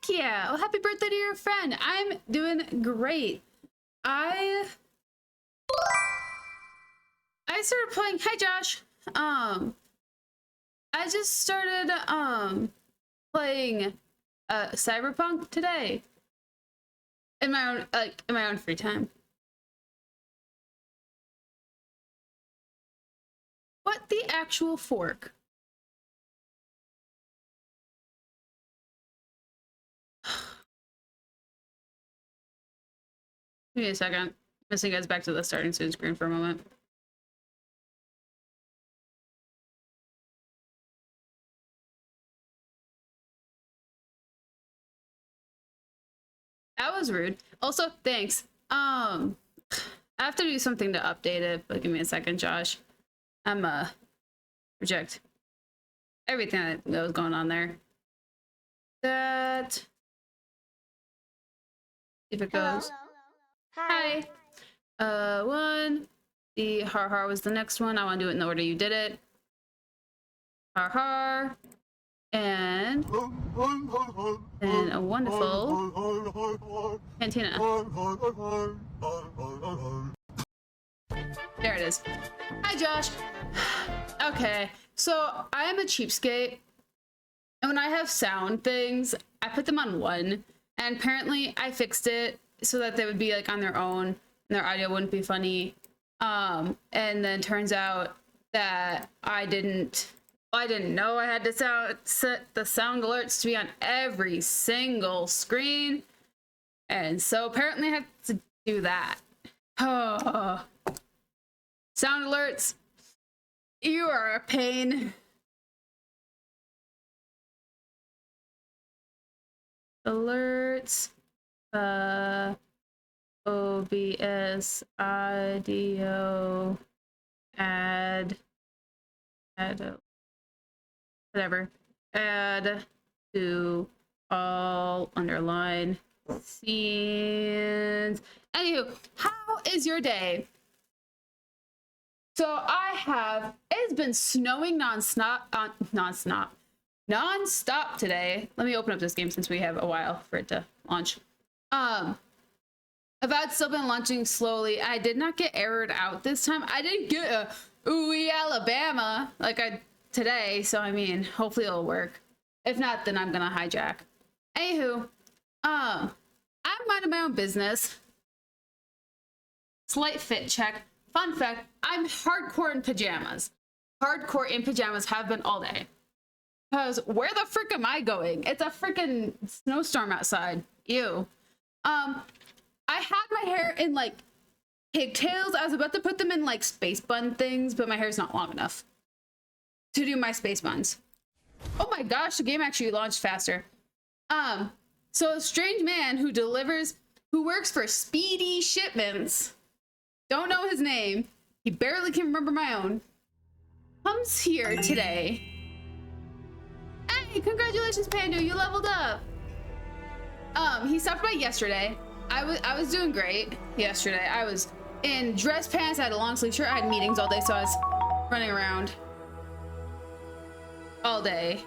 yeah. Oh, happy birthday to your friend. I'm doing great. I started playing. Hi, Josh. I just started playing Cyberpunk today in my own free time. What the actual fork? Give me a second. Missing you guys back to the starting screen for a moment. That was rude. Also, thanks. I have to do something to update it, but give me a second, Josh. I'm reject everything that was going on there. That if it goes. Hello. Hi. One. The har was the next one. I want to do it in the order you did it. Har. And a wonderful cantina. There it is. Hi, Josh. Okay, so I am a cheapskate, and when I have sound things, I put them on one, and apparently I fixed it so that they would be like on their own, and their audio wouldn't be funny. And then turns out that I didn't know I had to set the sound alerts to be on every single screen. And so apparently I have to do that. Oh. Sound alerts, you are a pain. Alerts, OBS, audio, add, whatever, add to all underline scenes. Anywho, how is your day? So it's been snowing nonstop today. Let me open up this game since we have a while for it to launch. Avowed still been launching slowly. I did not get errored out this time. I didn't get a ooey Alabama like I today, so I mean, hopefully it'll work. If not, then I'm gonna hijack. Anywho, I'm minding my own business. Slight fit check. Fun fact, I'm hardcore in pajamas. Hardcore in pajamas, have been all day. Because where the frick am I going? It's a freaking snowstorm outside. Ew. I had my hair in like pigtails. I was about to put them in like space bun things, but my hair's not long enough to do my space buns. Oh my gosh, the game actually launched faster. So a strange man who works for Speedy Shipments, don't know his name, he barely can remember my own, comes here today. Hey, congratulations, Pandu, you leveled up. He stopped by yesterday. I was doing great yesterday. I was in dress pants, I had a long sleeve shirt, I had meetings all day, so I was running around all day.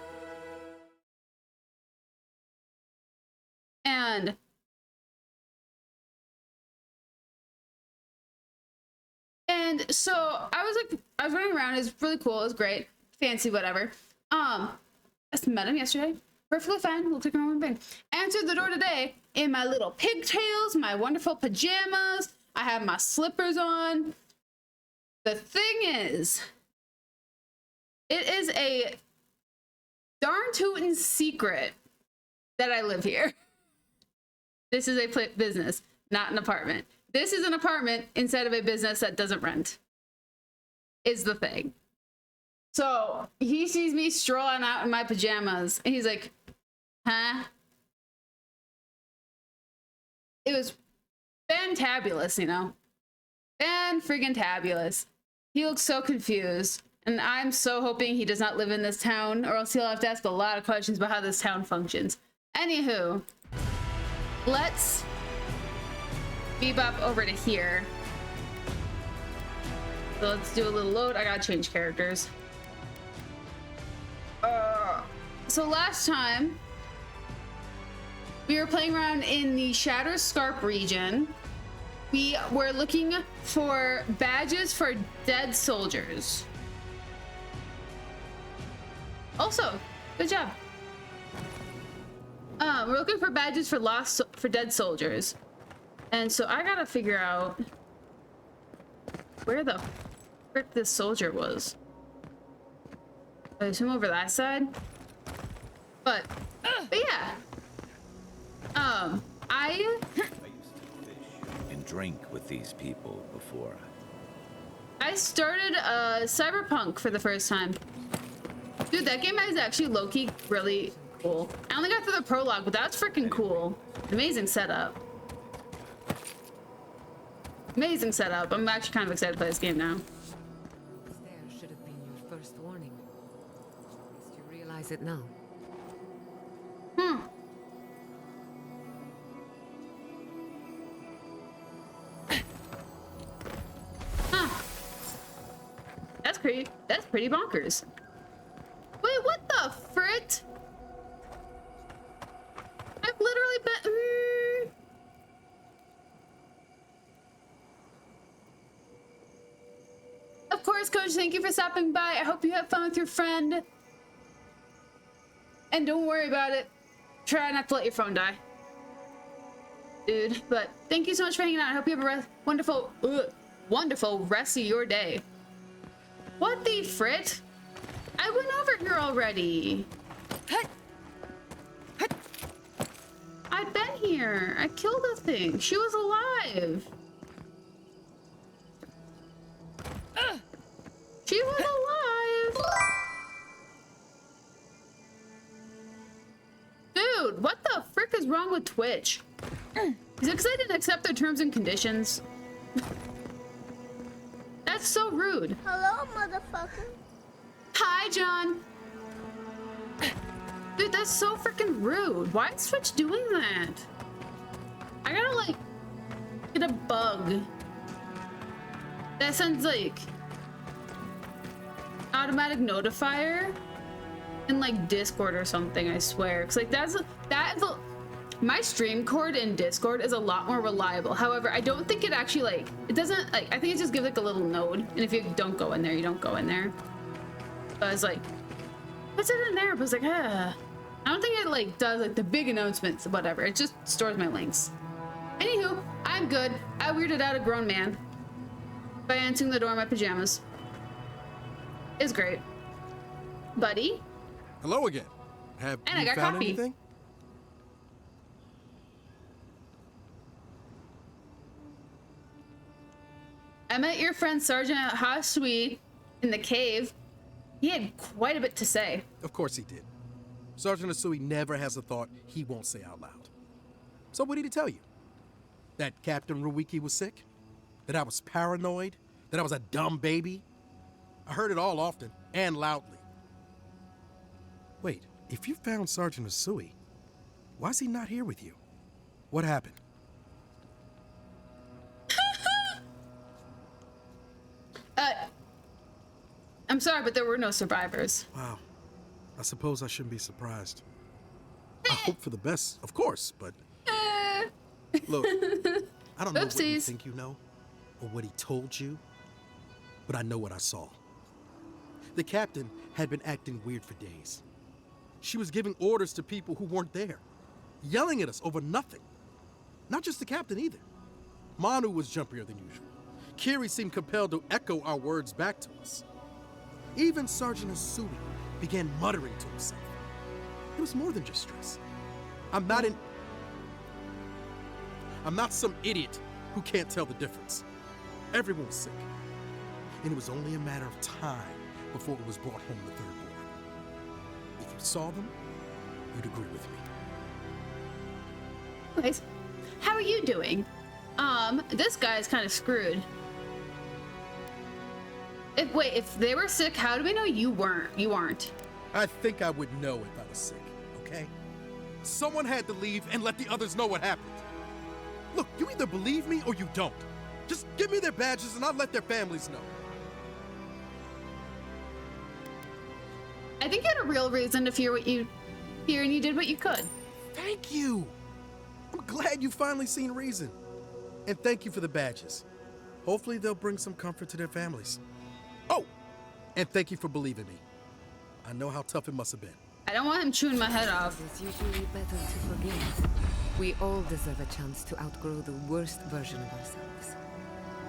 And so I was running around. It was really cool. It was great. Fancy, whatever. I just met him yesterday. Perfectly fine. Looks like a normal thing. Answered the door today in my little pigtails, my wonderful pajamas. I have my slippers on. The thing is, it is a darn tootin' secret that I live here. This is a business, not an apartment. This is an apartment instead of a business that doesn't rent, is the thing. So he sees me strolling out in my pajamas and he's like, huh? It was fantabulous, you know? Fan-friggin-tabulous. He looks so confused. And I'm so hoping he does not live in this town, or else he'll have to ask a lot of questions about how this town functions. Anywho, let's bebop over to here. So let's do a little load. I gotta change characters. So last time, We were playing around in the Shatter Scarp region. We were looking for badges for dead soldiers. Also, good job. We're looking for badges for dead soldiers. And so I gotta figure out where the frick this soldier was. I assume over that side. But yeah. I used to fish and drink with these people before. I started Cyberpunk for the first time. Dude, that game is actually low-key really cool. I only got through the prologue, but that's freaking cool. Amazing setup. Amazing setup. I'm actually kind of excited to play this game now. There should have been your first warning. At least you realize it now. That's pretty bonkers. Wait, what the frit? I've literally been. Of course, Coach, thank you for stopping by. I hope you have fun with your friend. And don't worry about it. Try not to let your phone die. Dude, but thank you so much for hanging out. I hope you have a wonderful rest of your day. What the frit? I went over here already. I've been here. I killed the thing. She was alive. She was alive. Dude, what the frick is wrong with Twitch? Is it because I didn't accept their terms and conditions? That's so rude. Hello, motherfucker. Hi, John. Dude, that's so freaking rude. Why is Twitch doing that? I gotta, like, get a bug. That sounds like automatic notifier in, like, Discord or something, I swear. Because, like, my stream cord in Discord is a lot more reliable. However, I don't think it actually, like, it doesn't, like, I think it just gives, like, a little node. And if you don't go in there, you don't go in there. But I was like, what's it in there? But I was like, I don't think it, like, does, like, the big announcements, whatever. It just stores my links. Anywho, I'm good. I weirded out a grown man by answering the door in my pajamas. It's great. Buddy? Hello again. Have And I you got found coffee. anything? I met your friend Sergeant Hasui in the cave. He had quite a bit to say. Of course he did. Sergeant Asui never has a thought he won't say out loud. So what did he tell you? That Captain Ruiki was sick? That I was paranoid? That I was a dumb baby? I heard it all often and loudly. Wait, if you found Sergeant Asui, why is he not here with you? What happened? I'm sorry, but there were no survivors. Wow. I suppose I shouldn't be surprised. I hope for the best, of course, but... Look, I don't know what you Oopsies. think you know, or what he told you, but I know what I saw. The captain had been acting weird for days. She was giving orders to people who weren't there, yelling at us over nothing. Not just the captain either. Manu was jumpier than usual. Kiri seemed compelled to echo our words back to us. Even Sergeant Asui began muttering to himself. It was more than just stress. I'm not some idiot who can't tell the difference. Everyone was sick. And it was only a matter of time before it was brought home the third board. If you saw them, you'd agree with me. Anyways, how are you doing? This guy's kind of screwed. If they were sick, how do we know you weren't? You aren't. I think I would know if I was sick, okay? Someone had to leave and let the others know what happened. Look, you either believe me or you don't. Just give me their badges and I'll let their families know. I think you had a real reason to fear what you fear, and you did what you could. Thank you. I'm glad you finally seen reason. And thank you for the badges. Hopefully they'll bring some comfort to their families. Oh, and thank you for believing me. I know how tough it must have been. I don't want him chewing my head off. It's usually better to forgive. We all deserve a chance to outgrow the worst version of ourselves.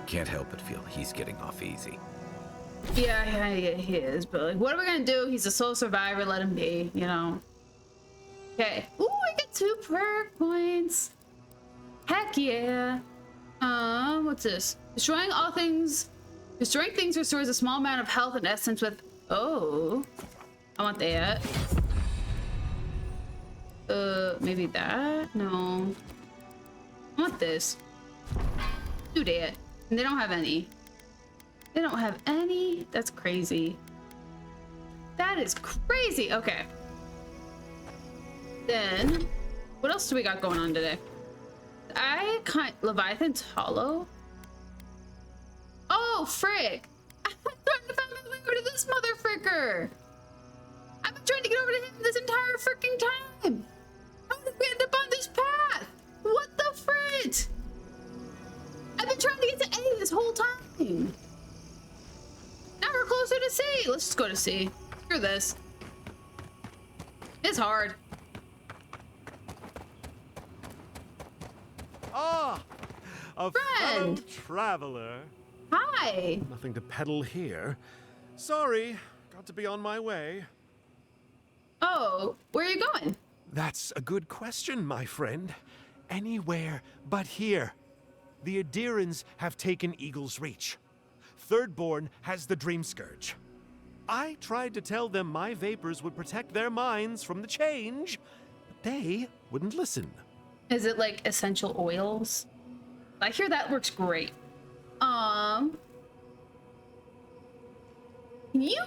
Can't help but feel he's getting off easy. Yeah, he is. But like, what are we gonna do? He's a sole survivor. Let him be, you know. Okay. Ooh, I get 2 perk points. Heck yeah. What's this? Destroying things restores a small amount of health and essence with. Oh, I want that. Maybe that? No. I want this. Do that. And they don't have any. They don't have any? That's crazy. That is crazy. Okay. Then, what else do we got going on today? Leviathan's Hollow? Oh, frick! I'm trying to find my way over to this motherfricker! I've been trying to get over to him this entire freaking time! How did we end up on this path? What the frit? I've been trying to get to A this whole time! Now we're closer to C! Let's just go to C. Screw this. It's hard. Ah, a fellow Friend. traveler. Hi! Nothing to peddle here. Sorry, got to be on my way. Oh, where are you going? That's a good question, my friend. Anywhere but here. The Adirans have taken Eagle's Reach. Thirdborn has the Dream Scourge. I tried to tell them my vapors would protect their minds from the change, but they wouldn't listen. Is it like essential oils? I hear that works great. Can you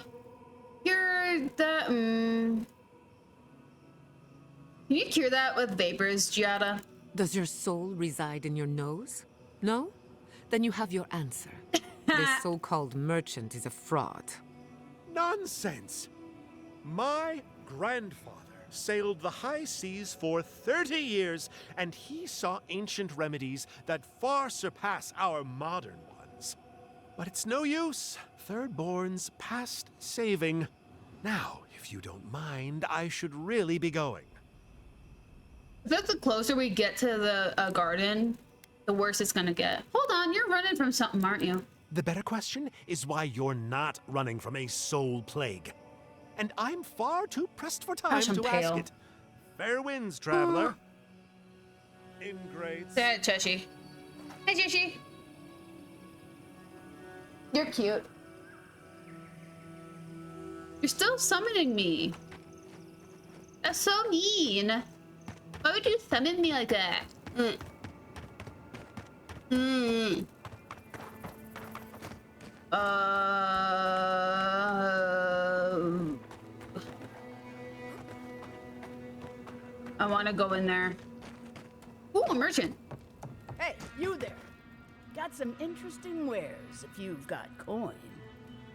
cure the can you cure that with vapors, Giada? Does your soul reside in your nose? No? Then you have your answer. This so-called merchant is a fraud. Nonsense! My grandfather sailed the high seas for 30 years, and he saw ancient remedies that far surpass our modern ones. But it's no use. Thirdborn's past saving. Now, if you don't mind, I should really be going. Is that the closer we get to the garden, the worse it's gonna get? Hold on, you're running from something, aren't you? The better question is why you're not running from a soul plague. And I'm far too pressed for time Gosh, I'm to pale. ask it. Fair winds, traveler. Ingrates. Say hi, Cheshi. Hi, Cheshi. You're cute. You're still summoning me. That's so mean. Why would you summon me like that? I want to go in there. Ooh, a merchant. Hey, you there. Got some interesting wares if you've got coin.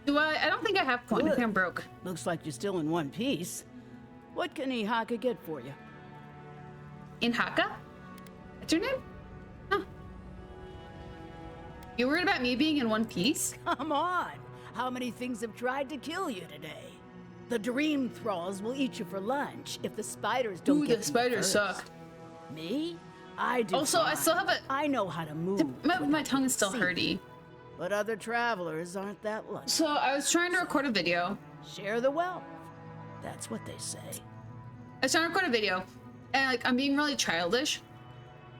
Do I? I don't think I have coin. I Good. think I'm broke. Looks like you're still in one piece. What can Ihaka get for you? In Haka? That's your name? Huh. You worried about me being in one piece? Come on! How many things have tried to kill you today? The dream thralls will eat you for lunch if the spiders don't Ooh, get the you spiders first. suck. Me? I do. Also, I fine. still have a- I know how to move. My without tongue is still being hurty. seen. But other travelers aren't that lucky. So I was trying to record a video. Share the wealth. That's what they say. I was trying to record a video, and like I'm being really childish,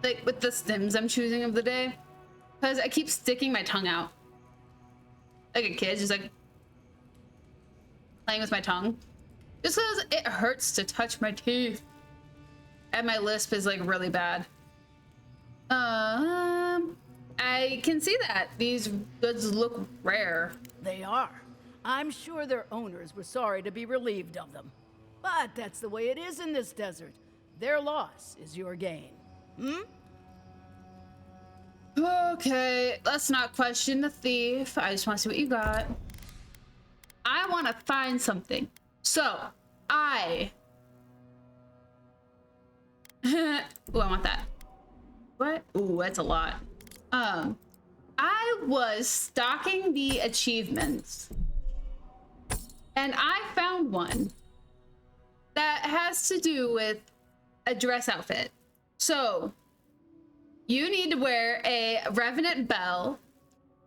like with the stims I'm choosing of the day, because I keep sticking my tongue out, like a kid, just like playing with my tongue, just because it hurts to touch my teeth, and my lisp is like really bad. I can see that these goods look rare. They are. I'm sure their owners were sorry to be relieved of them. But that's the way it is in this desert. Their loss is your gain. Okay, let's not question the thief. I just want to see what you got. I want to find something. So, Ooh, I want that. What? Ooh, that's a lot. I was stalking the achievements, and I found one that has to do with a dress outfit. So you need to wear a Revenant bell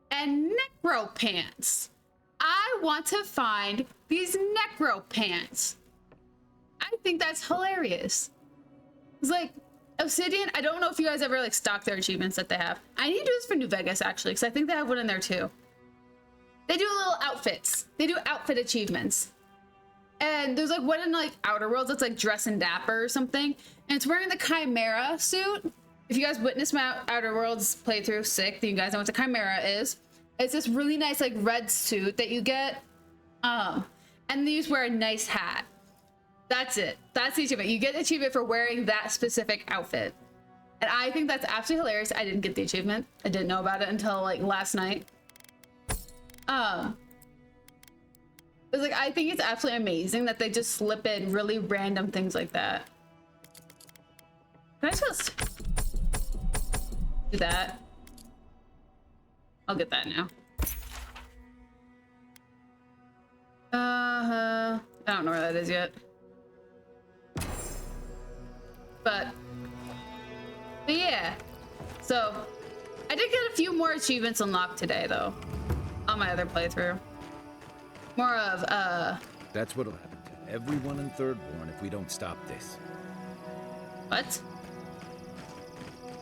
and necro pants. I want to find these necro pants. I think that's hilarious. It's like Obsidian, I don't know if you guys ever like stalk their achievements that they have. I need to do this for New Vegas actually, because I think they have one in there too. They do little outfits. They do outfit achievements. And there's like one in like Outer Worlds that's like Dress and Dapper or something. And it's wearing the Chimera suit. If you guys witnessed my Outer Worlds playthrough, sick, then you guys know what the Chimera is. It's this really nice like red suit that you get. And then you just wear a nice hat. That's it. That's the achievement. You get the achievement for wearing that specific outfit. And I think that's absolutely hilarious. I didn't get the achievement. I didn't know about it until like last night. It's like, I think it's absolutely amazing that they just slip in really random things like that. Can I just do that? I'll get that now. I don't know where that is yet. But yeah. So I did get a few more achievements unlocked today though. On my other playthrough. More of That's what'll happen to everyone in Thirdborn if we don't stop this. what?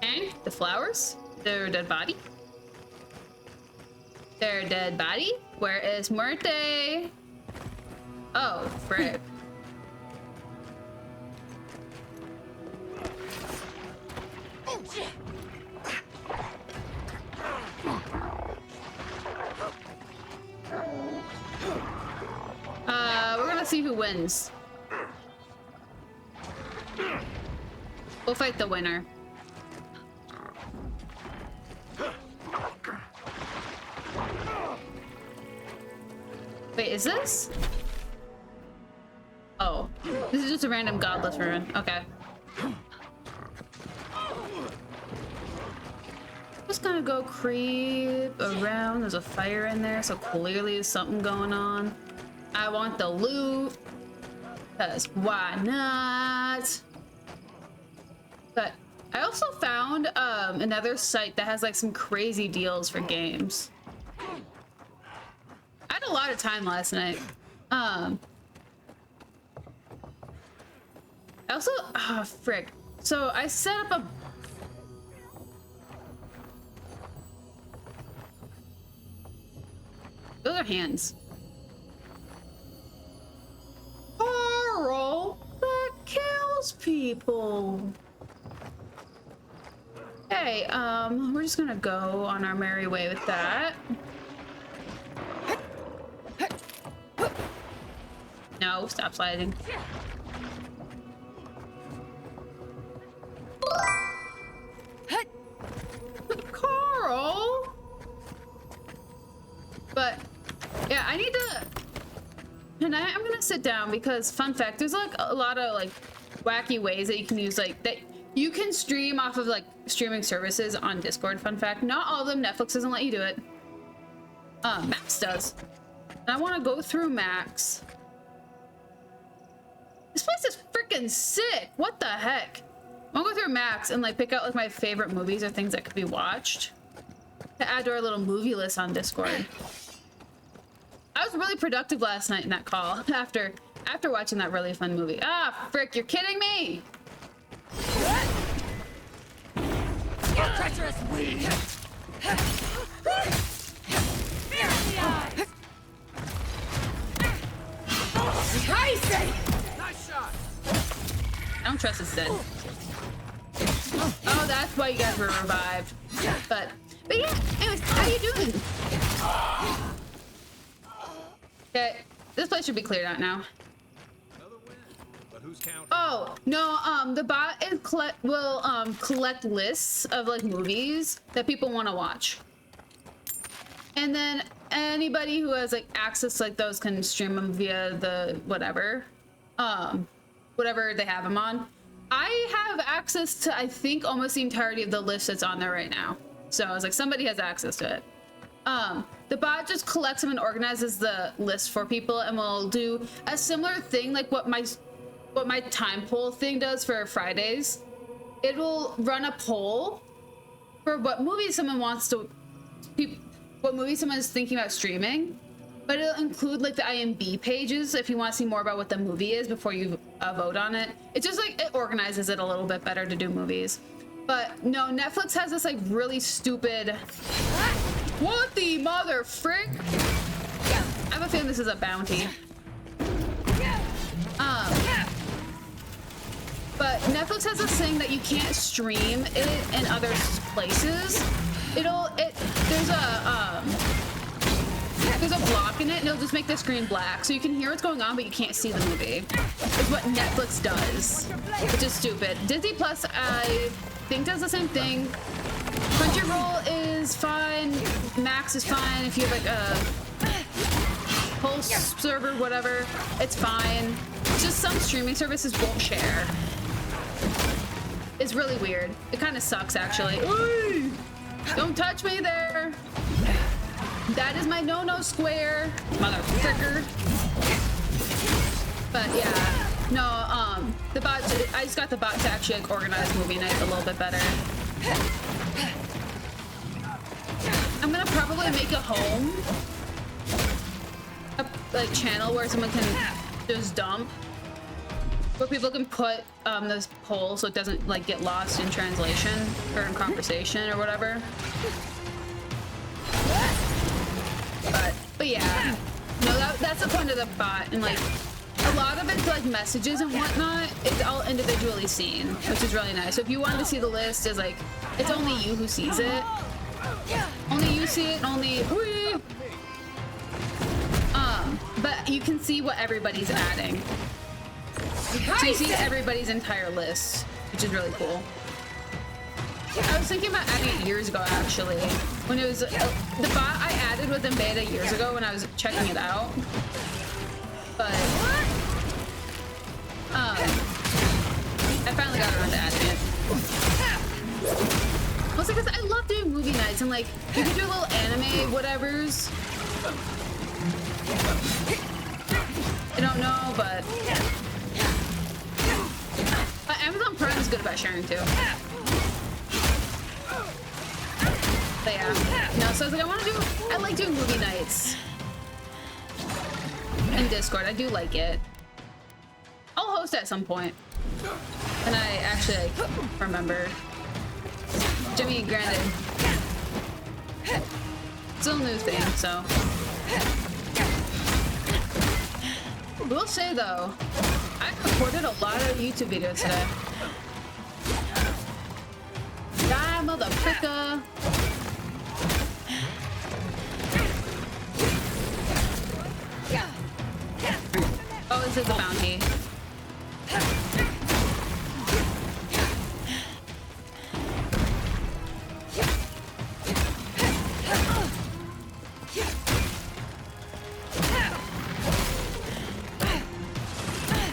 And the flowers? Their dead body? Their dead body? Where is Muerte? Oh, frick. We're gonna see who wins. We'll fight the winner. Wait, is this? Oh, this is just a random godless rune. Okay. Just gonna go creep around. There's a fire in there, so clearly there's something going on. I want the loot, because why not? But I also found another site that has like some crazy deals for games. I had a lot of time last night. I also, frick. So I set up a... Those are hands. Carl, that kills people. Okay, we're just gonna go on our merry way with that. No, stop sliding. Carl! But, yeah, I need to... Tonight I'm gonna sit down because, fun fact, there's like a lot of like wacky ways that you can use, like, that you can stream off of like streaming services on Discord. Fun fact, not all of them. Netflix doesn't let you do it. Max does. And I want to go through Max. This place is freaking sick. What the heck? I want to go through Max and like pick out like my favorite movies or things that could be watched to add to our little movie list on Discord. I was really productive last night in that call after watching that really fun movie. Ah, frick, you're kidding me! You treacherous weed! Nice shot! I don't trust this dead. Oh, that's why you guys were revived. But yeah, anyways, how you doing? Okay, this place should be cleared out now. But who's counting? Oh, no, the bot is will collect lists of like movies that people want to watch. And then anybody who has like access to like those can stream them via the whatever they have them on. I have access to, I think, almost the entirety of the list that's on there right now. So I was like, somebody has access to it. The bot just collects them and organizes the list for people, and will do a similar thing like what my time poll thing does for Fridays. It will run a poll for what movie someone wants to, what movie someone is thinking about streaming, but it'll include like the IMDb pages if you want to see more about what the movie is before you vote on it. It's just like, it organizes it a little bit better to do movies. But no, Netflix has this like really stupid, what the mother frick? I have a feeling this is a bounty. But Netflix has this thing that you can't stream it in other places. There's a block in it, and it'll just make the screen black, so you can hear what's going on, but you can't see the movie. It's what Netflix does, which is stupid. Disney Plus, I think, does the same thing. Crunchyroll is fine. Max is fine. If you have like a Pulse server, whatever, it's fine. Just some streaming services won't share. It's really weird. It kind of sucks, actually. Ooh, don't touch me there. That is my no-no square, motherfucker. But yeah, no, the bot, I just got the bot to actually like organize movie night a little bit better. I'm gonna probably make a home, like channel where someone can just dump, where people can put this poll so it doesn't like get lost in translation or in conversation or whatever. But yeah, no, that's the point of the bot, and like a lot of it's like messages and whatnot. It's all individually seen, which is really nice. So if you want to see the list, is like it's only you who sees it. Only you see it, and only. But you can see what everybody's adding. So you see everybody's entire list, which is really cool. I was thinking about adding it years ago, actually. When it was the bot I added was in beta years ago when I was checking it out. But I finally got around to adding it. Mostly because I love doing movie nights, and like you can do little anime whatevers. I don't know, but Amazon Prime is good about sharing too. But yeah, no, so I was like, I like doing movie nights in Discord. I do like it. I'll host at some point. And I actually like, remembered. Jimmy, granted, still a new thing, so. I will say though, I recorded a lot of YouTube videos today. Die, motherfucker! Oh, this is a bounty.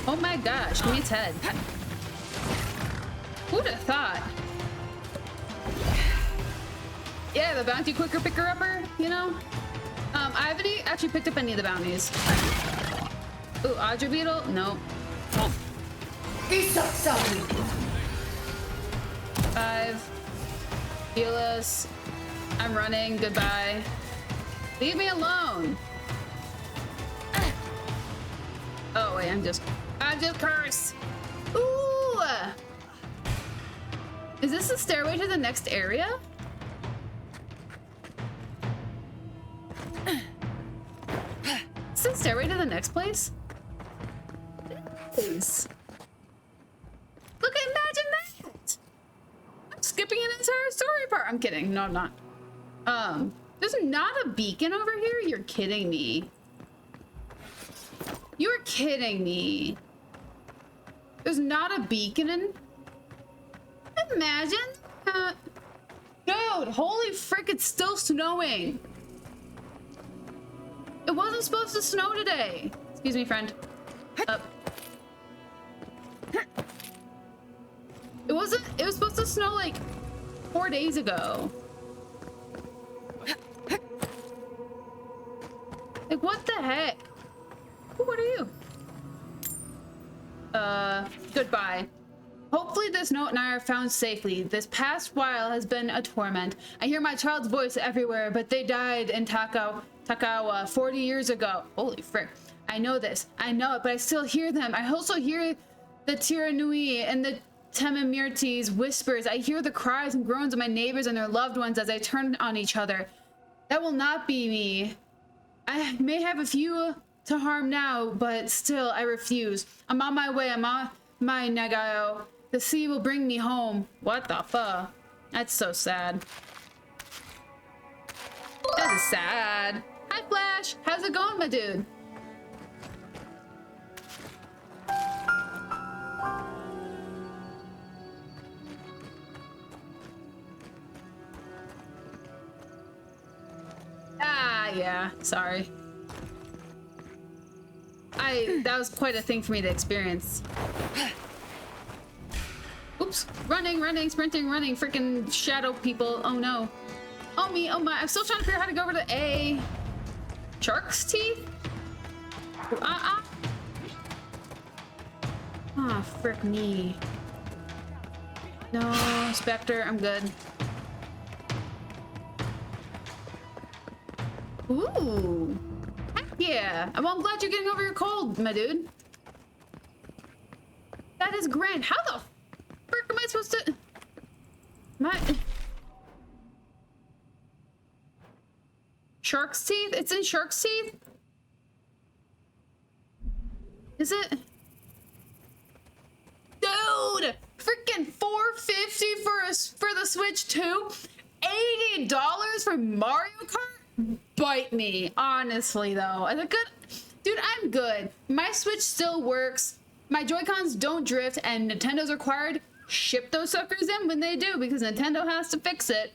Oh my gosh, give me its head. Who'd have thought? Yeah, the bounty quicker picker-upper, you know? I haven't actually picked up any of the bounties. Ooh, Audra Beetle? Nope. 5. Fearless. I'm running. Goodbye. Leave me alone. Oh, wait, I'm just cursed. Ooh! Is this the stairway to the next area? Is this the stairway to the next place? Please. Look, imagine that! I'm skipping an entire story part. I'm kidding. No, I'm not. There's not a beacon over here? You're kidding me. You're kidding me. There's not a beacon in... Imagine that. Dude, holy frick, it's still snowing. It wasn't supposed to snow today. Excuse me, friend. Up. It wasn't. It was supposed to snow like 4 days ago. Like, what the heck? Ooh, what are you? Goodbye. Hopefully this note and I are found safely. This past while has been a torment. I hear my child's voice everywhere, but they died in Takawa 40 years ago. Holy frick. I know this. I know it, but I still hear them. I also hear the Tiranui and the Temamirti's whispers. I hear the cries and groans of my neighbors and their loved ones as I turn on each other. That will not be me. I may have a few to harm now, but still, I refuse. I'm on my way. I'm on my Nagayo. The sea will bring me home. What the fuck? That's so sad. That is sad. Hi, Flash. How's it going, my dude? Ah, yeah. Sorry. That was quite a thing for me to experience. Oops. Running, sprinting, running. Freaking shadow people. Oh no. Oh me, oh my. I'm still trying to figure out how to go over to A. Shark's teeth? Ah, frick me. No, Spectre, I'm good. Ooh. Heck yeah. Well, I'm glad you're getting over your cold, my dude. That is grand. How the frick am I supposed to... Shark's teeth? It's in Shark's teeth? Is it? Dude! Freaking $450 for the Switch 2? $80 for Mario Kart? Bite me, honestly though. Is it good? Dude, I'm good. My Switch still works. My Joy-Cons don't drift, and Nintendo's required ship those suckers in when they do because Nintendo has to fix it.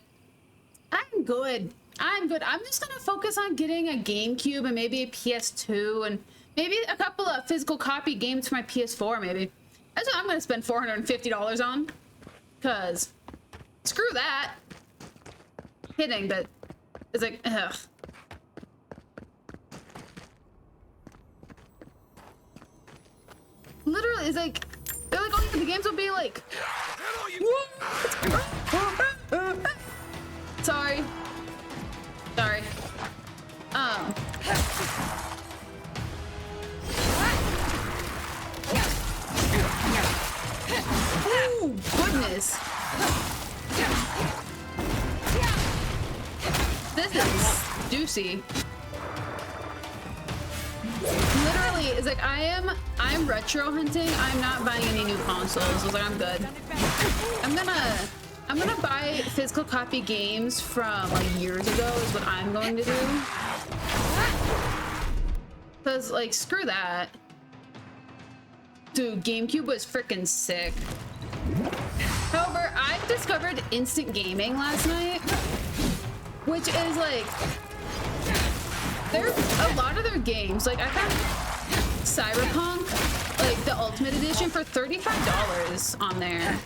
I'm good. I'm good. I'm just gonna focus on getting a GameCube and maybe a PS2 and maybe a couple of physical copy games for my PS4 maybe. That's what I'm gonna spend $450 on. Cause screw that. Kidding, but it's like, ugh. Literally, it's like, they're like, oh yeah, the games will be like, sorry. Sorry. Ooh, goodness. This is juicy. Literally, it's like I'm retro hunting. I'm not buying any new consoles. I was like, I'm good. I'm gonna buy physical copy games from like years ago is what I'm going to do. Cause like screw that. Dude, GameCube was freaking sick. However, I discovered instant gaming last night, which is like, there's a lot of their games. Like I found Cyberpunk, like the Ultimate Edition for $35 on there.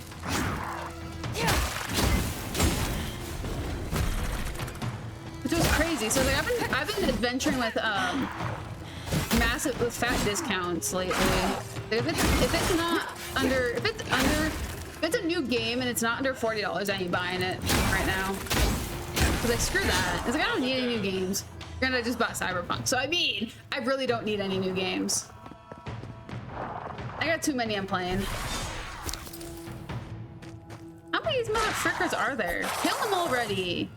Which was crazy. So like I've been adventuring with with fat discounts lately. If it's a new game and it's not under $40, I ain't buying it right now. Cause like screw that. It's like I don't need any new games. Granted, I just bought Cyberpunk, so I mean, I really don't need any new games. I got too many I'm playing. How many of these motherfuckers are there? Kill them already.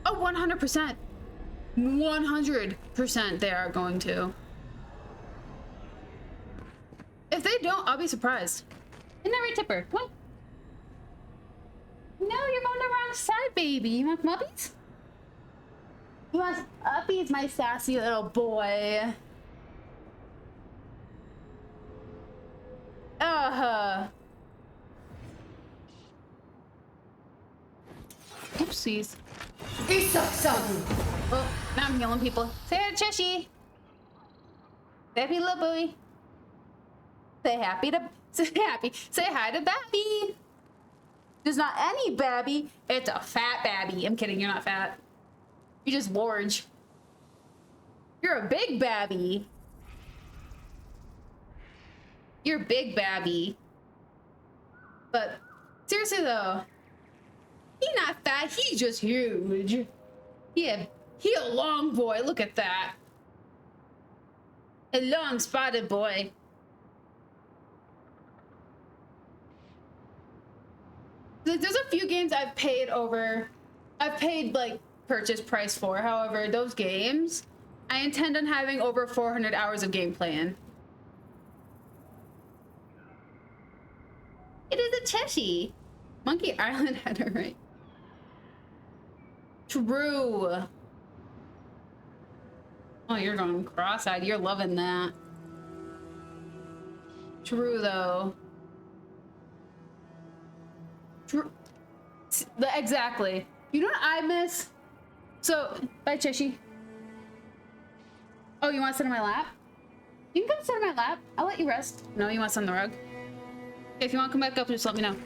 Oh, 100%. 100% they are going to. If they don't, I'll be surprised. Isn't that right, Tipper? What? No, you're going the wrong side, baby. You want muppies? You want uppies, my sassy little boy. Oopsies. Oh, now I'm healing people. Say hi to Cheshi. Babby little boy. Say hi to Babby. There's not any Babby. It's a fat Babby. I'm kidding, you're not fat. You're just large. You're a big Babby. You're big Babby. But seriously though, he's not fat, he's just huge. He a long boy, look at that. A long spotted boy. There's a few games I've paid like purchase price for. However, those games, I intend on having over 400 hours of gameplay in. It is a Cheshie. Monkey Island had her right. True. Oh, you're going cross-eyed. You're loving that. True, though. True. Exactly. You know what I miss? So, bye, Cheshie. Oh, you want to sit on my lap? You can come sit on my lap. I'll let you rest. No, you want to sit on the rug? If you want to come back up, just let me know.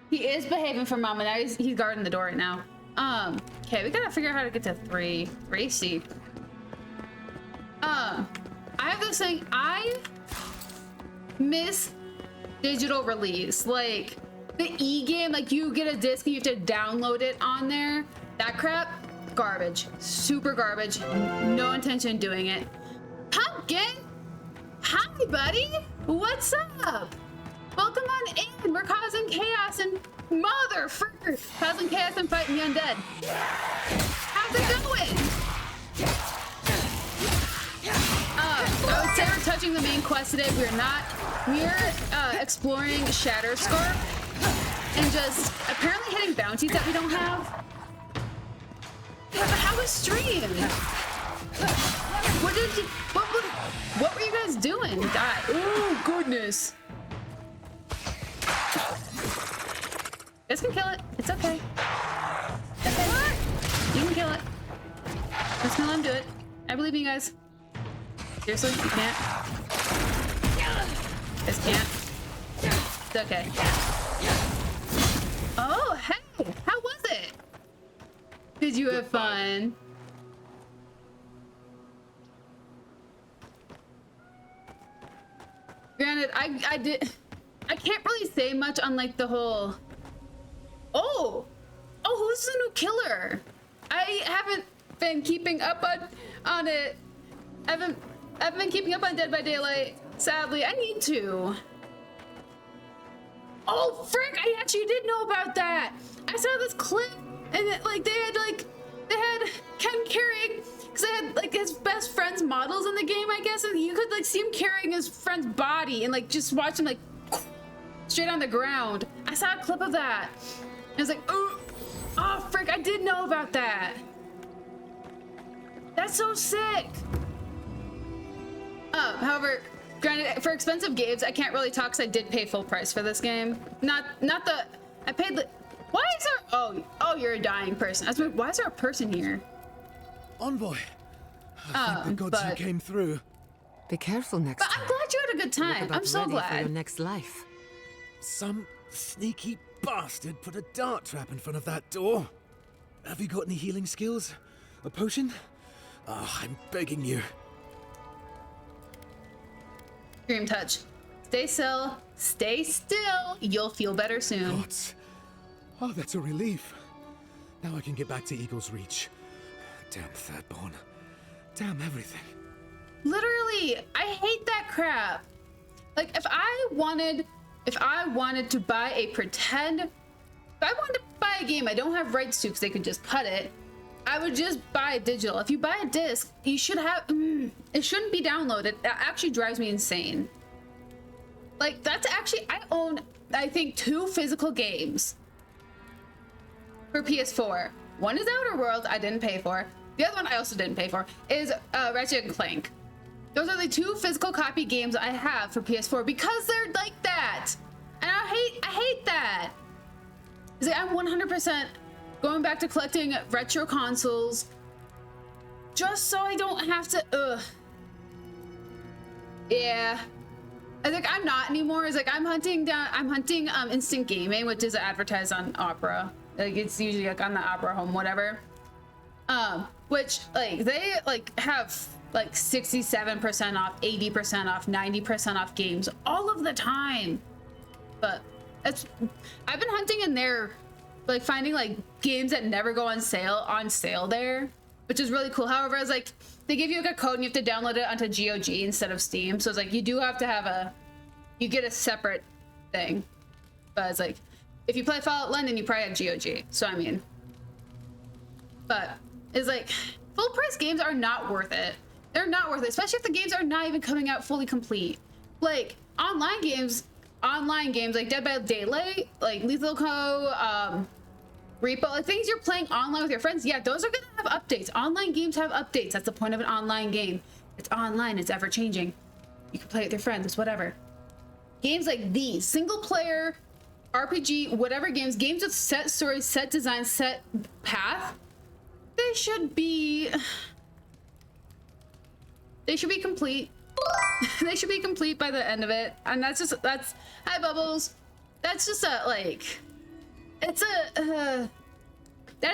He is behaving for Mama. Now he's guarding the door right now. Okay, we gotta figure out how to get to 3. Racy. I have this thing. I miss digital release. Like, the e-game, like you get a disc and you have to download it on there. That crap, garbage. Super garbage. No intention of doing it. Pumpkin! Hi, buddy! What's up? Welcome on in. We're causing chaos and motherfucker! Causing chaos and fighting the undead. How's it going? I would say we're touching the main quest today. We're not. We're exploring Shatterscarp and just apparently hitting bounties that we don't have. Yeah, but how was stream? What did you? What were you guys doing? Oh goodness! You guys can kill it. It's okay. It's okay. You can kill it. Just gonna let him do it. I believe in you guys. Seriously, you can't. You guys can't. It's okay. Oh, hey! How was it? Did you have fun? Granted, I can't really say much on like the whole. Oh, who's the new killer? I haven't been keeping up on it. I haven't been keeping up on Dead by Daylight. Sadly, I need to. Oh, frick! I actually did know about that. I saw this clip, and they had Ken carrying, because they had like his best friend's models in the game, I guess, and you could like see him carrying his friend's body and like just watch him like straight on the ground. I saw a clip of that. I was like, oh, frick! I did know about that. That's so sick. However, granted, for expensive games, I can't really talk because I did pay full price for this game. I paid the. Why is there? Oh, you're a dying person. I was like, why is there a person here? Envoy. I thank the gods you came through. Be careful next But time. I'm glad you had a good Look time. about I'm so ready for your glad. next life. Some sneaky bastard put a dart trap in front of that door. Have you got any healing skills? A potion? Oh, I'm begging you. Dream touch. Stay still. Stay still. You'll feel better soon. Gods. Oh, that's a relief. Now I can get back to Eagle's Reach. Damn Thirdborn. Damn everything. Literally, I hate that crap. Like, if I wanted to buy a game I don't have rights to because they could just cut it, I would just buy a digital. If you buy a disc, you should have, it shouldn't be downloaded. That actually drives me insane. Like, that's actually, I own, I think, 2 physical games for PS4. One is Outer Worlds, I didn't pay for. The other one I also didn't pay for is Ratchet and Clank. Those are the 2 physical copy games I have for PS4 because they're like that. And I hate that. It's like, I'm 100% going back to collecting retro consoles just so I don't have to, Yeah. I think I'm not anymore. It's like I'm hunting Instant Gaming, which is advertised on Opera. Like it's usually like on the Opera home, whatever. Which like they like have like 67% off, 80% off, 90% off games all of the time. But I've been hunting in there, like finding like games that never go on sale there, which is really cool. However, it's like they give you like a code and you have to download it onto GOG instead of Steam. So it's like you do have to have you get a separate thing. But it's like if you play Fallout London, you probably have GOG. So I mean, but it's like full price games are not worth it. They're not worth it, especially if the games are not even coming out fully complete. Like online games like Dead by Daylight, like Lethal Co, Repo, like things you're playing online with your friends, yeah, those are gonna have updates. Online games have updates. That's the point of an online game. It's online, it's ever changing. You can play it with your friends, it's whatever. Games like these, single player, RPG, whatever games with set story, set design, set path, they should be complete. They should be complete by the end of it. And that's hi Bubbles. That's just that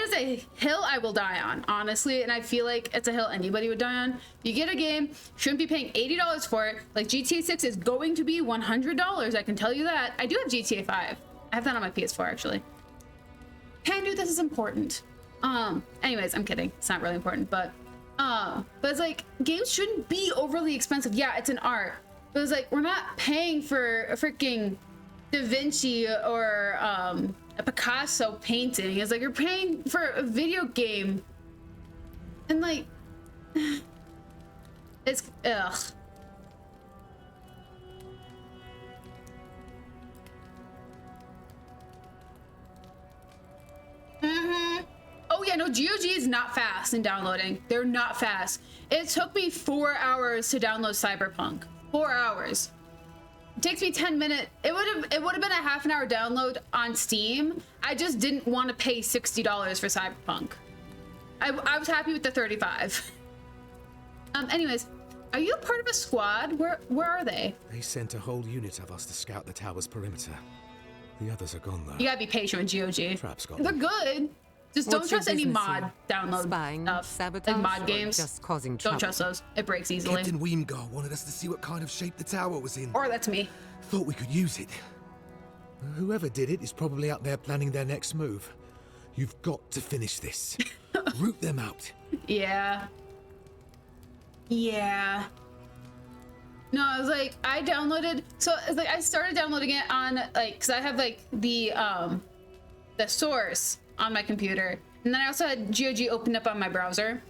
is a hill I will die on, honestly, and I feel like it's a hill anybody would die on. You get a game, shouldn't be paying $80 for it. Like GTA 6 is going to be $100, I can tell you that. I do have GTA 5. I have that on my PS4 actually. Can do this is important. Anyways, I'm kidding. It's not really important, but it's like games shouldn't be overly expensive. Yeah, it's an art, but it's like we're not paying for a freaking Da Vinci or a Picasso painting. It's like you're paying for a video game, and like it's ugh. Oh yeah, no, GOG is not fast in downloading. They're not fast. It took me 4 hours to download Cyberpunk. 4 hours. It takes me 10 minutes. It would have been a half an hour download on Steam. I just didn't want to pay $60 for Cyberpunk. I was happy with the 35. Anyways, are you a part of a squad? Where are they? They sent a whole unit of us to scout the tower's perimeter. The others are gone though. You gotta be patient with GOG. Traps got They're them. good. Just don't trust any mod download Spying, stuff. sabotage, Like mod or games. just causing Don't trouble? trust those. It breaks easily. Captain Weemgar wanted us to see what kind of shape the tower was in. Or that's me. Thought we could use it. Whoever did it is probably out there planning their next move. You've got to finish this. Root them out. Yeah. Yeah. No, I was like, I downloaded, so it's like I started downloading it on like, cause I have like the source on my computer, and then I also had GOG opened up on my browser.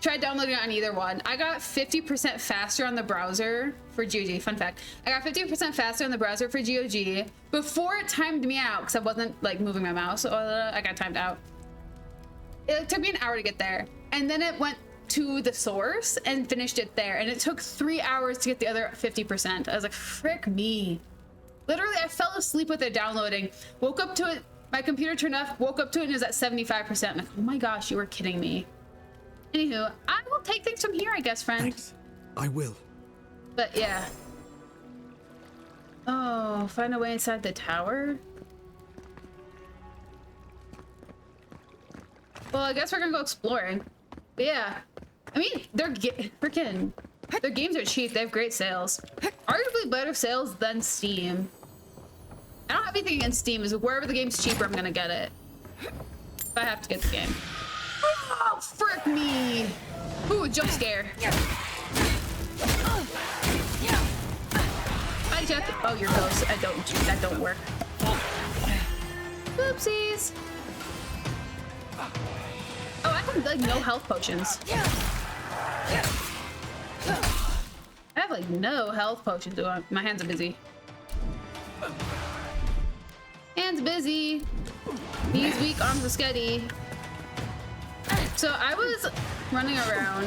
Tried downloading it on either one. I got 50% faster on the browser for GOG. Fun fact, I got 50% faster on the browser for GOG before it timed me out because I wasn't like moving my mouse. So I got timed out. It took me an hour to get there, and then it went to the source and finished it there, and it took 3 hours to get the other 50%. I was like, frick me. Literally, I fell asleep with it downloading, woke up to it, my computer turned off, woke up to it, and it was at 75%. I'm like, oh my gosh, you were kidding me. Anywho, I will take things from here, I guess, friend. Thanks. I will. But yeah. Oh, find a way inside the tower? Well, I guess we're gonna go exploring. But yeah. I mean, their games are cheap. They have great sales. Arguably better sales than Steam. I don't have anything against Steam. Is wherever the game's cheaper, I'm gonna get it. If I have to get the game. Oh, frick me! Ooh, jump scare. Hi, Jeff. Oh, you're ghost. That don't work. Oopsies. Oh, I have like no health potions. I have like no health potions. Oh, my hands are busy. Hands busy. Knees weak, arms are steady. So I was running around,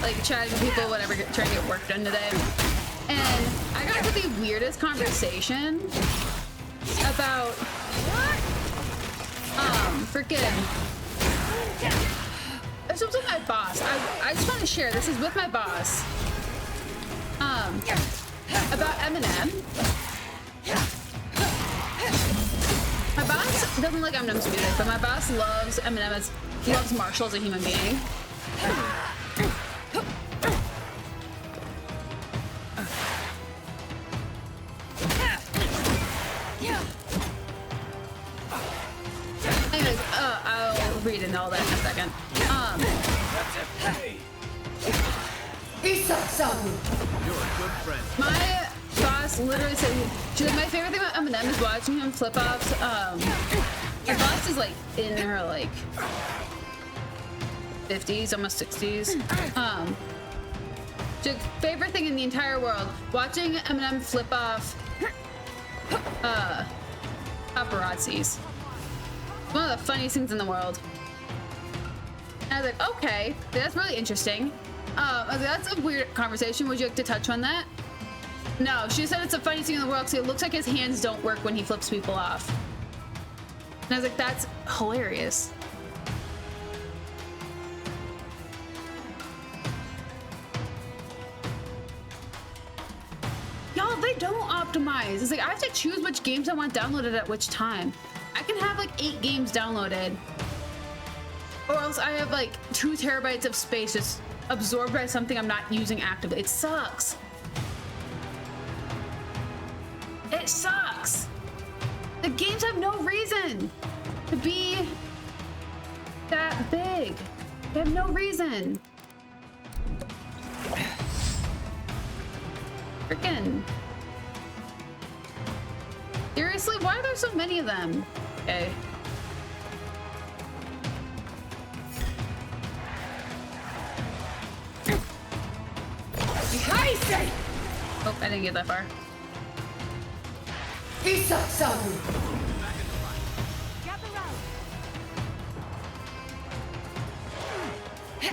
like chatting with people, whatever, trying to get work done today. And I got into the weirdest conversation about freaking. This was with my boss. I just want to share. This is with my boss. About Eminem. My boss doesn't like Eminem's music, but my boss loves Eminem as he loves Marshall as a human being. Anyways, I'll read into all that in a second. You're a good friend. My boss literally said, she's like, my favorite thing about Eminem is watching him flip offs. My boss is like in her like 50s, almost 60s. She's like, favorite thing in the entire world, watching Eminem flip off paparazzis. One of the funniest things in the world. And I was like, okay, that's really interesting. I was like, that's a weird conversation. Would you like to touch on that? No, she said it's the funniest thing in the world because it looks like his hands don't work when he flips people off. And I was like, that's hilarious. Y'all, they don't optimize. It's like, I have to choose which games I want downloaded at which time. I can have like 8 games downloaded. Or else I have like 2 terabytes of space just absorbed by something I'm not using actively. It sucks. It sucks. The games have no reason to be that big. They have no reason. Freaking. Seriously, why are there so many of them? Okay. Oh, I didn't get that far.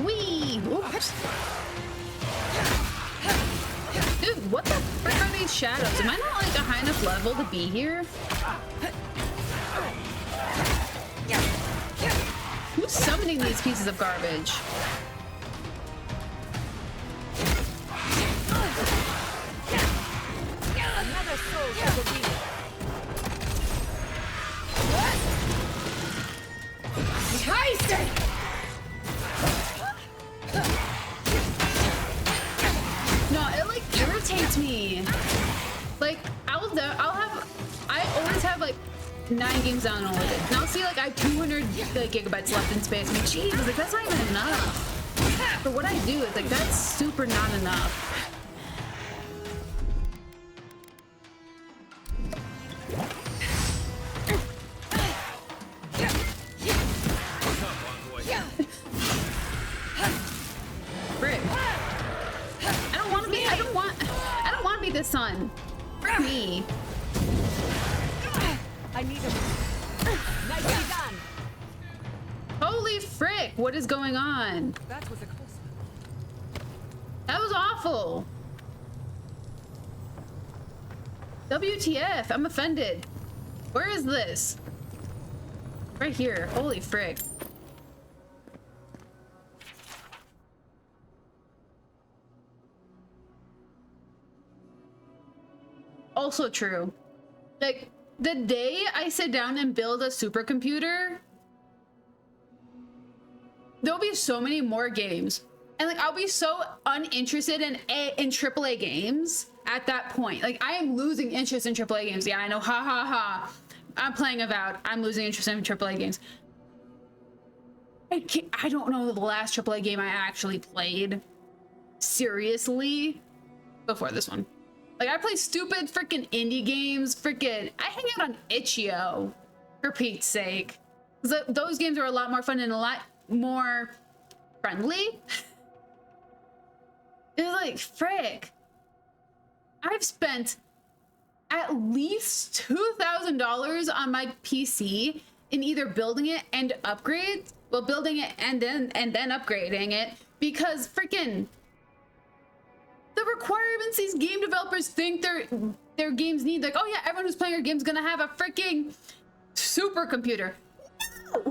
Wee! Oops. Dude, what the frick are these shadows? Am I not like a high enough level to be here? Who's summoning these pieces of garbage? Another soul for the wheel. No, it like irritates me. Like I always have like 9 games downloaded. And I'll see like I have 200 gigabytes left in space. I mean, jeez, like that's not even enough. For what I do, it's like that's super not enough. The sun. Me. I need a nicely done. Holy frick, what is going on? That was a close one. That was awful. WTF, I'm offended. Where is this? Right here. Holy frick. Also true. Like, the day I sit down and build a supercomputer, there'll be so many more games. And like, I'll be so uninterested in AAA games at that point. Like, I am losing interest in AAA games. Yeah, I know, ha ha ha. I'm playing Avowed. I'm losing interest in AAA games. I don't know the last AAA game I actually played seriously before this one. Like, I play stupid freaking indie games. Freaking, I hang out on Itch.io, for Pete's sake. Those games are a lot more fun and a lot more friendly. It's like, frick. I've spent at least $2,000 on my PC in either building it and upgrades, well, building it and then upgrading it, because freaking the requirements these game developers think their games need, like, oh yeah, everyone who's playing your game's gonna have a freaking supercomputer. No!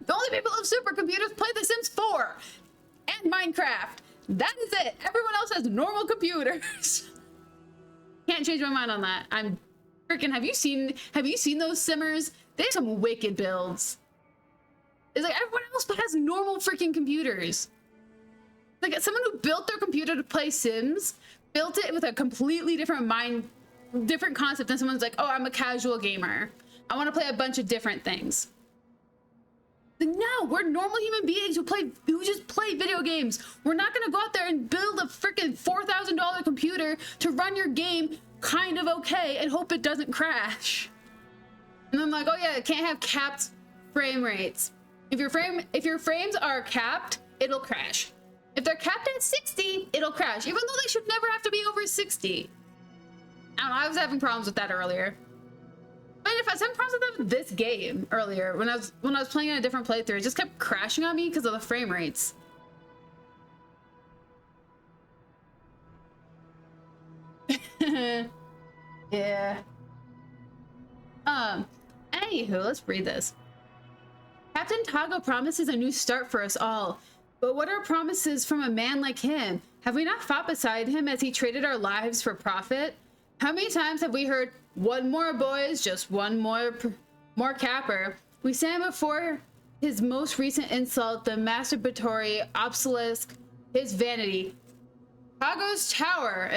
The only people who have supercomputers play The Sims 4 and Minecraft. That is it. Everyone else has normal computers. Can't change my mind on that. I'm freaking. Have you seen those Simmers? They have some wicked builds. It's like everyone else has normal freaking computers. Like someone who built their computer to play Sims built it with a completely different concept than someone's like, oh, I'm a casual gamer. I want to play a bunch of different things. Like, no, we're normal human beings who just play video games. We're not gonna go out there and build a freaking $4,000 computer to run your game kind of okay and hope it doesn't crash. And I'm like, oh yeah, it can't have capped frame rates. If your frames are capped, it'll crash. If they're capped at 60, it'll crash, even though they should never have to be over 60. I don't know, I was having problems with that earlier. But if I was having problems with this game earlier, when I was playing in a different playthrough, it just kept crashing on me because of the frame rates. Yeah. Anywho, let's read this. Captain Tago promises a new start for us all. But what are promises from a man like him? Have we not fought beside him as he traded our lives for profit? How many times have we heard, one more boys, just one more capper? We stand before his most recent insult, the masturbatory obelisk, his vanity. Tago's tower,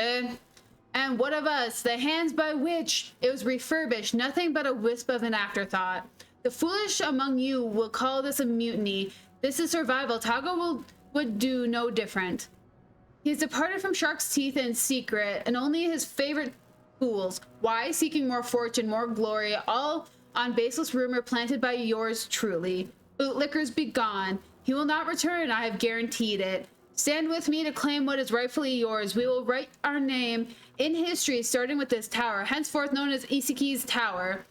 and what of us, the hands by which it was refurbished, nothing but a wisp of an afterthought. The foolish among you will call this a mutiny. This is survival. Tago would do no different. He has departed from Shark's Teeth in secret, and only his favorite fools. Why? Seeking more fortune, more glory, all on baseless rumor planted by yours truly. Bootlickers be gone. He will not return, I have guaranteed it. Stand with me to claim what is rightfully yours. We will write our name in history, starting with this tower, henceforth known as Isaki's Tower.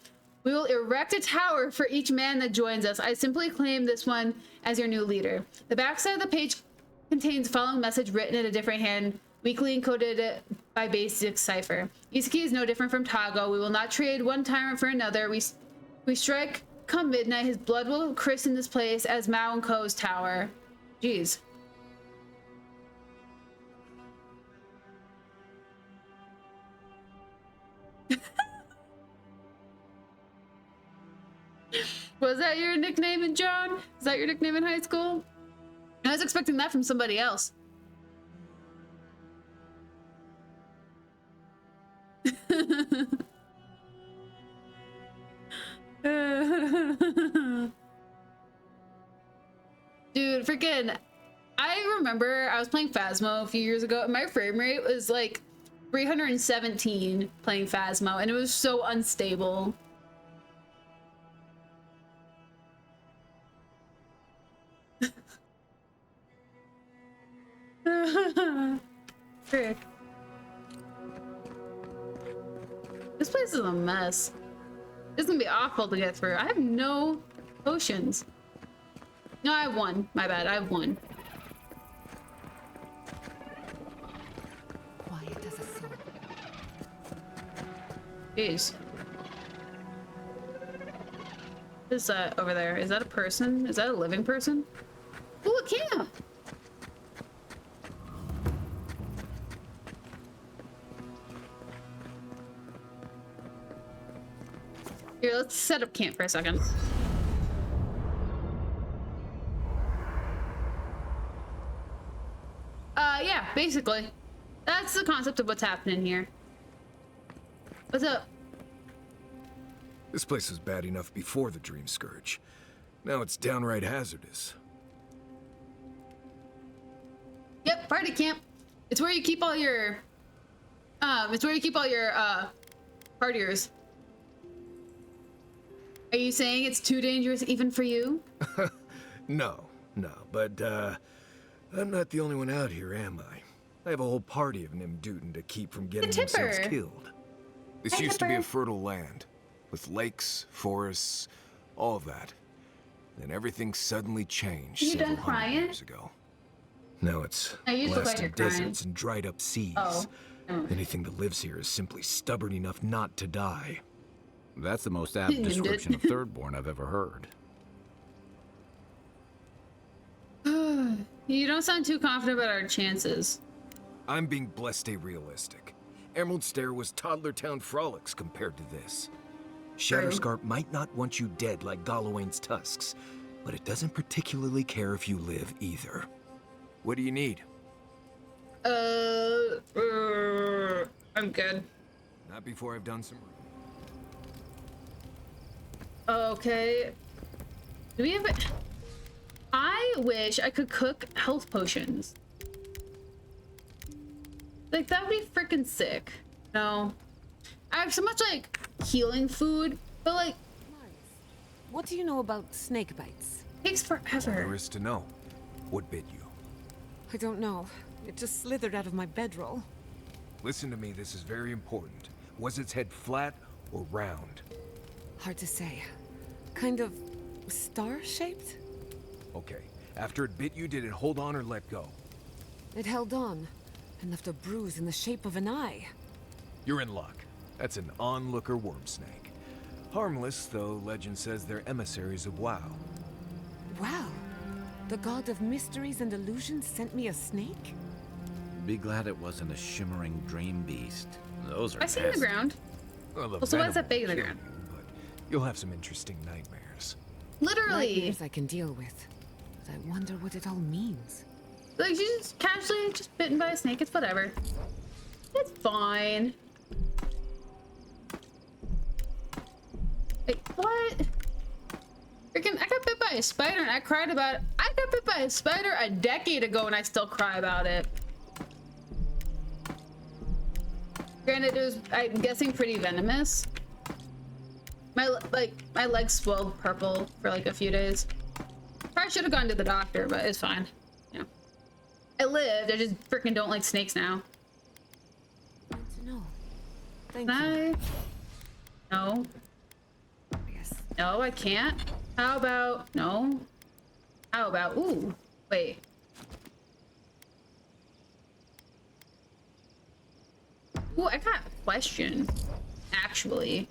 We will erect a tower for each man that joins us. I simply claim this one as your new leader. The backside of the page contains the following message written in a different hand, weakly encoded by basic cipher. Isaki is no different from Tago. We will not trade one tyrant for another. We strike come midnight. His blood will christen this place as Mao and Ko's tower. Jeez. Was that your nickname in John? Is that your nickname in high school? I was expecting that from somebody else. Dude, freaking, I remember I was playing Phasmo a few years ago and my frame rate was like 317 playing Phasmo and it was so unstable. Frick. This place is a mess. It's gonna be awful to get through. I have no potions. No, I have one. My bad. I have one. Quiet as a soul. Jeez. What is that over there? Is that a person? Is that a living person? Oh, a camp! Here, let's set up camp for a second. Yeah, basically. That's the concept of what's happening here. What's up? This place was bad enough before the Dream Scourge. Now it's downright hazardous. Yep, party camp. It's where you keep all your partiers. Are you saying it's too dangerous even for you? No, but I'm not the only one out here, am I? I have a whole party of Nimdutin to keep from getting themselves killed. This used to be a fertile land, with lakes, forests, all of that. Then everything suddenly changed several hundred years ago. Now it's blasted deserts and dried up seas. Oh. Anything that lives here is simply stubborn enough not to die. That's the most apt description of Thirdborn I've ever heard. You don't sound too confident about our chances. I'm being blessed realistic. Emerald Stair was Toddler Town frolics compared to this. Shatterscarp might not want you dead like Gallowayne's tusks, but it doesn't particularly care if you live either. What do you need? I'm good. Not before I've done some... Okay. Do we have it? I wish I could cook health potions. Like, that would be freaking sick. No. I have so much, like, healing food, but, like... What do you know about snake bites? Takes forever. There is to know. What bit you? I don't know. It just slithered out of my bedroll. Listen to me, this is very important. Was its head flat or round? Hard to say. Kind of star-shaped? Okay. After it bit you, did it hold on or let go? It held on and left a bruise in the shape of an eye. You're in luck. That's an onlooker worm snake. Harmless, though legend says they're emissaries of WoW. Wow. The god of mysteries and illusions sent me a snake? Be glad it wasn't a shimmering dream beast. Those are I see in the ground. Well, the Also, why is that venom big in the will ground? kill you, but you'll have some interesting nightmares. Literally. Nightmares I can deal with. But I wonder what it all means. Like, you just casually just bitten by a snake. It's whatever. It's fine. Wait, what? Freaking, I got bit by a spider and I cried about it. I got bit by a spider a decade ago and I still cry about it. Granted, it was, I'm guessing, pretty venomous. My legs swelled purple for like a few days. Probably should have gone to the doctor, but it's fine. Yeah. I lived. I just freaking don't like snakes now. Good to know. Thank Can you. I? No. Yes. No, I can't. How about no? How about ooh? Wait. Ooh, I got a question. Actually.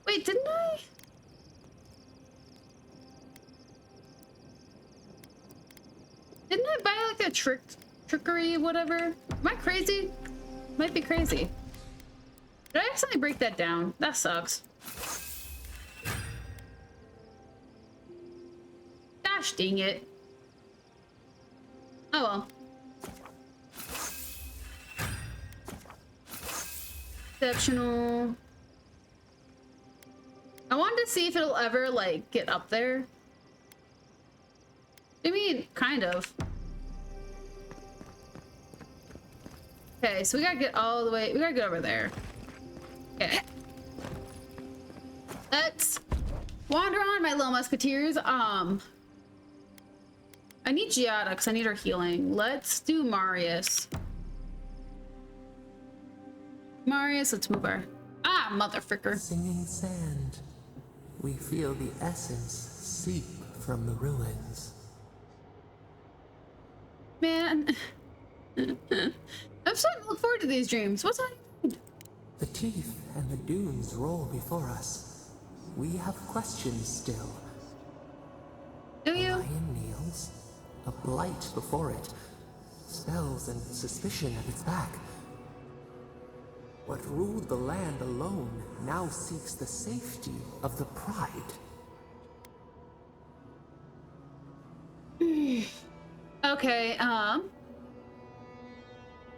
Wait, didn't I? Didn't I buy like a trickery, whatever? Am I crazy? Might be crazy. Did I accidentally break that down? That sucks. Gosh dang it. Oh well. Exceptional. I wanted to see if it'll ever like get up there. I mean, kind of. Okay, so we gotta get all the way. We gotta get over there. Okay. Let's wander on, my little musketeers. I need Giada because I need her healing. Let's do Marius. Marius, let's move her. Ah, motherfricker. Singing sand, we feel the essence seep from the ruins. Man, I'm starting to look forward to these dreams. What's on? The teeth and the dunes roll before us. We have questions still. Do The you? lion kneels, a blight before it, spells and suspicion at its back. What ruled the land alone now seeks the safety of the pride. Okay,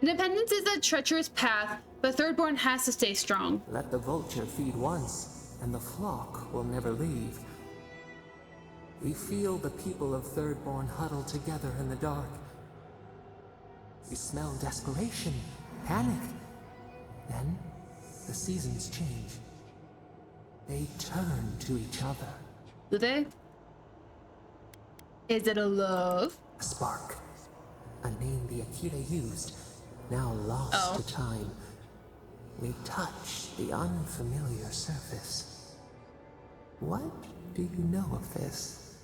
independence is a treacherous path, but Thirdborn has to stay strong. Let the vulture feed once, and the flock will never leave. We feel the people of Thirdborn huddle together in the dark. We smell desperation, panic. Then, the seasons change. They turn to each other. Do they? Is it a love? A spark. A name the Akira used, now lost to time. We touch the unfamiliar surface. What do you know of this?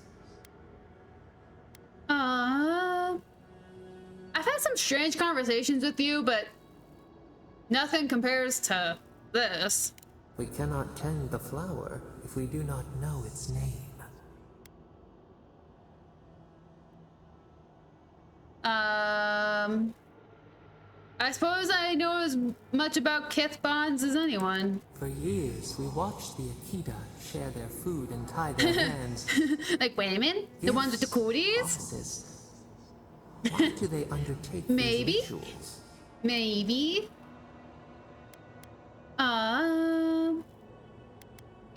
I've had some strange conversations with you, but nothing compares to this. We cannot tend the flower if we do not know its name. I suppose I know as much about kith bonds as anyone. For years, we watched the Akita share their food and tie their hands. Like women? The ones with the cooties? Offices. Why do they undertake Maybe. these rituals? Maybe. The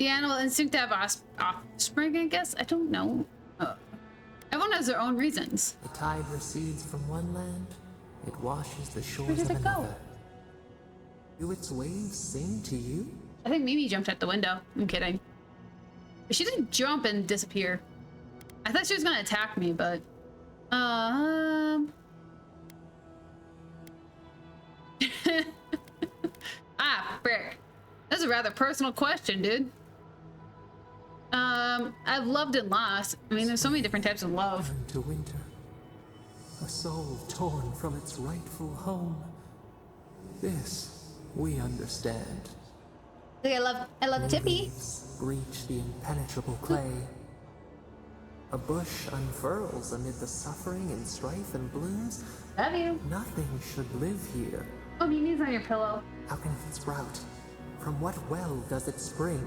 animal instinct to have offspring, I guess? I don't know. Everyone has their own reasons. The tide recedes from one land, it washes the shores Where did of it go? another. Do its waves sing to you? I think Mimi jumped out the window. I'm kidding. But she didn't jump and disappear. I thought she was gonna attack me, but... frick. That's a rather personal question, dude. I've loved and lost. I mean, there's so many different types of love. Turn to winter. A soul torn from its rightful home. This we understand. I love Tippy. Leaves breach the impenetrable clay. A bush unfurls amid the suffering and strife and blooms. Love you. Nothing should live here. Oh, Mimi's on your pillow. How can it sprout? From what well does it spring?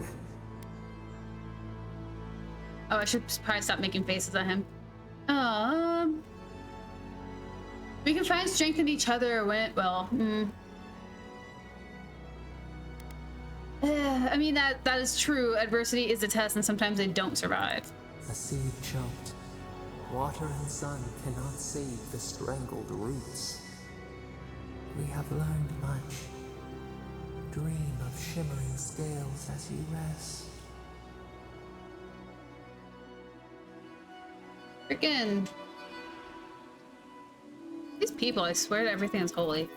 Oh, I should probably stop making faces at him. We can find strength in each other when, well, I mean, that is true. Adversity is a test, and sometimes they don't survive. A seed choked. Water and sun cannot save the strangled roots. We have learned much. Dream of shimmering scales as you rest. Freaking... These people, I swear to everything is holy.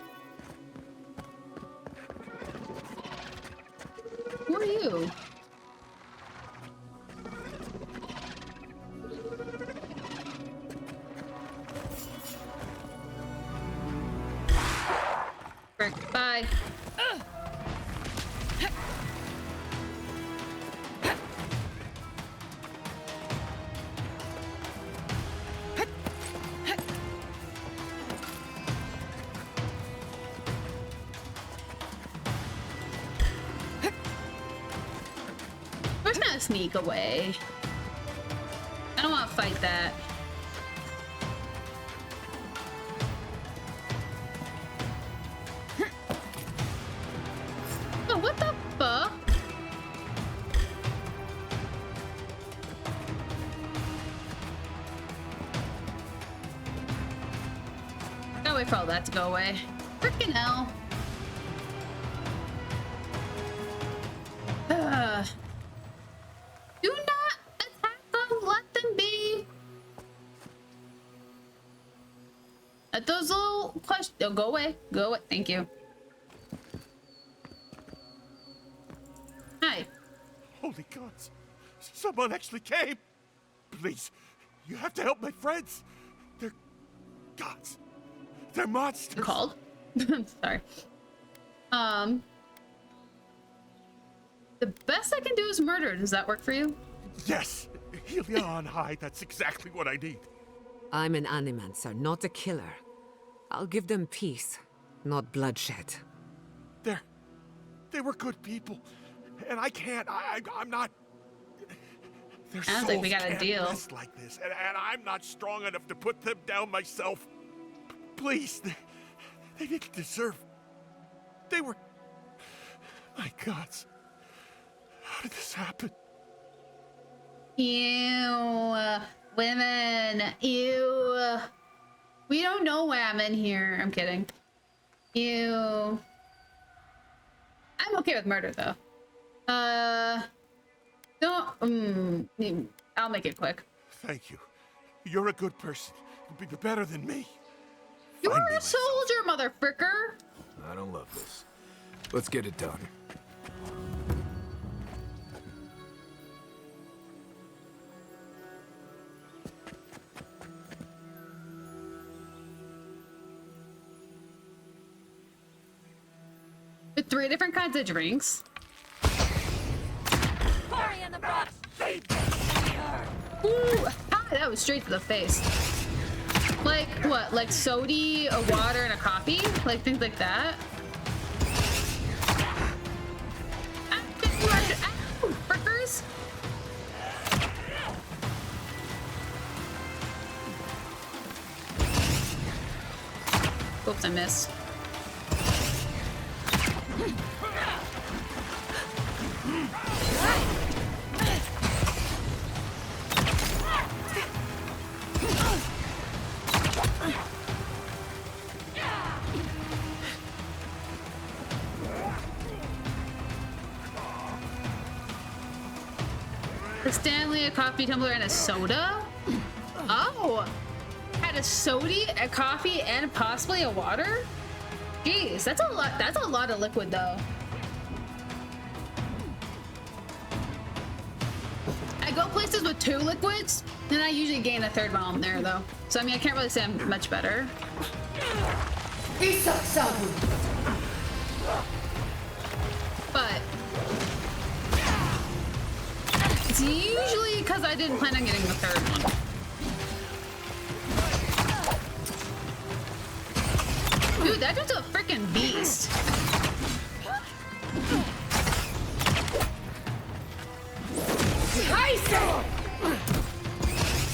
Who are you? Frick, bye. We're just gonna sneak away. I don't want to fight that. Oh, what the fuck? Gotta wait for all that to go away. Freaking hell. Do not attack them. Let them be. Let those little questions. Oh, go away. Go away. Thank you. Hi. Holy gods! Someone actually came! Please, you have to help my friends! They're gods. They're monsters! Called? Sorry. The best I can do is murder. Does that work for you? Yes! Helia on high, that's exactly what I need. I'm an animancer, not a killer. I'll give them peace, not bloodshed. They were good people. And I can't, I'm not... Their Sounds souls like we got a can't deal. rest like this, and I'm not strong enough to put them down myself. Please, they didn't deserve... They were... My gods. How did this happen? Ew. Women. Ew. We don't know why I'm in here. I'm kidding. Ew. I'm okay with murder, though. Don't... I'll make it quick. Thank you. You're a good person. You'll be better than me. You Find are me a soldier, motherfricker. I don't love this. Let's get it done. With 3 different kinds of drinks. Party in the Bronx! Ooh, ah, that was straight to the face. Like what? Like soda, a water, and a coffee? Like things like that? Ow, frickers! Oops, I missed. A Stanley, a coffee tumbler, and a soda? Oh! Had a soda, a coffee, and possibly a water? Jeez, that's a lot. That's a lot of liquid, though. I go places with 2 liquids, and I usually gain a 3rd one there, though. So I mean, I can't really say I'm much better. But it's usually because I didn't plan on getting the 3rd one. Dude, that dude's a freaking beast.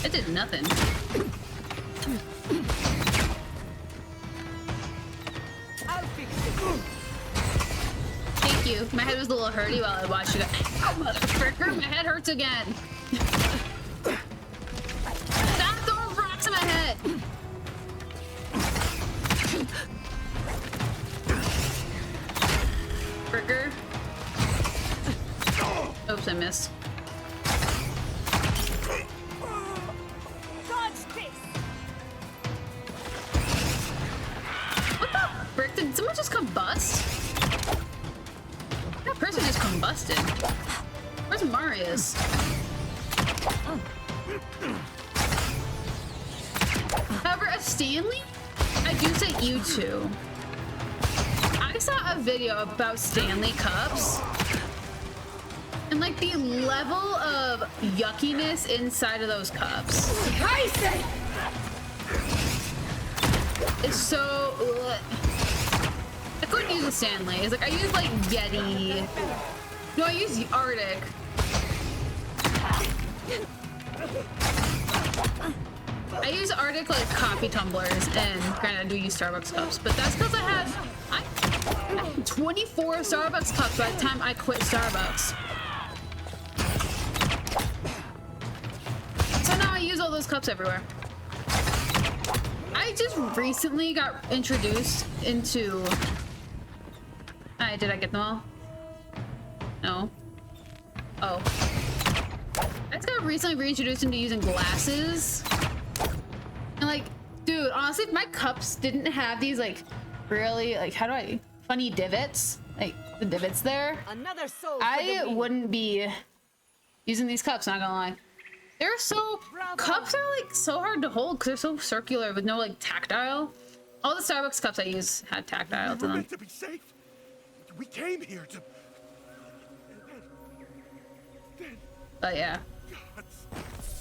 It did nothing. Thank you. My head was a little hurty while I watched you go, ow, motherfucker, my head hurts again. Stop throwing rocks in my head. Fricker. Oops, I missed. What the frick? Did someone just combust? That person just combusted. Where's Marius? However, a Stanley? I do say you two. I saw a video about Stanley cups. And like the level of yuckiness inside of those cups. It's so... ugh. I couldn't use a Stanley. It's like I use like Yeti. No, I use Arctic. I use Arctic like coffee tumblers, and granted I do use Starbucks cups, but that's because I had 24 Starbucks cups by the time I quit Starbucks. So now I use all those cups everywhere. I just recently got introduced into... did I get them all? No. Oh. I just got recently reintroduced into using glasses. And like, dude, honestly, if my cups didn't have these like really, like, how do I... funny divots, like the divots there, Another soul I wouldn't be using these cups, not gonna lie. They're so... cups are like so hard to hold because they're so circular with no like tactile. All the Starbucks cups I use had tactile to We're them. meant to be safe. We came here to... But yeah.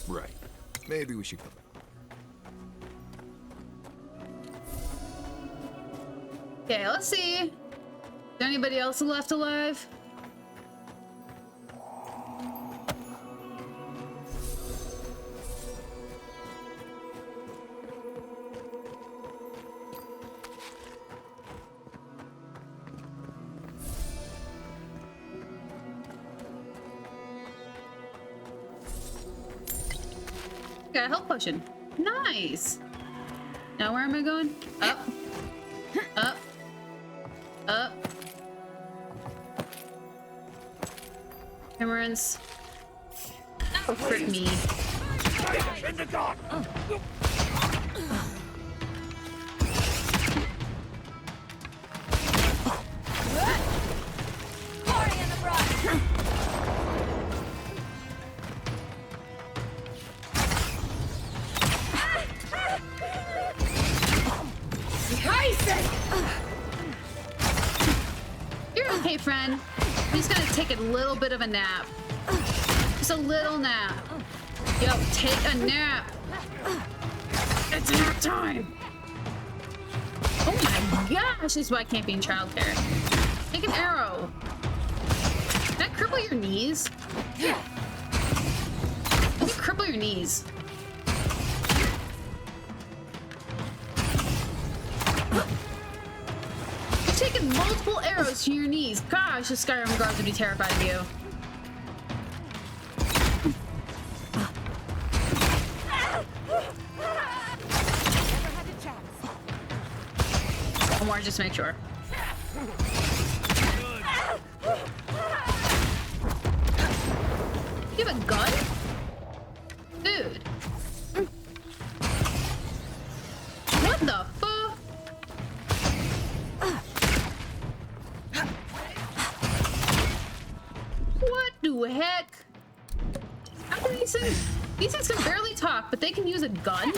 Right. Maybe we should come out. Okay, let's see. Is there anybody else left alive? Got a health potion. Nice. Now where am I going? Up. Up. Up. Emerance. Oh, frick me. In the dark. Glory in the brush. You're okay, friend. I'm just gonna take a little bit of a nap. Just a little nap. Yo, take a nap. It's nap time! Oh my gosh, this is why I can't be in childcare. Take an arrow. Can I cripple your knees? Let me cripple your knees. You're taking multiple arrows to your knees. Gosh, the Skyrim guards would be terrified of you. One more, just to make sure. You have a gun? Dude. What the fuck? What the heck? How can these things can barely talk, but they can use a gun?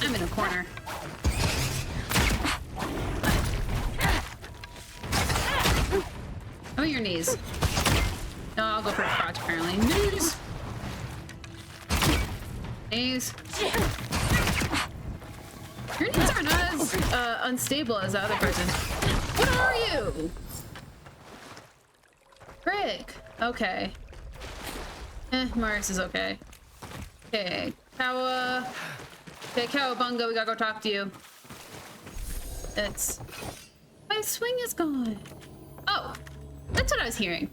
I'm in a corner. How about your knees? No, I'll go for the crotch apparently. Knees! Knees. Your knees aren't as unstable as the other person. What are you? Frick. Okay. Marius is okay. Okay. Okay, Cowabunga, we gotta go talk to you. My swing is gone. Oh, that's what I was hearing.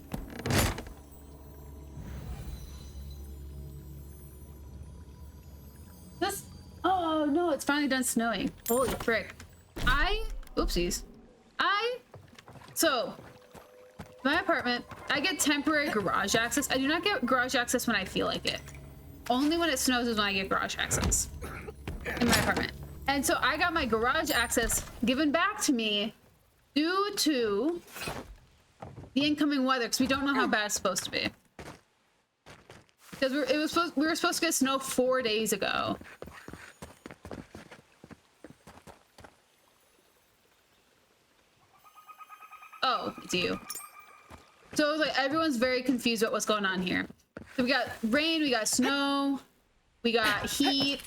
Oh no, it's finally done snowing. Holy frick. Oopsies. So, my apartment, I get temporary garage access. I do not get garage access when I feel like it. Only when it snows is when I get garage access in my apartment. And so I got my garage access given back to me due to the incoming weather, because we don't know how bad it's supposed to be. Because we were supposed to get snow 4 days ago. Oh, it's you. So it was like everyone's very confused about what's going on here. So we got rain, we got snow, we got heat,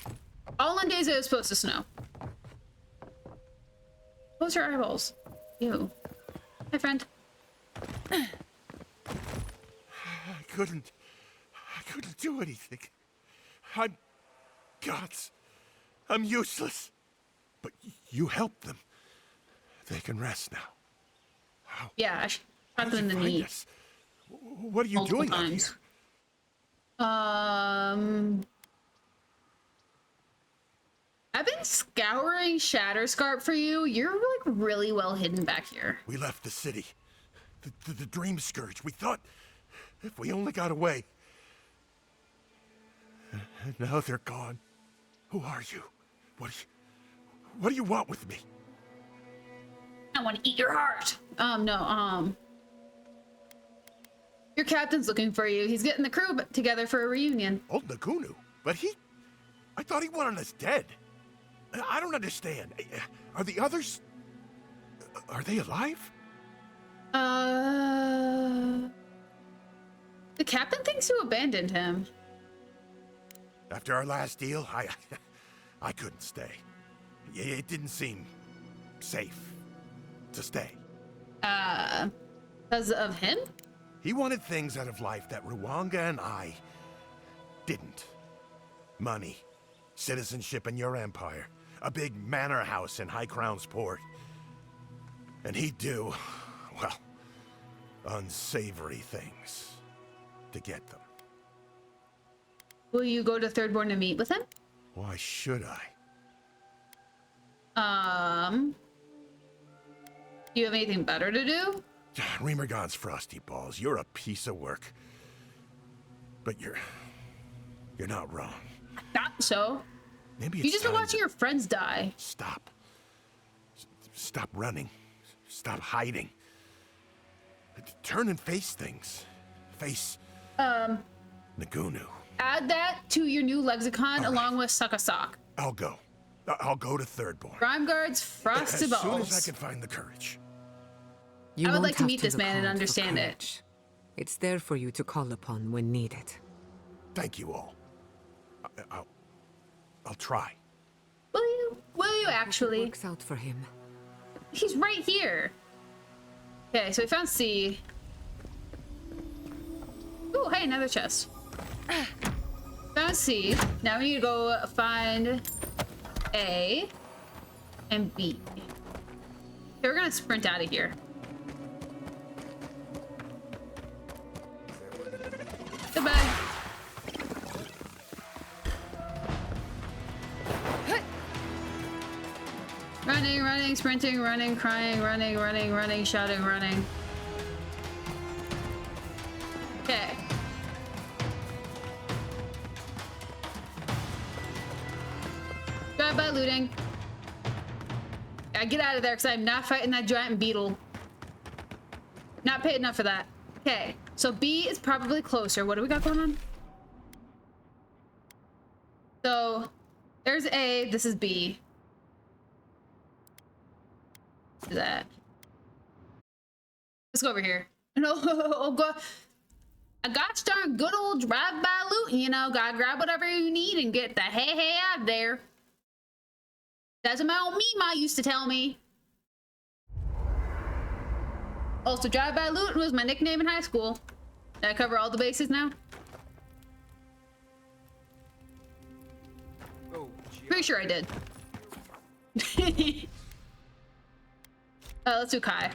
all on days that it was supposed to snow. Close your eyeballs. Ew. Hi, friend. I couldn't do anything. I'm gods. I'm useless. But you helped them. They can rest now. How? Yeah, I shot them in the knee. What are you doing out here? I've been scouring Shatterscarp for you. You're like really well hidden back here. We left the city. The Dream Scourge. We thought if we only got away. And now they're gone. Who are you? What do you want with me? I want to eat your heart. Your captain's looking for you. He's getting the crew together for a reunion. Old Nagunu? But I thought he wanted us dead. I don't understand. Are the others... Are they alive? The captain thinks you abandoned him. After our last deal, I couldn't stay. It didn't seem safe to stay. Because of him? He wanted things out of life that Ruanga and I didn't. Money, citizenship in your empire, a big manor house in High Crown's Port. And he'd do, well, unsavory things to get them. Will you go to Thirdborn to meet with him? Why should I? Do you have anything better to do? Remergon's frosty balls. You're a piece of work. But you're not wrong. Not so. Maybe it's you just been time watching your friends die. Stop. Stop running. Stop hiding. Turn and face things. Face Nagunu. Add that to your new lexicon along with suck a sock. I'll go. I'll go to Thirdborn. Crime guards, frosty balls. As soon as I can find the courage. I would like to meet this man and understand it. It's there for you to call upon when needed. Thank you all. I'll try. Will you? Will you actually? Works out for him. He's right here. Okay, so we found C. Ooh, hey, another chest. Found C. Now we need to go find A and B. Okay, we're gonna sprint out of here. Goodbye. Running, running, sprinting, running, crying, running, running, running, shouting, running. Okay. Drive-by looting. I get out of there because I'm not fighting that giant beetle. Not paid enough for that. Okay, so B is probably closer. What do we got going on? So there's A, this is B. Do that. Let's go over here. No, oh god. A gosh darn good old drive-by loot, you know, gotta grab whatever you need and get the hey out there. That's what my old Mima used to tell me. Also, drive-by loot was my nickname in high school. Did I cover all the bases now? Oh, pretty sure I did. Let's do Kai.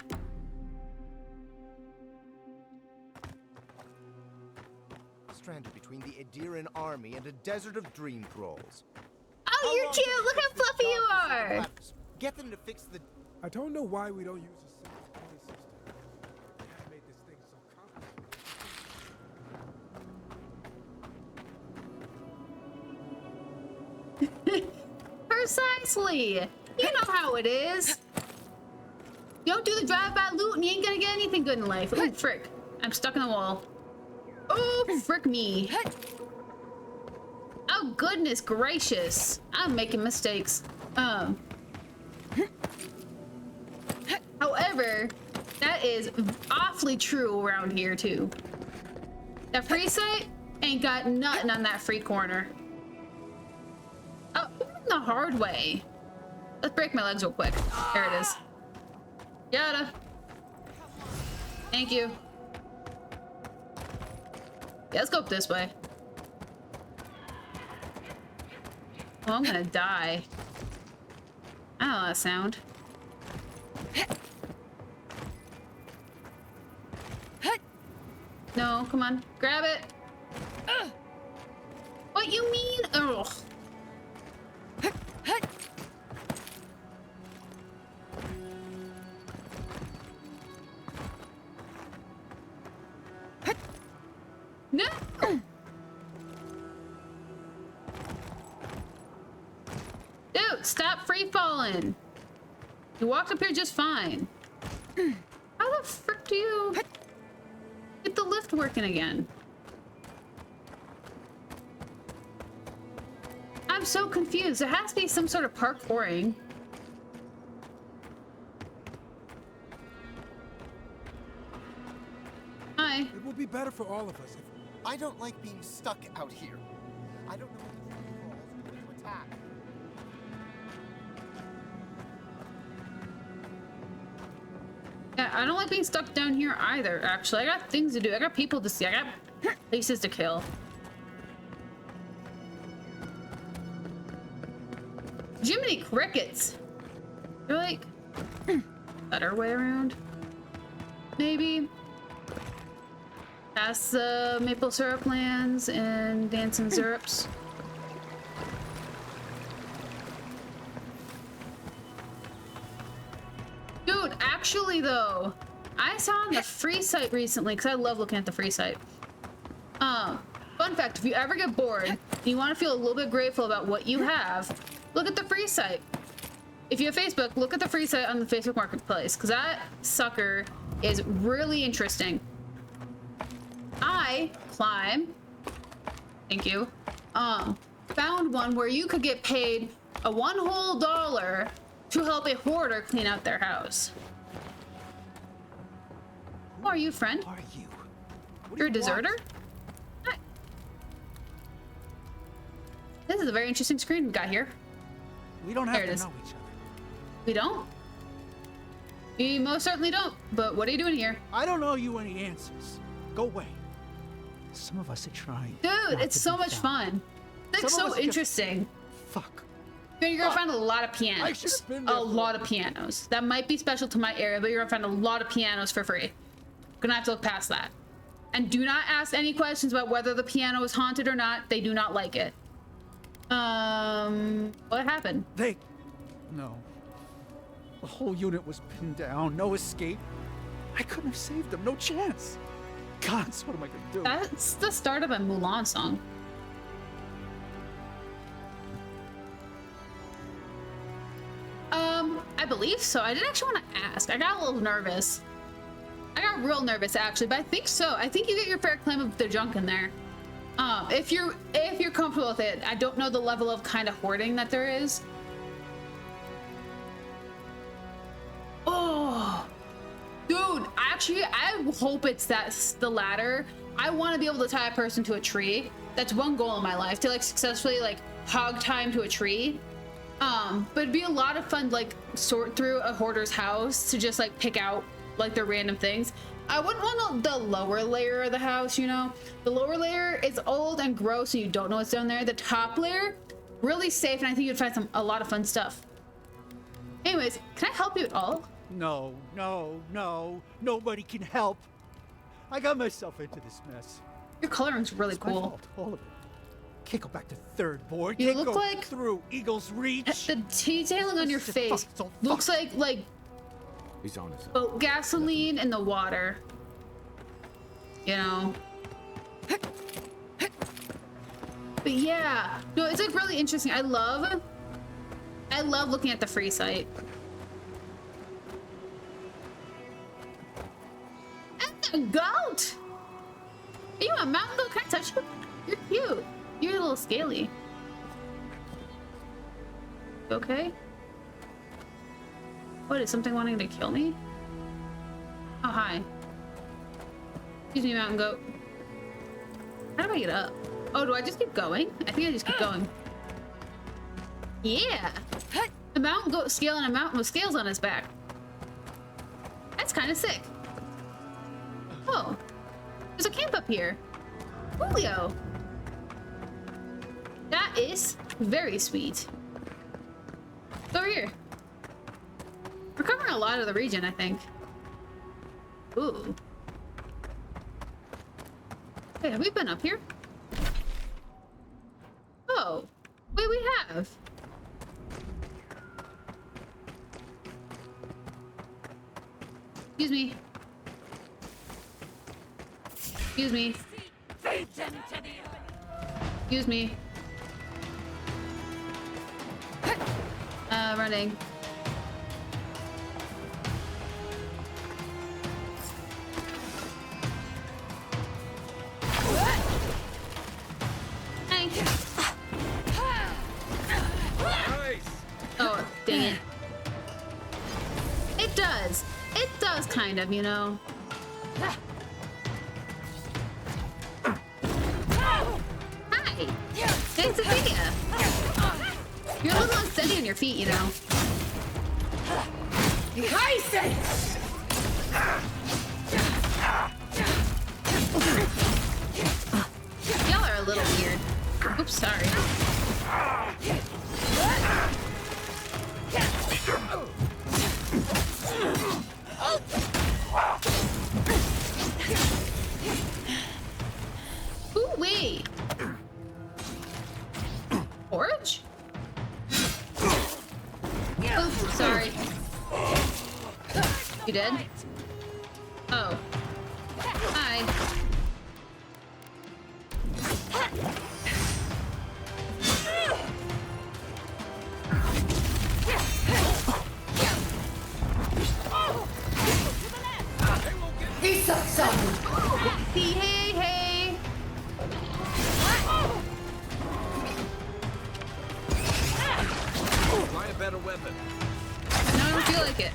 Stranded between the Adiran army and a desert of dream thralls. Oh, you're cute! Look how fluffy you are! Get them to fix the... I don't know why we don't use a simple point system. I made this thing so complicated. Precisely! You know how it is. You don't do the drive-by loot and you ain't gonna get anything good in life. Ooh, frick. I'm stuck in the wall. Oh, frick me. Oh, goodness gracious. I'm making mistakes. However, that is awfully true around here, too. That free site ain't got nothing on that free corner. Oh, the hard way. Let's break my legs real quick. There it is. Yada. Thank you. Yeah, let's go up this way. Oh, I'm gonna die. I don't know that sound. No, come on. Grab it. What you mean? Ugh. No! Dude, stop free falling. You walked up here just fine. How the frick do you get the lift working again? I'm so confused. There has to be some sort of parkouring. Hi. It will be better for all of us if... I don't like being stuck out here. I don't know what the thralls are going to attack. Yeah, I don't like being stuck down here either, actually. I got things to do. I got people to see. I got places to kill. Jiminy crickets. They're like better way around. Maybe. Past the maple syrup lands and dancing syrups. Dude, actually though, I saw on the free site recently, because I love looking at the free site. Fun fact, if you ever get bored and you want to feel a little bit grateful about what you have, look at the free site. If you have Facebook, look at the free site on the Facebook Marketplace, because that sucker is really interesting. I thank you, found one where you could get paid a $1 whole to help a hoarder clean out their house. Who are you, friend? Who are you? You're a deserter? Hi. is a very interesting screen we got here. We don't have There it to is. know each other. We don't? We most certainly don't. But what are you doing here? I don't owe you any answers. Go away. Some of us are trying. Dude, not it's to so be much found. fun. It's like Some of so us just- interesting. Fuck. You're gonna find a lot of I pianos. should've been A there for lot of pianos. That might be special to my area, but you're gonna find a lot of pianos for free. Gonna have to look past that. And do not ask any questions about whether the piano is haunted or not. They do not like it. What happened? No. The whole unit was pinned down. No escape. I couldn't have saved them. No chance. Gods, what am I gonna do? That's the start of a Mulan song. I believe so. I didn't actually want to ask. I got a little nervous. I got real nervous actually, but I think so. I think you get your fair claim of the junk in there. If you're comfortable with it. I don't know the level of kind of hoarding that there is. Oh, dude, actually, I hope it's the latter. I want to be able to tie a person to a tree. That's one goal in my life, to like successfully like hog time to a tree. But it'd be a lot of fun, like sort through a hoarder's house to just like pick out like the random things. I wouldn't want the lower layer of the house, you know? The lower layer is old and gross and you don't know what's down there. The top layer, really safe, and I think you'd find a lot of fun stuff. Anyways, can I help you at all? No, no, no. Nobody can help. I got myself into this mess. Your coloring's really It's my cool. fault, all of it. Can't go back to third board. You Can't look go like through Eagle's Reach. The detailing on your face looks like He's on his own. boat gasoline in the water. You know. But yeah, no, it's like really interesting. I love looking at the free site. And a goat. Are you a mountain goat? Can I touch you? You're cute. You're a little scaly. You okay? What, is something wanting to kill me? Oh, hi. Excuse me, mountain goat. How do I get up? Oh, do I just keep going? I think I just keep going. Yeah! A mountain goat scaling a mountain with scales on his back. That's kind of sick. Oh, there's a camp up here. Julio. That is very sweet. Over here. We're covering a lot of the region, I think. Ooh. Hey, have we been up here? Oh, wait, we have. Excuse me. Excuse me. Excuse me. Running. Hey. Oh, dang it. It does. It does kind of, you know. Hi. Nice to see ya. You're a little unsteady on your feet, you know. Y'all are a little weird. Oops, sorry. Ooh, wait. Orange? Oops, sorry. You dead? Oh. Hi. He sucks up. Hey, hey. Try a better weapon. No, I don't feel like it.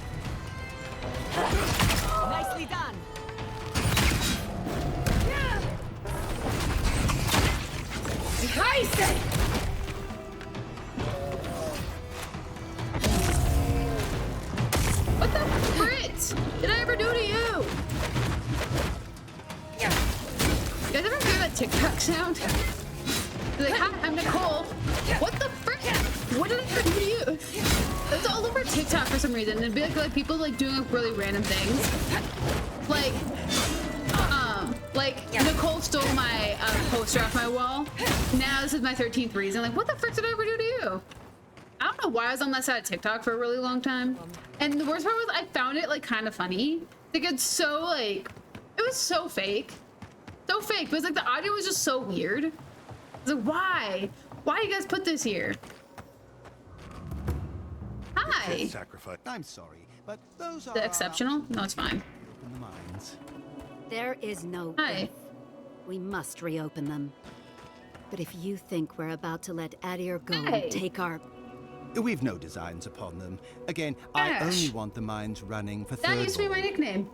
Nicely done. that TikTok sound? They're like, hi, I'm Nicole. What the frick? What did I do to you? It's all over TikTok for some reason. It'd be like people like doing like really random things. Like Nicole stole my poster off my wall. Now this is my 13th reason. Like, what the frick did I ever do to you? I don't know why I was on that side of TikTok for a really long time. And the worst part was I found it like kind of funny. Like it's so like, it was so fake. So fake, but it's like the audio was just so weird. I was like, why? Why you guys put this here? Hi. Sacrifice. I'm sorry, but those are The exceptional? No, it's fine. the mines. There is no Hi. growth. We must reopen them. But if you think we're about to let Adir go and take our... We've no designs upon them. Again, Ash. I only want the mines running for That used to be Third my nickname.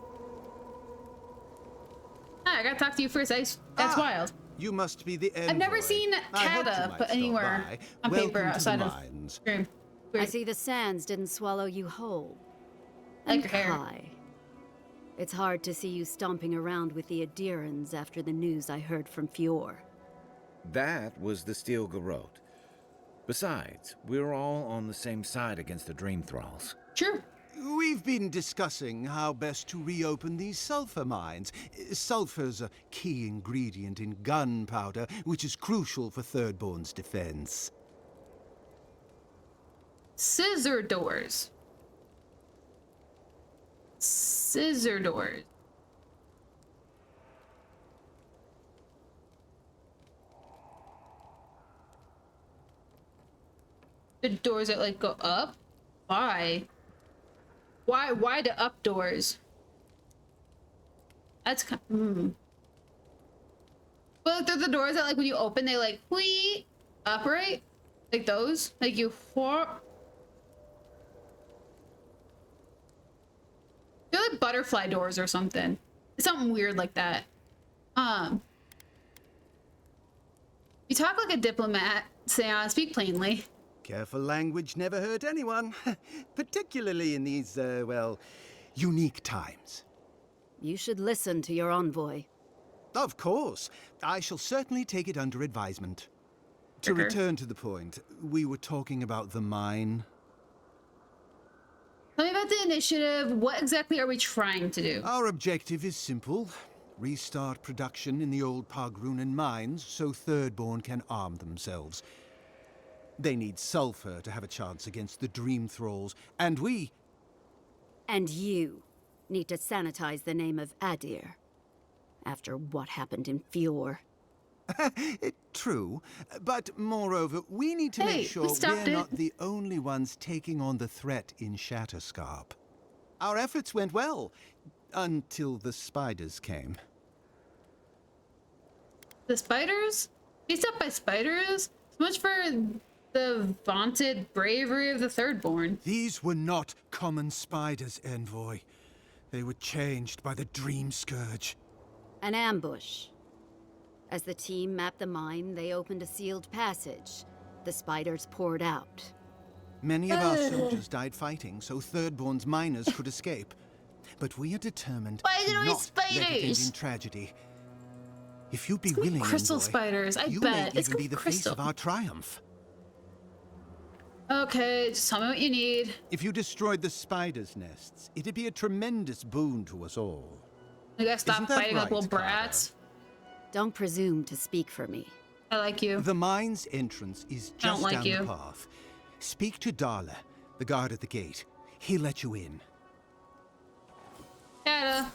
Hi, I gotta talk to you first. That's wild. You must be the envoy. I've never seen I hoped you Kata might put stop anywhere by. on Welcome paper to the outside of mines. stream. I see the sands didn't swallow you whole. Like And your hair. Kai. It's hard to see you stomping around with the Adirans after the news I heard from Fior. That was the Steel Garrote. Besides, we're all on the same side against the Dream Thralls. Sure. We've been discussing how best to reopen these sulfur mines. Sulfur's a key ingredient in gunpowder, which is crucial for Thirdborn's defense. Scissor doors. Scissor doors. The doors that like go up? Why? Why the up doors? That's kind Well, like, they're the doors that like when you open they like whee upright? Like those? Like you they're like butterfly doors or something. It's something weird like that. You talk like a diplomat, Seon, speak plainly. Careful language never hurt anyone, particularly in these, well, unique times. You should listen to your envoy. Of course. I shall certainly take it under advisement. To return to the point, we were talking about the mine. Tell me about the initiative. What exactly are we trying to do? Our objective is simple. Restart production in the old Pogrunan mines so Thirdborn can arm themselves. They need sulfur to have a chance against the Dream Thralls, and we... And you need to sanitize the name of Adir. After what happened in Fior. True, but moreover, we need to make sure we're not the only ones taking on the threat in Shatterscarp. Our efforts went well, until the spiders came. The spiders? Chased up by spiders? So much for the vaunted bravery of the Thirdborn. These were not common spiders, Envoy. They were changed by the Dream Scourge. An ambush. As the team mapped the mine, they opened a sealed passage. The spiders poured out. Many of our soldiers died fighting, so Thirdborn's miners could escape. But we are determined to not let it end in tragedy. If you'd be willing, crystal Envoy, spiders, I you bet. may It's even be the face crystal. of our triumph. Okay, just tell me what you need. If you destroyed the spiders' nests, it'd be a tremendous boon to us all. You guys stop Isn't that fighting like right, little brats. Don't presume to speak for me. I like you. The mine's entrance is I don't just like down you. the path. Speak to Darla, the guard at the gate. He'll let you in. Yeah.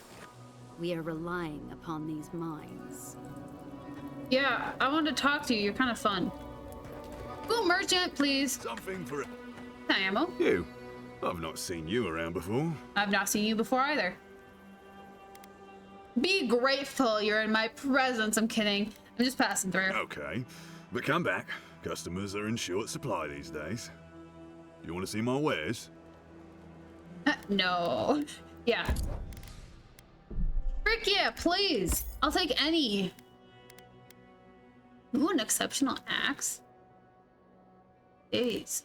We are relying upon these mines. Yeah, I wanted to talk to you. You're kind of fun. Cool merchant, please. Something for it. Ammo. You. I've not seen you around before. I've not seen you before either. Be grateful you're in my presence. I'm kidding. I'm just passing through. Okay, but come back. Customers are in short supply these days. You want to see my wares? No. Yeah. Frick yeah, please. I'll take any. Ooh, an exceptional axe. Jeez.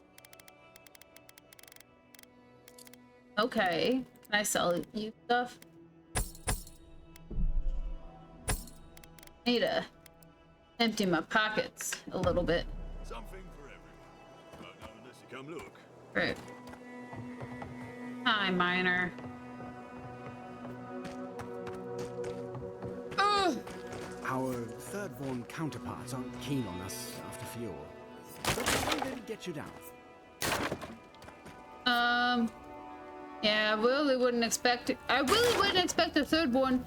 Okay. Can I sell you stuff? Need a Empty my pockets a little bit. Something for everyone. But not unless you come look. Right. Hi, miner. Ugh. Our third-born counterparts aren't keen on us after fuel. But they did get you down. Yeah, I really wouldn't expect the third-born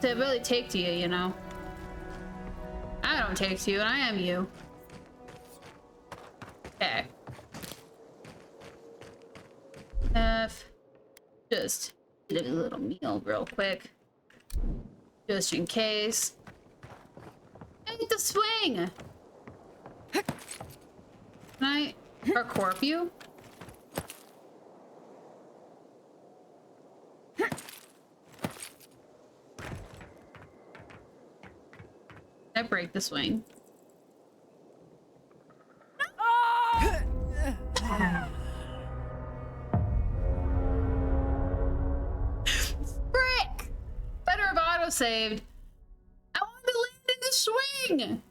to really take to you, you know. I don't take to you, and I am you. Okay. Just get a little meal real quick. Just in case. I need to swing! Can I parkour you? Can I break the swing? Frick! Better have auto-saved. I wanted to land in the swing!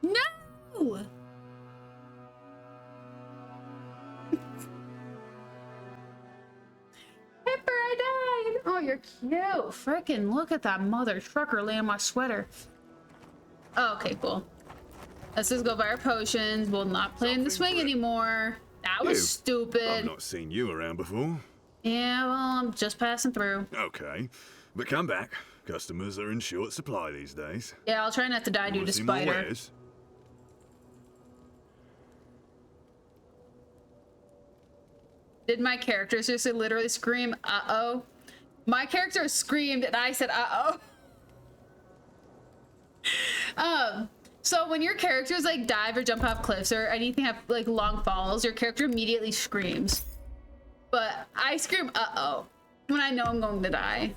No! Pepper, I died! Oh, you're cute. Frickin' look at that mother trucker laying my sweater. Oh, okay, cool. Let's just go buy our potions. We'll not play in the swing anymore. That was stupid. I've not seen you around before. Yeah, well, I'm just passing through. Okay, but come back. Customers are in short supply these days. Yeah, I'll try not to die due to spider. Did my character seriously literally scream, uh-oh? My character screamed and I said, uh-oh. So when your characters like dive or jump off cliffs or anything have like long falls, your character immediately screams. But I scream uh-oh when I know I'm going to die.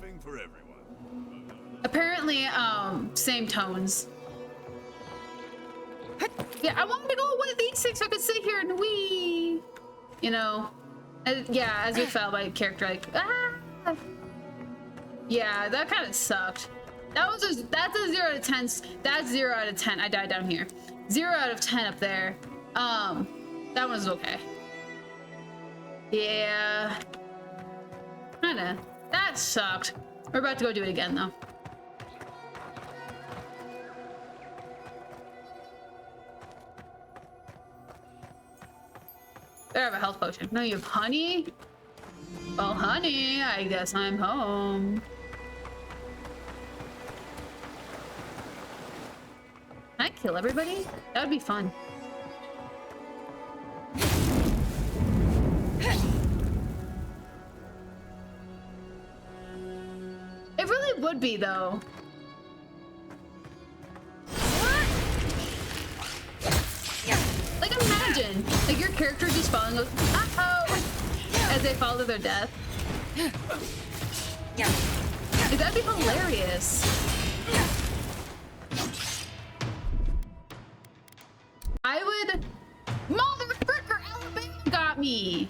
Apparently, same tones. Yeah, I wanted to go with one of these things so I could sit here and wee. You know? Yeah, as we fell, my character like, ah. Yeah, that kind of sucked. That's a 0 out of 10. That's 0 out of 10. I died down here. 0 out of 10 up there. That one's okay. Yeah. Kinda. That sucked. We're about to go do it again though. There, I have a health potion. No, you have honey? Well, honey, I guess I'm home. Can I kill everybody? That would be fun. It really would be, though. Like, imagine, like, your character just falling, goes, uh-oh, as they fall to their death. Like, that'd be hilarious. I would... Mother fricker, Alabama got me!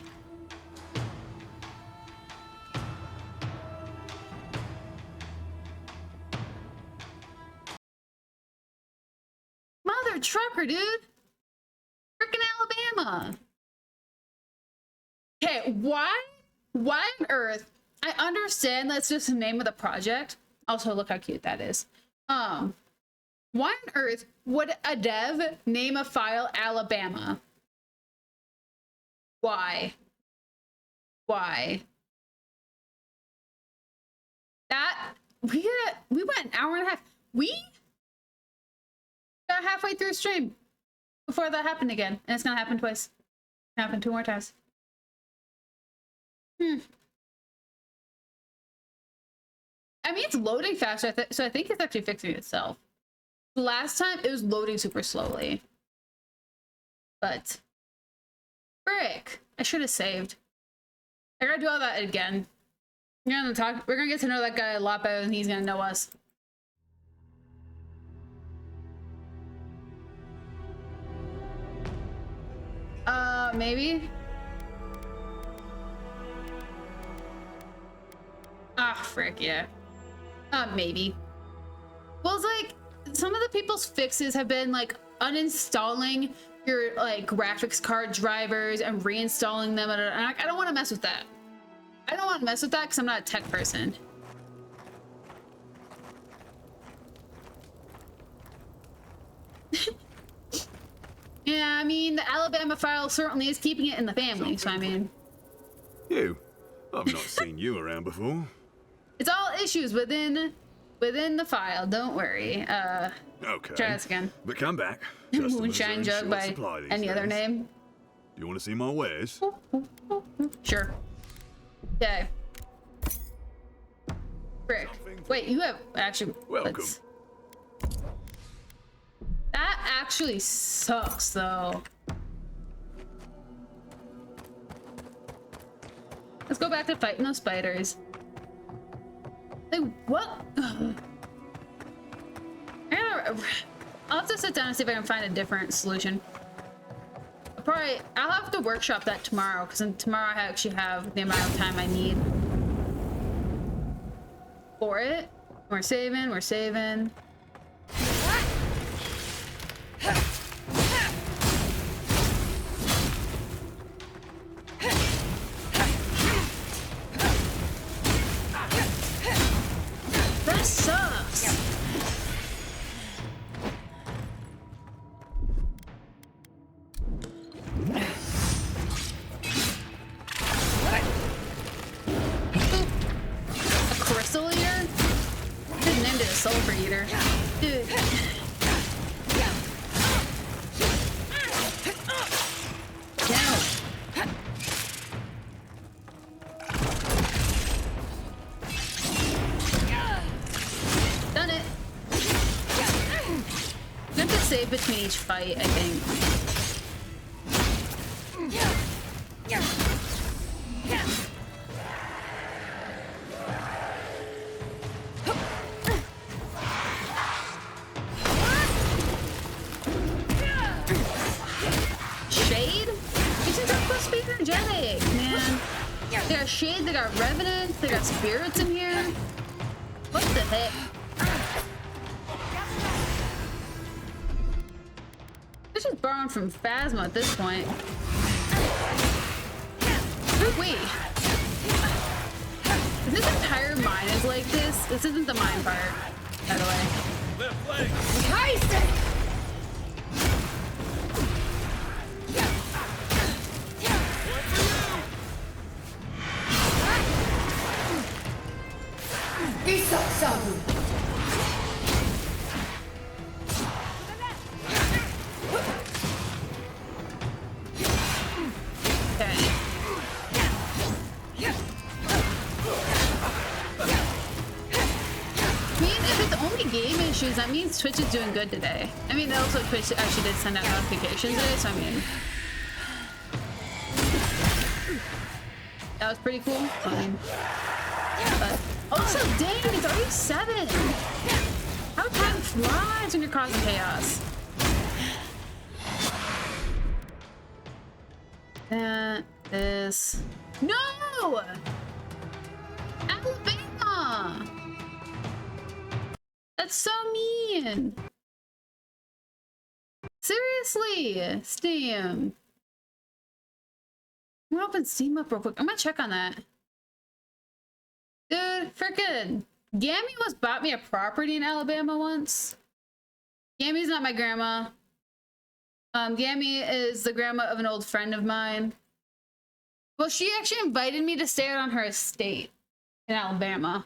Mother trucker, dude! Frickin' Alabama! Okay, why on earth... I understand that's just the name of the project. Also, look how cute that is. Why on earth would a dev name a file Alabama? Why? Why? That we went an hour and a half. We got halfway through stream before that happened again, and it's gonna happen twice. It's gonna happen 2 more times. I mean, it's loading faster, so I think it's actually fixing itself. Last time, it was loading super slowly. But... frick! I should have saved. I gotta do all that again. We're gonna get to know that guy a lot better than he's gonna know us. Maybe? Ah, frick, yeah. Maybe. Well, it's like, some of the people's fixes have been like uninstalling your like graphics card drivers and reinstalling them, and I don't want to mess with that. I don't want to mess with that because I'm not a tech person. Yeah, I mean, the Alabama file certainly is keeping it in the family, so I mean... You? I've not seen you around before. It's all issues within the file, don't worry. Okay. Try this again. But come back. Moonshine Jug by any other name. Do you want to see my wares? Sure. Okay. Frick. Wait, you have actually... Welcome. That actually sucks, though. Let's go back to fighting those spiders. Like, what? I'll have to sit down and see if I can find a different solution. I'll have to workshop that tomorrow, because tomorrow I actually have the amount of time I need for it. We're saving. That sucks. A crystal eater? I just named it a sulfur eater. Dude. Done it. I have to save between each fight, I think. Shade? These things are supposed to be energetic, man. They got Shade, they got Revenants, they got Spirits in here. What the heck? This is borrowing from Phasma at this point. Wait. If this entire mine is like this isn't the mine part, by the way. That means Twitch is doing good today. I mean, also Twitch actually did send out notifications today, so I mean... That was pretty cool. I mean, but also, dang, it's already 7! How time flies when you're causing chaos. This... No! Alabama! That's so mean. Seriously, Steam. I'm gonna open Steam up real quick. I'm gonna check on that. Dude, frickin' Gammy almost bought me a property in Alabama once. Gammy's not my grandma. Gammy is the grandma of an old friend of mine. Well, she actually invited me to stay out on her estate in Alabama.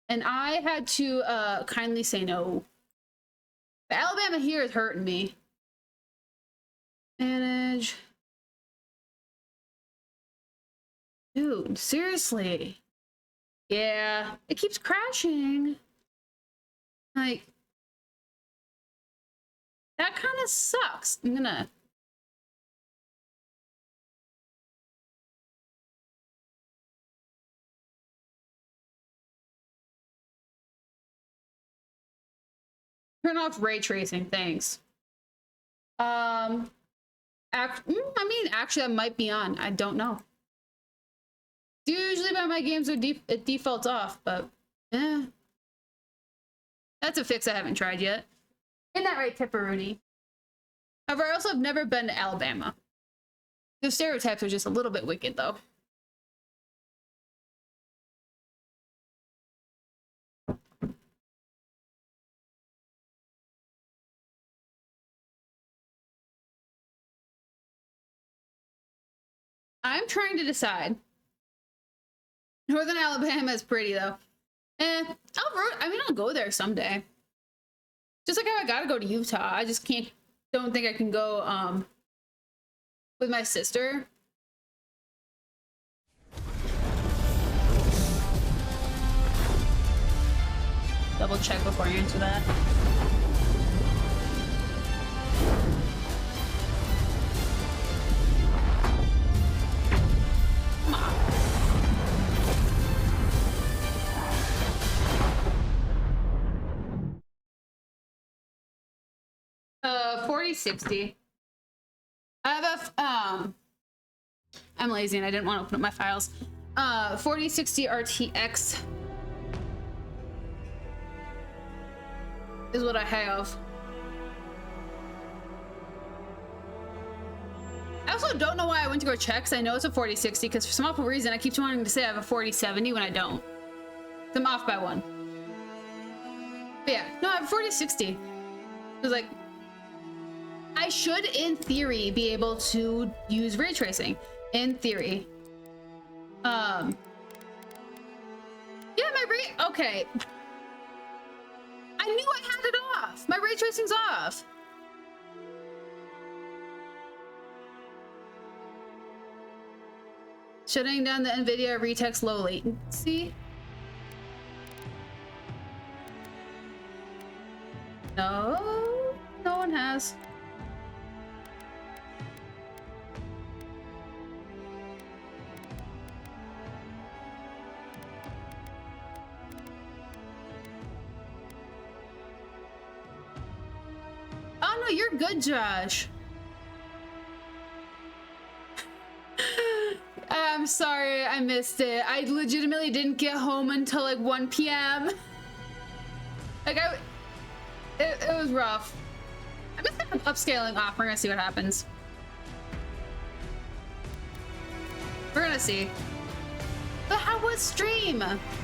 And I had to kindly say no. But Alabama here is hurting me. Manage. Dude, seriously. Yeah, it keeps crashing. Like, that kind of sucks. I'm gonna... Turn off ray tracing, thanks. I mean, actually, that might be on. I don't know. Usually by my games it defaults off, but eh. That's a fix I haven't tried yet. Isn't that right, Tipperoonie? However, I also have never been to Alabama. The stereotypes are just a little bit wicked, though. I'm trying to decide. Northern Alabama is pretty, though. I'll go there someday. Just like how I gotta go to Utah. I just don't think I can go, with my sister. Double check before I answer that. Come on. 4060. I have a I'm lazy and I didn't want to open up my files. 4060 RTX is what I have. I also don't know why I went to go check, because I know it's a 4060, because for some awful reason I keep wanting to say I have a 4070 when I don't. So I'm off by one. But yeah, no, I have a 4060. It was like, I should, in theory, be able to use ray tracing. In theory. Yeah, my ray... Okay. I knew I had it off! My ray tracing's off! Shutting down the NVIDIA retext low latency. No, no one has. Oh no, you're good, Josh. I'm sorry, I missed it. I legitimately didn't get home until like 1 p.m. Like it was rough. I'm just gonna upscaling off. We're gonna see what happens. We're gonna see. But how was stream?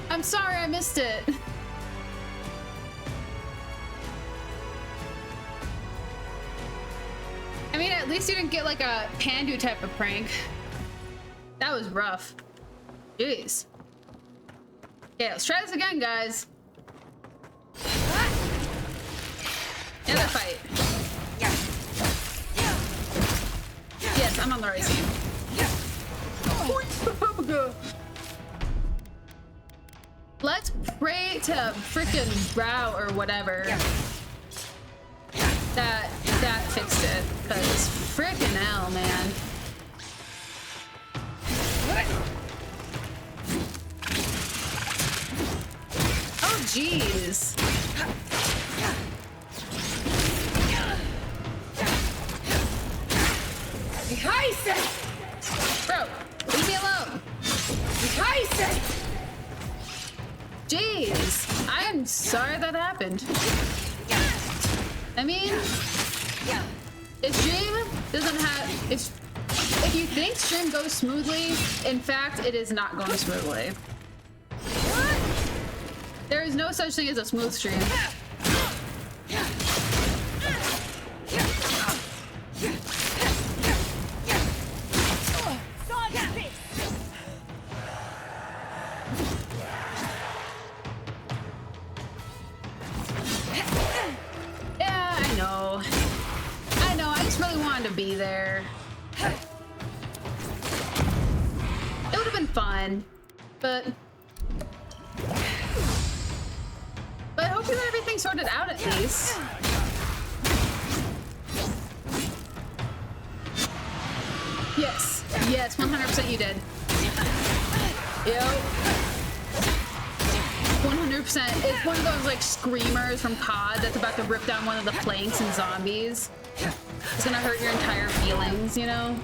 I'm sorry, I missed it. I mean, at least you didn't get like a Pandu type of prank. That was rough. Jeez. Okay, let's try this again, guys. Another fight. Yes, I'm on the right team. Let's pray to frickin' Brow or whatever. That fixed it. Cause frickin' hell, man. Oh jeez. Bro, leave me alone. Jeez, I am sorry that happened. I mean, if stream doesn't have, if you think stream goes smoothly, in fact, it is not going smoothly. There is no such thing as a smooth stream. Yeah, I know. I just really wanted to be there. It would have been fun, but I hope you got everything sorted out at least. Yes, 100% you did. Yep. 100%. It's one of those like screamers from COD that's about to rip down one of the planks and zombies. It's gonna hurt your entire feelings, you know?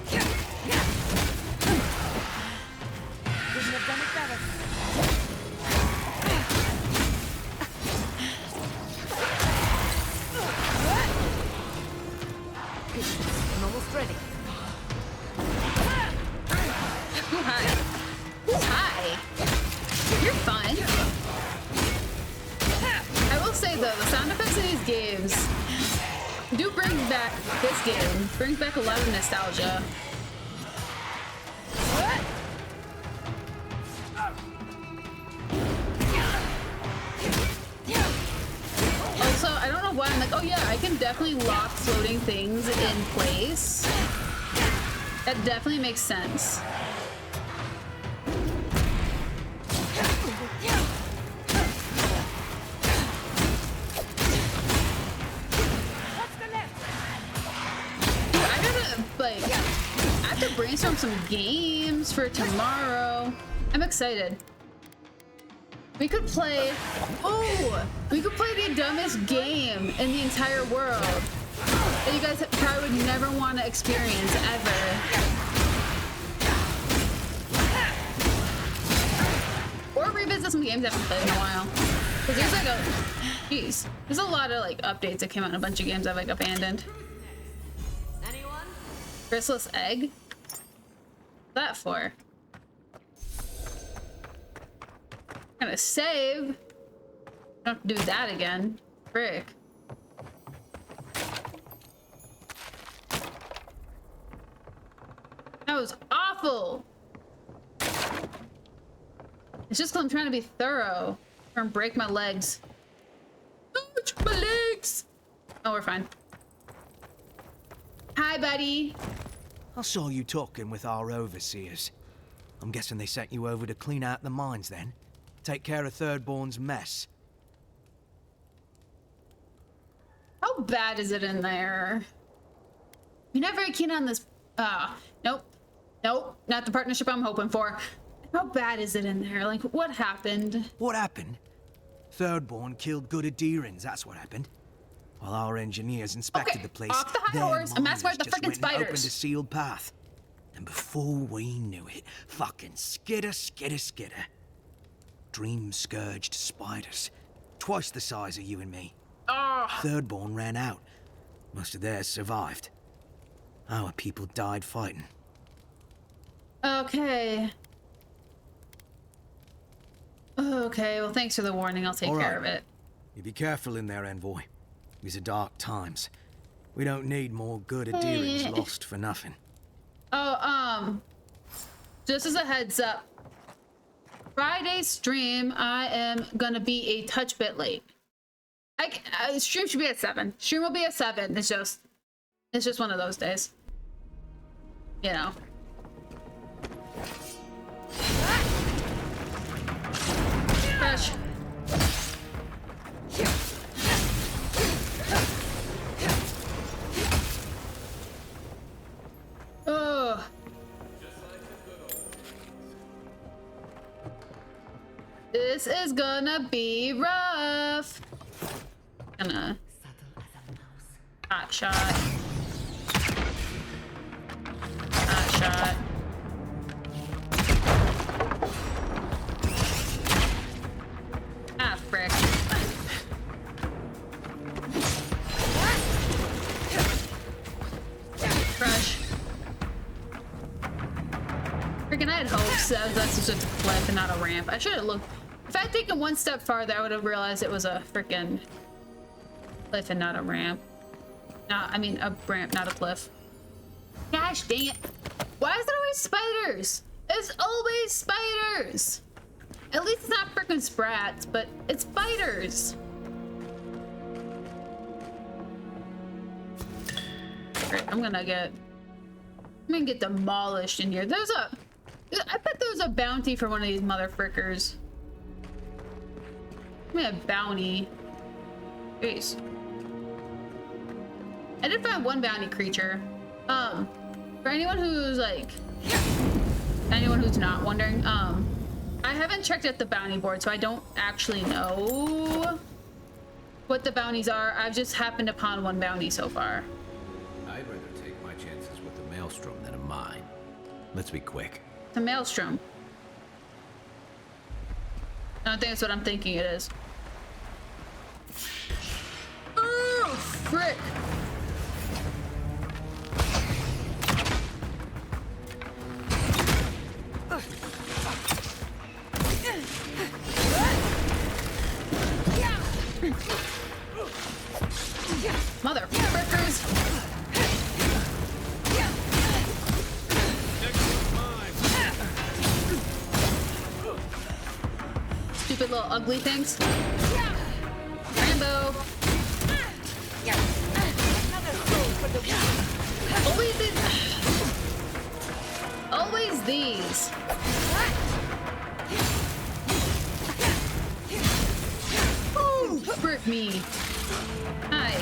do bring back this game. Brings back a lot of nostalgia. Also, I don't know why I'm like, oh yeah, I can definitely lock floating things in place. That definitely makes sense. Like, I have to brainstorm some games for tomorrow. I'm excited. We could play, we could play the dumbest game in the entire world that you guys probably would never want to experience ever. Or revisit some games I haven't played in a while. Cause there's like there's a lot of like updates that came out in a bunch of games I've like abandoned. Chrysalis egg? What's that for? I'm gonna save. Don't have to do that again. Frick. That was awful. It's just because I'm trying to be thorough. Or break my legs. Ouch, my legs! Oh, we're fine. Hi, buddy. I saw you talking with our overseers. I'm guessing they sent you over to clean out the mines then? Take care of Thirdborn's mess. How bad is it in there? You're not very keen on this. Nope. Nope. Not the partnership I'm hoping for. How bad is it in there? Like, what happened? What happened? Thirdborn killed good Adherans, that's what happened. While our engineers inspected the place, off the high horse and massacred the frickin' spiders. Opened a sealed path. And before we knew it, fucking skitter. Dream-scourged spiders. Twice the size of you and me. Thirdborn ran out. Most of theirs survived. Our people died fighting. Okay. Okay, well thanks for the warning. I'll take care of it. You be careful in there, Envoy. These are dark times. We don't need more good Adherans lost for nothing. Just as a heads up, Friday stream, I am gonna be a touch bit late. Stream should be at 7. Stream will be at 7. It's just one of those days. You know. Fresh. Oh. This is gonna be rough. Gonna hot shot. Hot shot. Ah, frick. Crush. Freaking, I had hopes that that's just a cliff and not a ramp. I should have looked. If I had taken one step farther, I would have realized it was a freaking cliff and not a ramp. I mean, a ramp, not a cliff. Gosh dang it. Why is it always spiders? It's always spiders. At least it's not freaking sprats, but it's spiders. Right, I'm gonna get demolished in here. I bet there's a bounty for one of these motherfrickers. Give me a bounty. Jeez. I did find one bounty creature. For anyone who's not wondering, I haven't checked out the bounty board, so I don't actually know what the bounties are. I've just happened upon one bounty so far. I'd rather take my chances with a maelstrom than a mine. Let's be quick. It's a maelstrom. I don't think that's what I'm thinking it is. Oh, frick! Mother motherfuckers! Stupid little ugly things. Rambo! Always these. Always these. Ooh, frick me. Hi.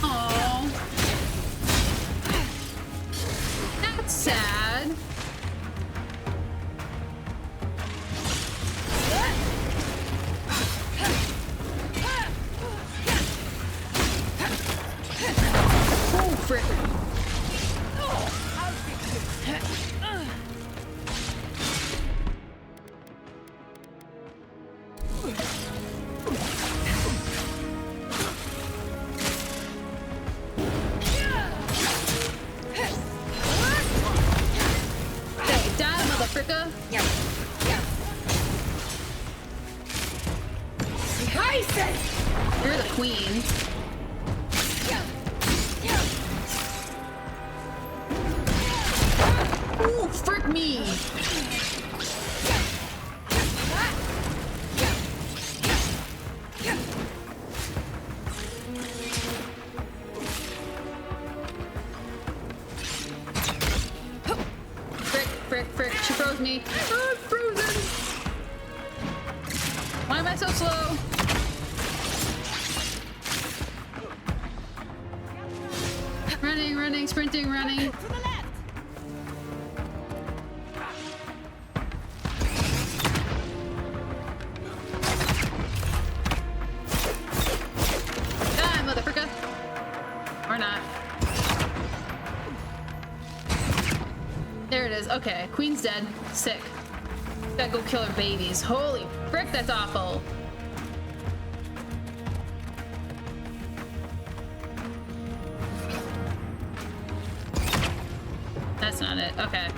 Aww. That's sad. Oh, frick. Hey, die, motherfucker. You're the queen. Ooh, frick me. Frick. She froze me. Oh, I'm frozen. Why am I so slow? Running, sprinting, running. Die, motherfucker. Or not. There it is. Okay, queen's dead. Sick. Gotta go kill her babies. Holy frick, that's awful. That's not it. Okay.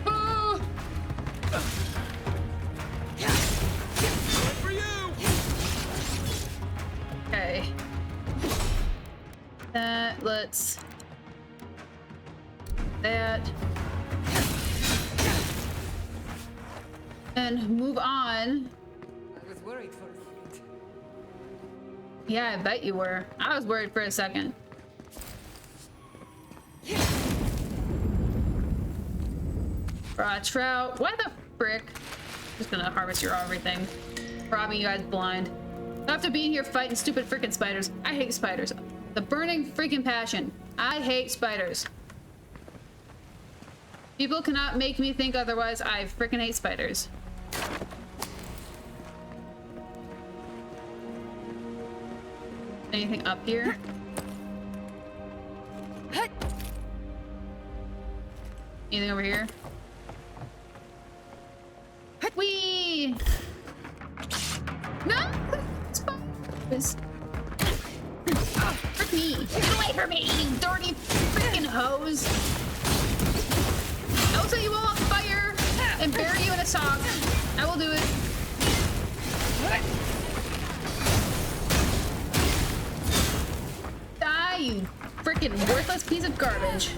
Oh! Okay. Let's... That. And move on. I was worried for a second. Yeah, I bet you were. I was worried for a second. Raw trout. Why the frick? Just gonna harvest your everything. Robbing you guys blind. After being here fighting stupid freaking spiders. I hate spiders. The burning freaking passion. I hate spiders. People cannot make me think otherwise. I freaking hate spiders. Anything up here? Anything over here? Whee! No! Spiders! Frick me! Get away from me, you dirty freaking hose! I will set you all on fire and bury you in a sock. I will do it. Die, you freaking worthless piece of garbage.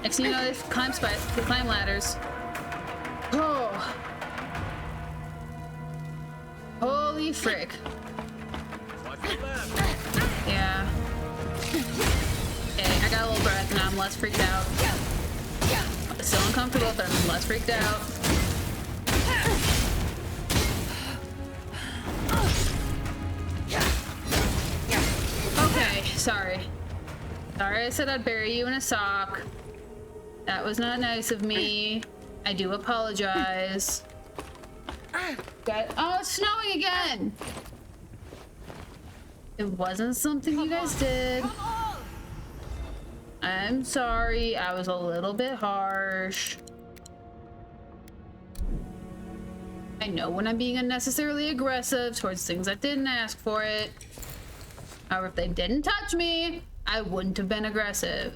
Next thing you know, they climb ladders. Oh. Holy frick. Yeah. Okay, I got a little breath and I'm less freaked out. I'm still uncomfortable, but I'm less freaked out. Okay, sorry. Sorry I said I'd bury you in a sock. That was not nice of me. I do apologize. Oh, it's snowing again! It wasn't something you guys did. I'm sorry, I was a little bit harsh. I know when I'm being unnecessarily aggressive towards things that didn't ask for it. However, if they didn't touch me, I wouldn't have been aggressive.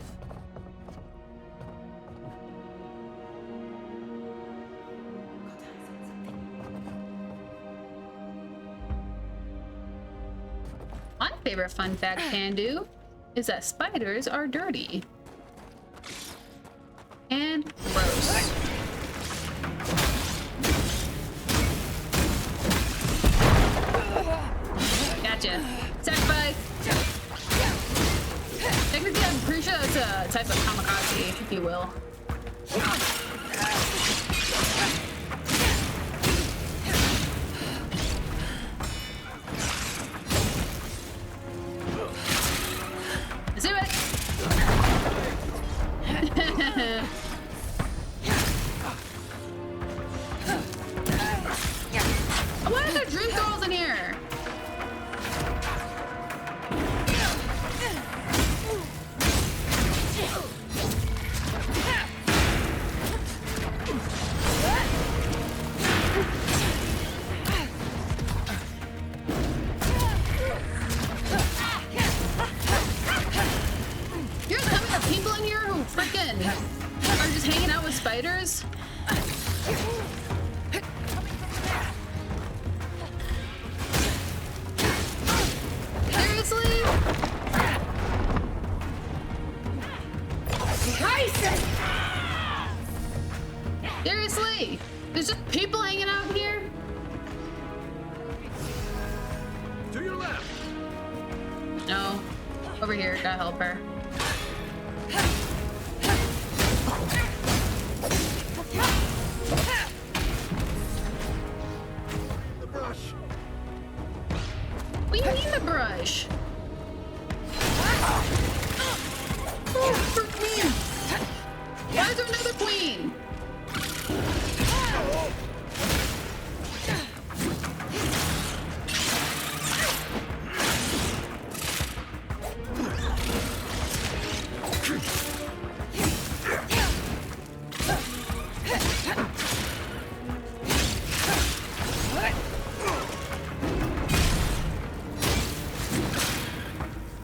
My favorite fun fact can do is that spiders are dirty. And gross. Gotcha. Sacrifice! Technically, I'm pretty sure that's a type of kamikaze, if you will. Let's do it! Why are there dream girls in here? You're coming to people in here who freaking are just hanging out with spiders? Seriously? Seriously? There's just people hanging out here? To your left. No. Over here, gotta help her. The brush. What do you mean the brush? Oh, frick me! Why is there another queen?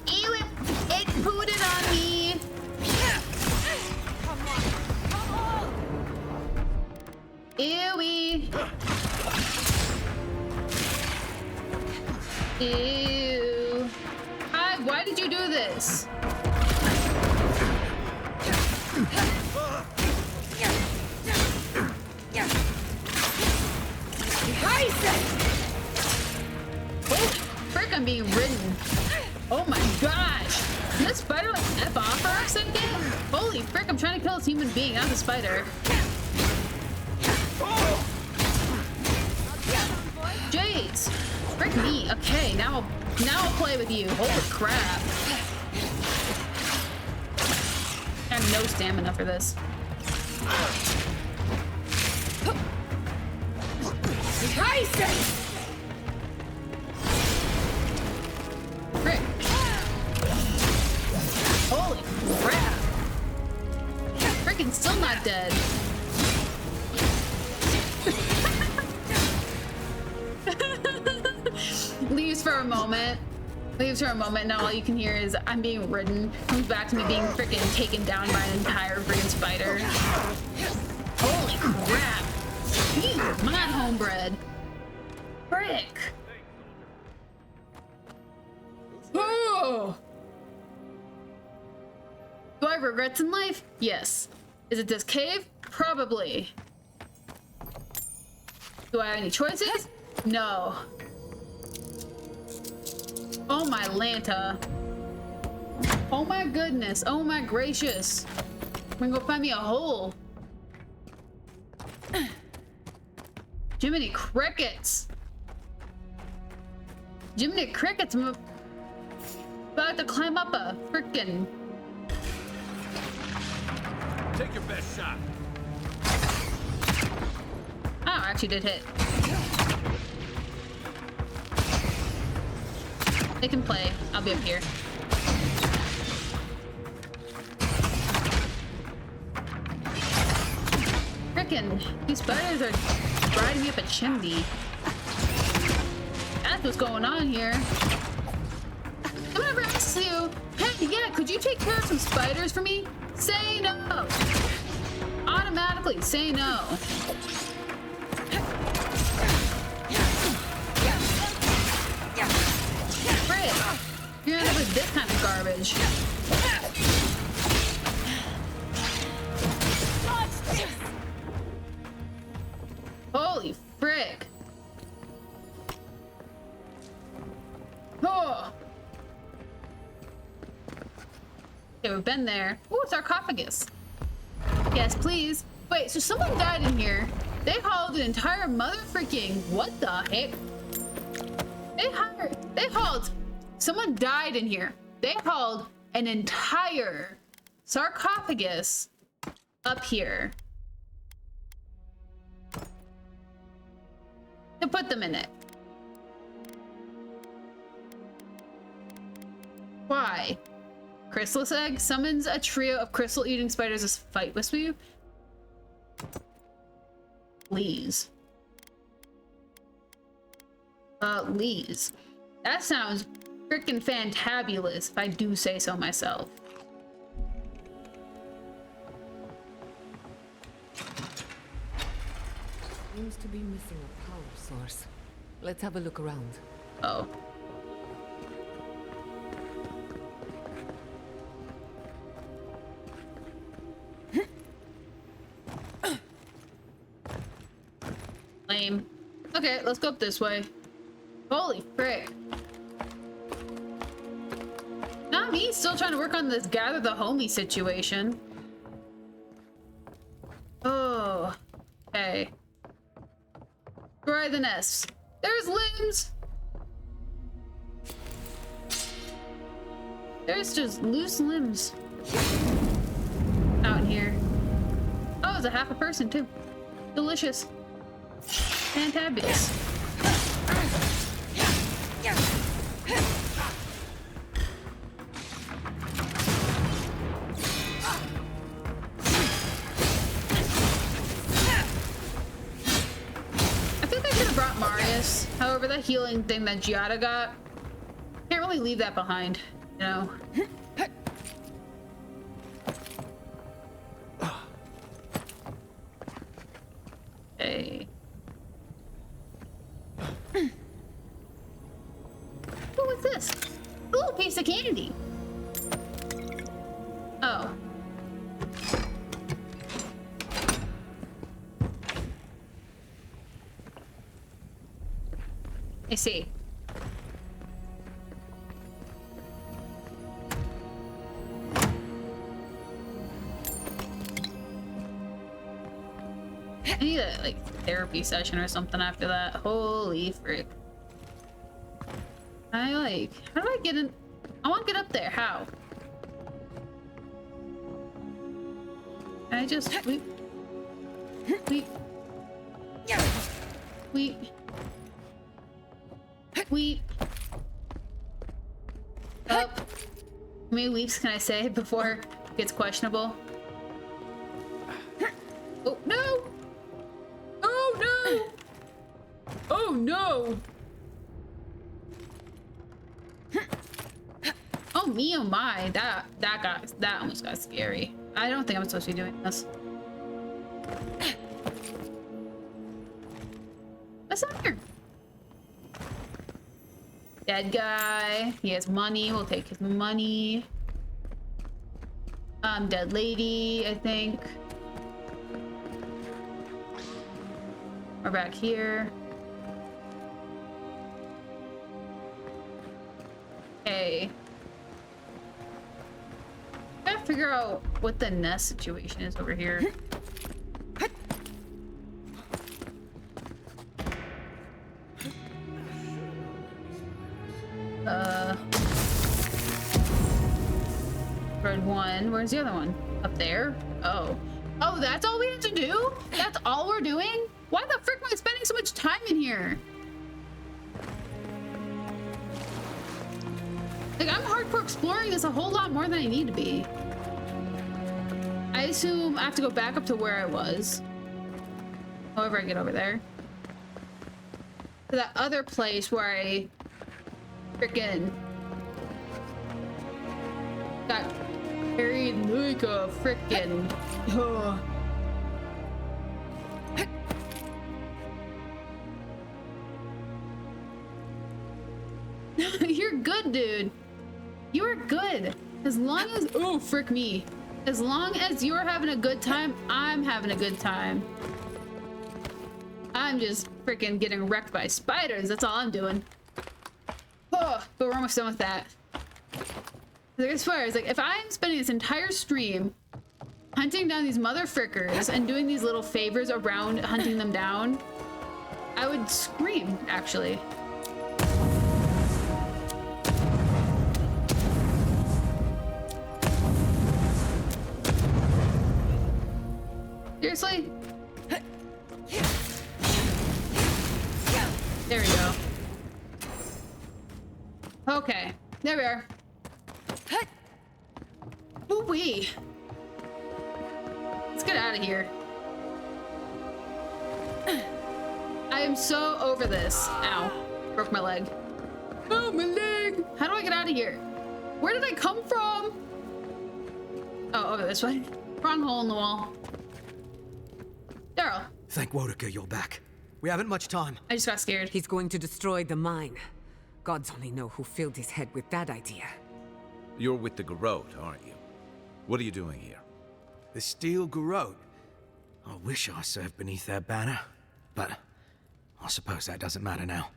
Ew, it pooted on me. Ewy. Ew. Hi, why did you do this? Oh, frick, I'm being ridden. Oh my gosh. Did this spider like F off for a second? Holy frick, I'm trying to kill this human being, not the spider. Jades! Frick me. Okay, now I'll play with you. Holy crap. I have no stamina for this. Frick. Holy crap. Frickin' still not dead. Leaves for a moment. Leaves for a moment, and all you can hear is I'm being ridden. Comes back to me being freaking taken down by an entire freaking spider. Holy crap. Come on, homebred. Frick. Oh. Do I have regrets in life? Yes. Is it this cave? Probably. Do I have any choices? No. Oh my Lanta. Oh my goodness. Oh my gracious. I'm gonna go find me a hole. Jiminy crickets. Jiminy crickets. I'm about to climb up a frickin'. Take your best shot. Oh, actually did hit. They can play. I'll be up here. Frickin', these spiders are riding me up a chimney. That's what's going on here. Someone ever asks you, hey, yeah, could you take care of some spiders for me? Say no. Automatically say no. Frick. You're gonna end up with this kind of garbage. Holy frick. Oh. Okay, we've been there. Ooh, sarcophagus. Yes, please. Wait, so someone died in here. They hauled an entire mother freaking what the heck? They hauled someone died in here. They hauled an entire sarcophagus up here to put them in it. Why? Chrysalis egg summons a trio of crystal-eating spiders to fight with you. Please. Please. That sounds freaking fantabulous, if I do say so myself. Seems to be missing a power source. Let's have a look around. Oh. Lame. Okay, let's go up this way. Holy frick. Not me, still trying to work on this gather the homie situation. Oh. Okay. Destroy the nests. There's limbs! There's just loose limbs out in here. Oh, it's a half a person too. Delicious. Fantabulous. I think I could have brought Marius. However, that healing thing that Giada got, can't really leave that behind, you know? Hey. What's this? Ooh, piece of candy. Oh. I see. I need a like therapy session or something after that. Holy frick. How do I get in? I want to get up there. How? Can I just weep. Up. How many weeps can I say before it gets questionable? Oh no! Oh no! Oh no! Oh me, oh my! That almost got scary. I don't think I'm supposed to be doing this. What's up here? Dead guy. He has money. We'll take his money. Dead lady, I think. We're back here. Okay. Gotta figure out what the nest situation is over here. Red one. Where's the other one? Up there? Oh. Oh, that's all we have to do? That's all we're doing? Why the frick am I spending so much time in here? Like, I'm hardcore exploring this a whole lot more than I need to be. I assume I have to go back up to where I was. However I get over there. to that other place where I frickin' got carried like a frickin'. You're good, dude. You are good. As long as— oh, frick me. As long as you're having a good time, I'm having a good time. I'm just freaking getting wrecked by spiders. That's all I'm doing. Oh, but we're almost done with that. I swear, it's like if I'm spending this entire stream hunting down these mother frickers and doing these little favors around hunting them down, I would scream, actually. Seriously? There we go. Okay, there we are. Ooh-wee. Let's get out of here. I am so over this. Ow. Broke my leg. Oh, my leg! How do I get out of here? Where did I come from? Oh, over this way. Wrong hole in the wall. Daryl. Thank Wodaker you're back. We haven't much time. I just got scared. He's going to destroy the mine. Gods only know who filled his head with that idea. You're with the Garrote, aren't you? What are you doing here? The Steel Garrote? I wish I served beneath their banner, but I suppose that doesn't matter now.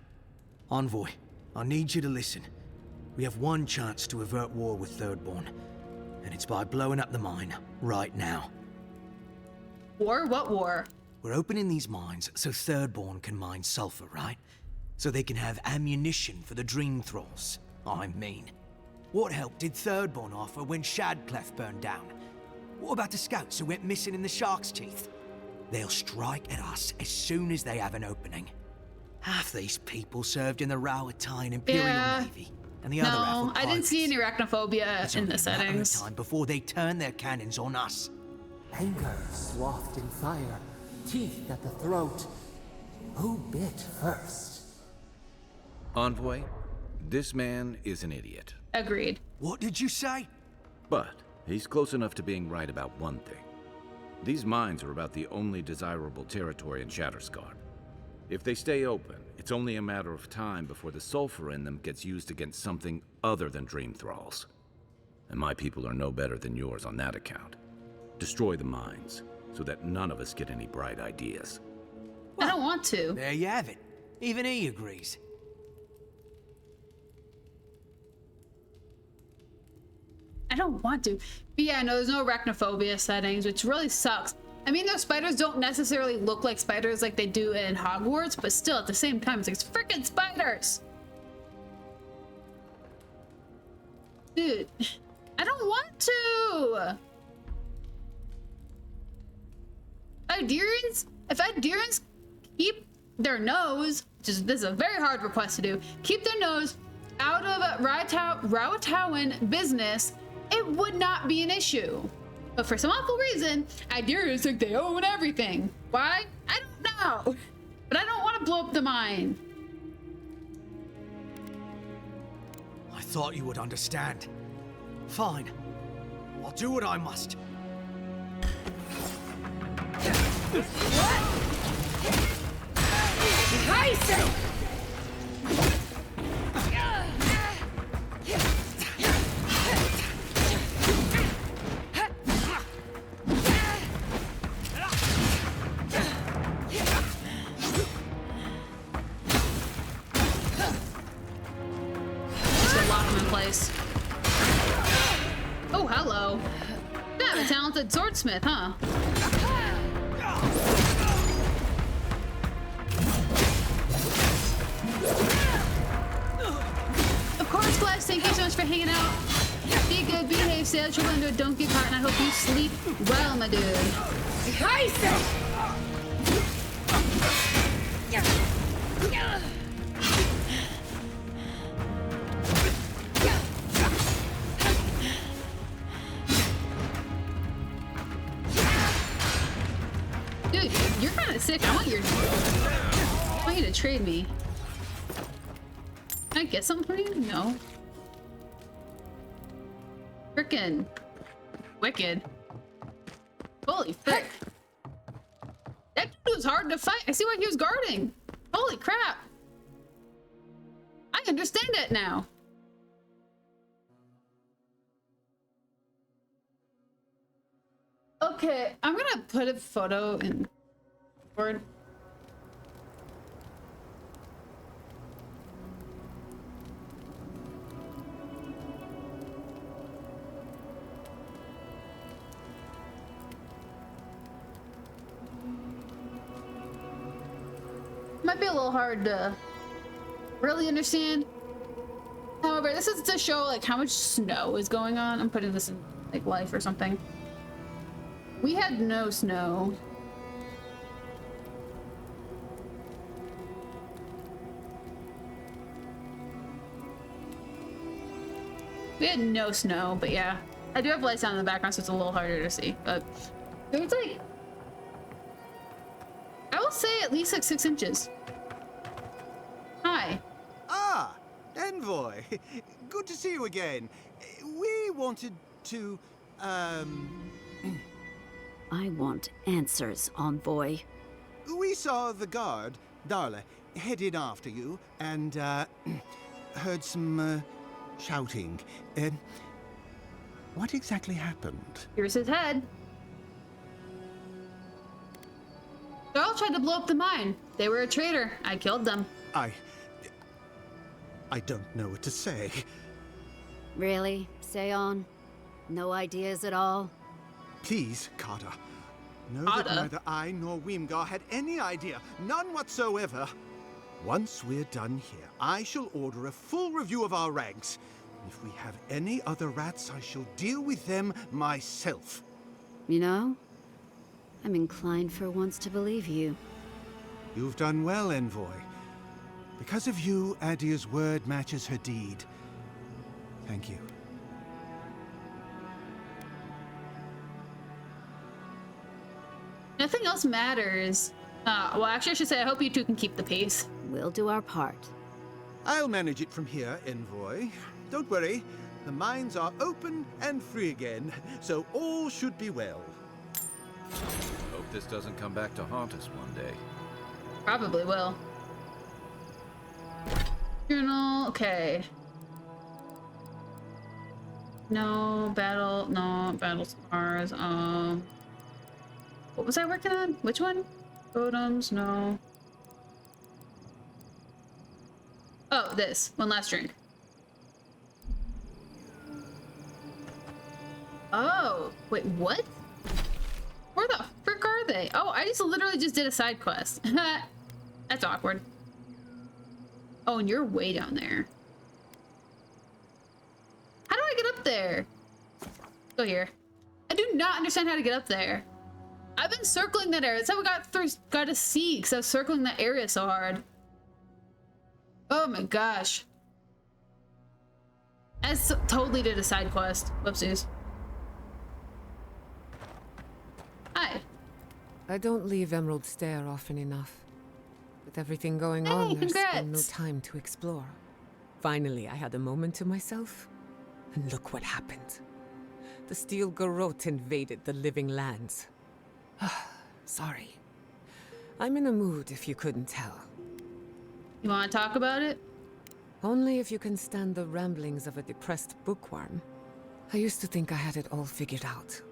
Envoy, I need you to listen. We have one chance to avert war with Thirdborn, and it's by blowing up the mine right now. War? What war? We're opening these mines so Thirdborn can mine sulfur, right? So they can have ammunition for the Dream Thralls. I mean, what help did Thirdborn offer when Shadclef burned down? What about the scouts who went missing in the Shark's Teeth? They'll strike at us as soon as they have an opening. Half these people served in the Rowatine Imperial Navy, and the other half were I didn't see any arachnophobia it's in the only a matter of settings. time before they turn their cannons on us. Anger swathed in fire, teeth at the throat. Who bit first? Envoy, this man is an idiot. Agreed. What did you say? But he's close enough to being right about one thing. These mines are about the only desirable territory in Shatterscarp. If they stay open, it's only a matter of time before the sulfur in them gets used against something other than Dream Thralls. And my people are no better than yours on that account. Destroy the mines, so that none of us get any bright ideas. I don't want to. There you have it. Even he agrees. I don't want to. But yeah, no, there's no arachnophobia settings, which really sucks. I mean, those spiders don't necessarily look like spiders like they do in Hogwarts, but still, at the same time, it's like, it's freaking spiders! Dude, I don't want to! If Iderians keep their nose, this is a very hard request to do, keep their nose out of Rowatauan business, it would not be an issue. But for some awful reason, Iderians think they own everything. Why? I don't know. But I don't want to blow up the mine. I thought you would understand. Fine. I'll do what I must. Oh, hello. Yeah, a talented swordsmith, huh? Of course, Flash, thank you so much for hanging out. Be good, behave, stay out of trouble, and a donkey cart, and I hope you sleep well, my dude. Dude, you're kind of sick. I want you to trade me. Can I get something for you? No. Frickin' wicked. Holy frick. That dude was hard to fight. I see what he was guarding. Holy crap. I understand it now. Okay, I'm gonna put a photo in Word. Might be a little hard to really understand. However, this is to show like how much snow is going on. I'm putting this in like life or something. We had no snow. We had no snow, but yeah. I do have lights on in the background, so it's a little harder to see. But it was like, I will say at least like 6 inches. Hi. Ah, Envoy. Good to see you again. We wanted to, I want answers, Envoy. We saw the guard, Darla, headed after you, and, heard some, shouting. What exactly happened? Here's his head. They all tried to blow up the mine. They were a traitor. I killed them. I don't know what to say. Really? Say on? No ideas at all? Please, Carter. Know that neither I nor Wimgar had any idea. None whatsoever. Once we're done here, I shall order a full review of our ranks. If we have any other rats, I shall deal with them myself. You know, I'm inclined for once to believe you. You've done well, Envoy. Because of you, Adia's word matches her deed. Thank you. Nothing else matters. Well, actually, I should say I hope you two can keep the peace. We'll do our part. I'll manage it from here, Envoy. Don't worry. The mines are open and free again, so all should be well. Hope this doesn't come back to haunt us one day. Probably will. Journal, okay. No battle scars. What was I working on? Which one? Totems, no. Oh, this. One last drink. Oh, wait, what? Where the frick are they? Oh, I just literally just did a side quest. That's awkward. Oh, and you're way down there. How do I get up there? Go here. I do not understand how to get up there. I've been circling that area. That's how we got to see, because I was circling that area so hard. Oh my gosh. I totally did a side quest. Whoopsies. Hi. I don't leave Emerald Stair often enough. With everything going on, there's been no time to explore. Finally, I had a moment to myself, and look what happened. The Steel Garrote invaded the Living Lands. Sorry. I'm in a mood, if you couldn't tell. You want to talk about it? Only if you can stand the ramblings of a depressed bookworm. I used to think I had it all figured out.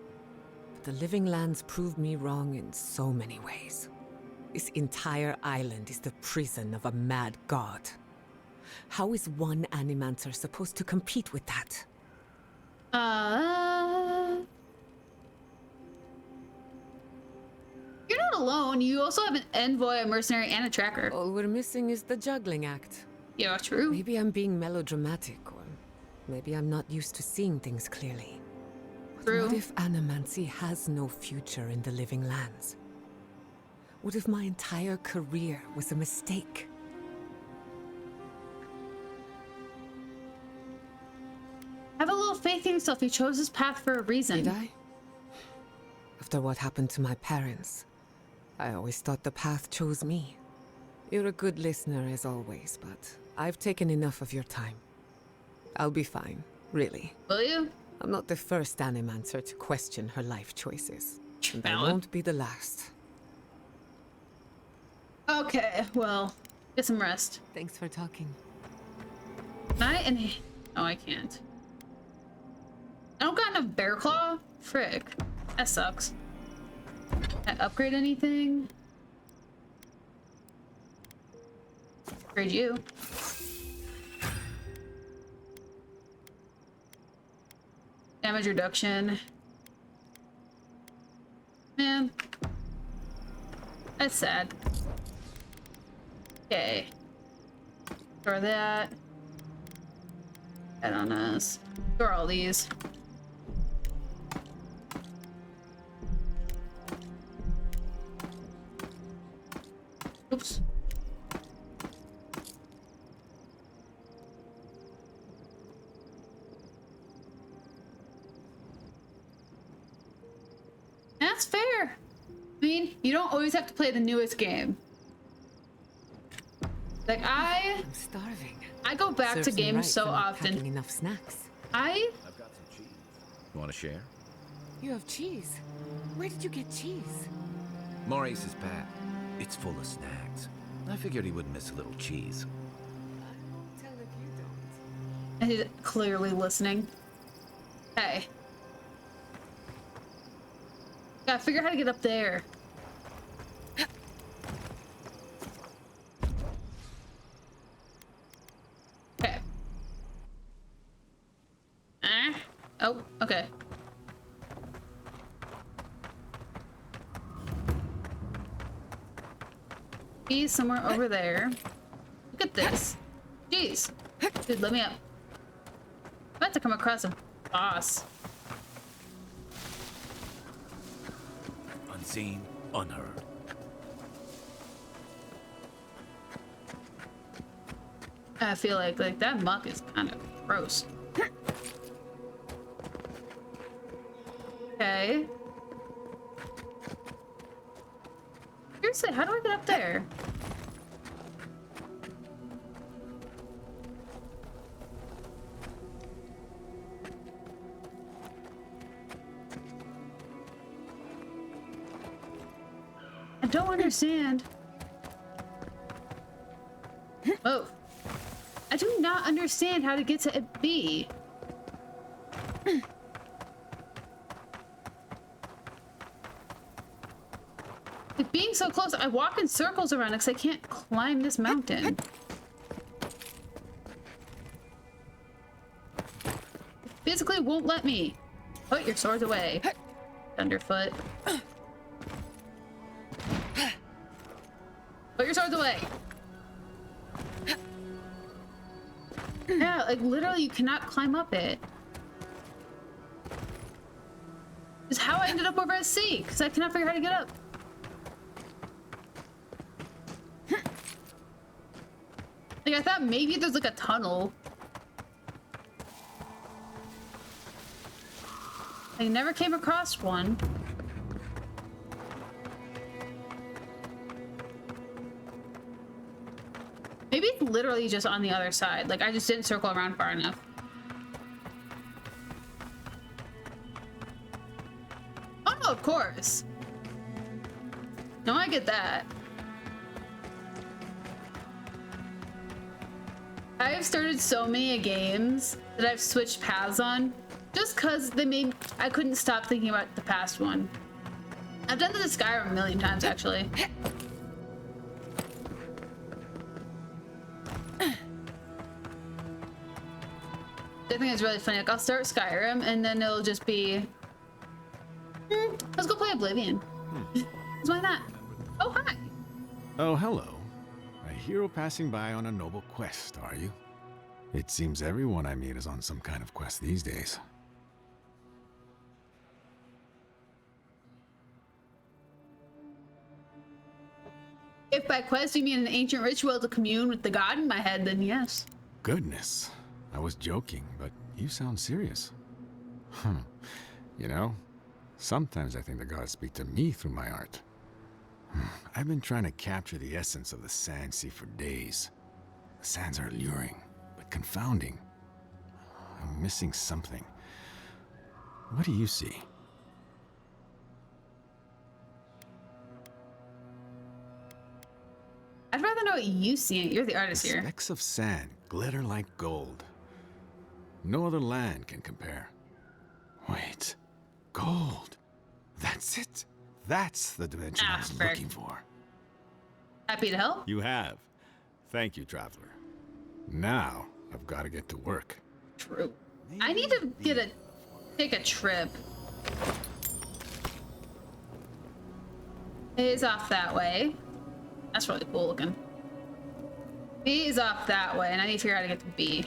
But the Living Lands proved me wrong in so many ways. This entire island is the prison of a mad god. How is one Animancer supposed to compete with that? You're not alone. You also have an envoy, a mercenary, and a tracker. All we're missing is the juggling act. Yeah, true. Maybe I'm being melodramatic, or maybe I'm not used to seeing things clearly. But True. what if Animancy has no future in the Living Lands? What if my entire career was a mistake? Have a little faith in yourself. You chose this path for a reason. Did I? After what happened to my parents, I always thought the path chose me. You're a good listener as always, but I've taken enough of your time. I'll be fine, really. Will you? I'm not the first animancer to question her life choices. And I Valid. won't be the last. Okay, well, get some rest. Thanks for talking. Oh, I can't. I don't got enough bear claw? Frick. That sucks. Can I upgrade anything? Upgrade you. Damage reduction. Man. That's sad. Okay. Store that. Head on us. Store all these. Oops. That's fair. I mean, you don't always have to play the newest game. Like I'm starving. I go back Serves to me games right so for not often. packing enough snacks. I've got some cheese. You want to share? You have cheese. Where did you get cheese? Maurice's pack. It's full of snacks. I figured he wouldn't miss a little cheese. Tell if you don't. And he's clearly listening. Hey. Gotta figure out how to get up there. Okay. Oh, okay. He's somewhere over there. Look at this. Jeez. Dude, let me up. I'm about to come across a boss. Unseen, unheard. I feel like that muck is kind of gross. Okay. Seriously, how do I get up there? I don't understand. Oh. I do not understand how to get to B. Like, being so close, I walk in circles around it because I can't climb this mountain. It physically won't let me. Put your swords away. Thunderfoot. Put your swords away. Yeah, like literally you cannot climb up it. Is how I ended up over at C, because I cannot figure out how to get up. Like I thought maybe there's like a tunnel. I never came across one. Maybe it's literally just on the other side. Like, I just didn't circle around far enough. Oh, no, of course. No, I get that. I have started so many games that I've switched paths on just because I couldn't stop thinking about the past one. I've done this to Skyrim a million times, actually. I think it's really funny. Like, I'll start Skyrim, and then it'll just be, let's go play Oblivion. Why not? Oh, hi. Oh, hello. A hero passing by on a noble quest, are you? It seems everyone I meet is on some kind of quest these days. If by quest you mean an ancient ritual to commune with the god in my head, then yes. Goodness. I was joking, but you sound serious. You know, sometimes I think the gods speak to me through my art. I've been trying to capture the essence of the sand sea for days. The sands are alluring, but confounding. I'm missing something. What do you see? I'd rather know what you see. You're the artist here. Specks of sand glitter like gold. No other land can compare. Wait, gold. That's it. That's the dimension I was looking for. Happy to help? You have. Thank you, traveler. Now, I've got to get to work. True. I need to take a trip. A is off that way. That's really cool looking. B is off that way, and I need to figure out how to get to B.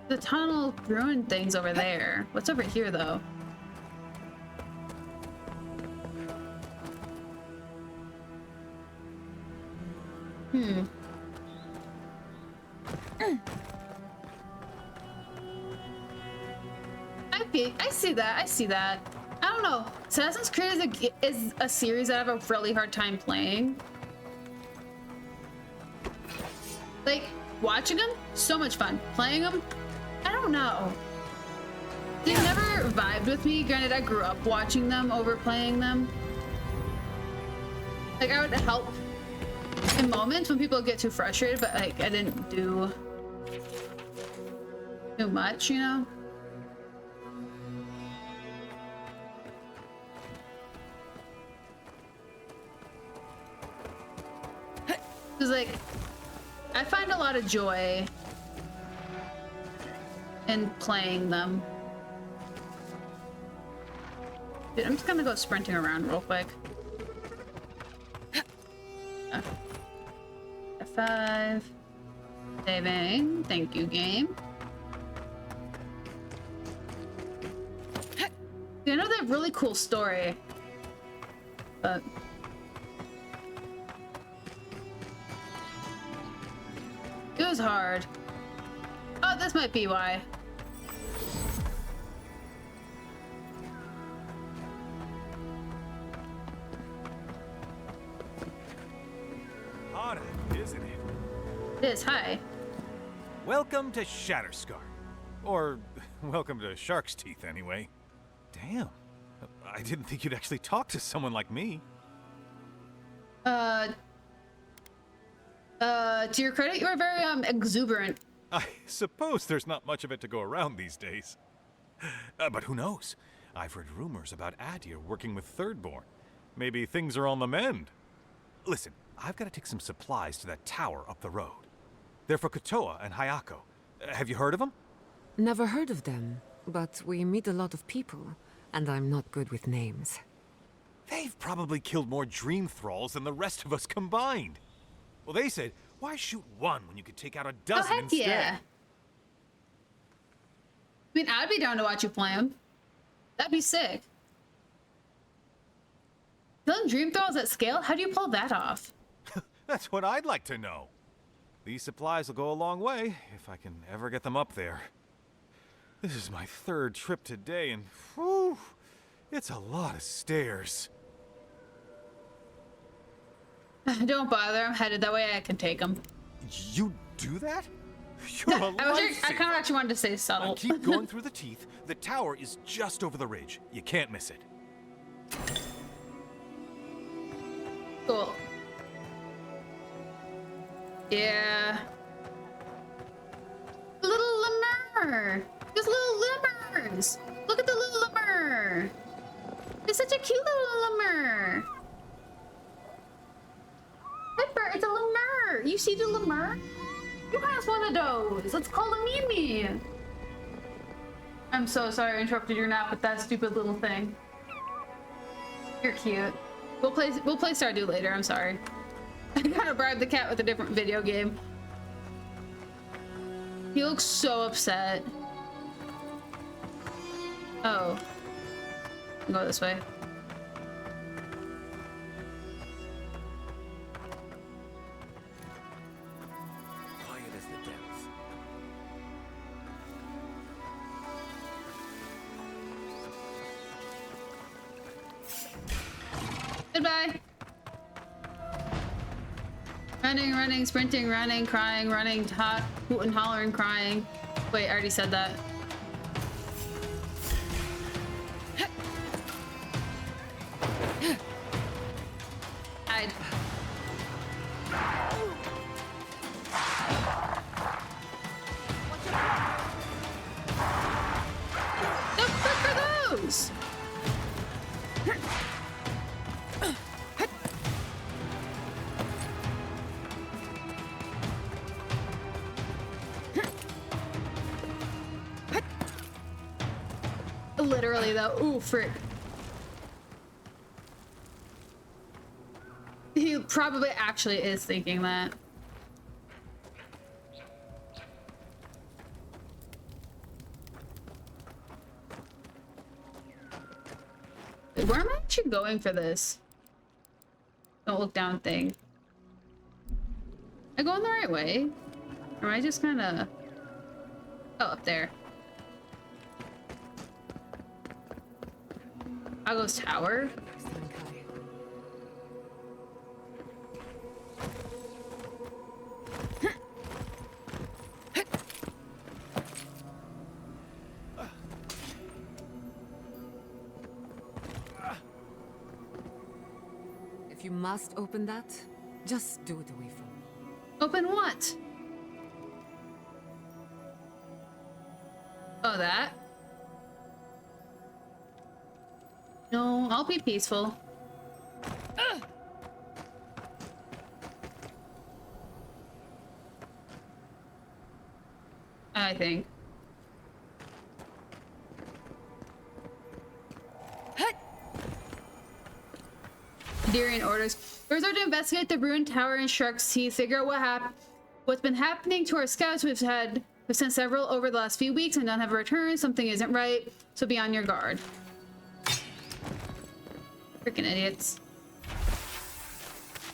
The tunnel ruined things over there. What's over here, though? I see that. I see that. I don't know. Assassin's Creed is a series that I have a really hard time playing. Like, watching them, so much fun. Playing them, I don't know. They never vibed with me. Granted, I grew up watching them over playing them. Like, I would help in moments when people get too frustrated, but like, I didn't do too much, you know? Because, like, I find a lot of joy in playing them. Dude, I'm just gonna go sprinting around real quick. F5. Saving. Thank you, game. I know they have really cool story, but it was hard. Oh, this might be why. Hard, isn't it? It is. Hi. Welcome to Shatterscar. Or, welcome to Shark's Teeth, anyway. Damn. I didn't think you'd actually talk to someone like me. To your credit, you are very, exuberant. I suppose there's not much of it to go around these days. But who knows? I've heard rumors about Adir working with Thirdborn. Maybe things are on the mend. Listen, I've got to take some supplies to that tower up the road. They're for Kotoa and Hayako. Have you heard of them? Never heard of them, but we meet a lot of people, and I'm not good with names. They've probably killed more dream thralls than the rest of us combined. Well, they said, why shoot one when you could take out a dozen instead? Yeah. I mean, I'd be down to watch you play them. That'd be sick. Killing dream thralls at scale? How do you pull that off? That's what I'd like to know. These supplies will go a long way if I can ever get them up there. This is my third trip today, and whew, it's a lot of stairs. Don't bother. I'm headed that way. I can take them. You do that? You're a I kind of actually wanted to say subtle. Keep going through the teeth. The tower is just over the ridge. You can't miss it. Cool. Yeah. Little lemur. There's little lemurs. Look at the little lemur. It's such a cute little lemur. Pepper, it's a lemur. You see the lemur? You has one of those. Let's call him Mimi. I'm so sorry I interrupted your nap with that stupid little thing. You're cute. We'll play Stardew later. I'm sorry. I gotta bribe the cat with a different video game. He looks so upset. Oh. I'll go this way. Quiet as the depths. Goodbye. Running, running, sprinting, running, crying, running, hooting, hollering, crying. Wait, I already said that. Hide. The frick are those? Literally though. Ooh, frick. He probably actually is thinking that. Where am I actually going for this? Don't look down thing. Am I going the right way? Or am I just kind of... Oh, up there. Ago's tower? If you must open that, just do it away from me. Open what? Oh, that? No, I'll be peaceful. I think. Darian orders. Resort to investigate the ruined tower in Shark's Teeth, figure out what's been happening to our scouts. We've sent several over the last few weeks and none have returned. Something isn't right, so be on your guard. Freaking idiots.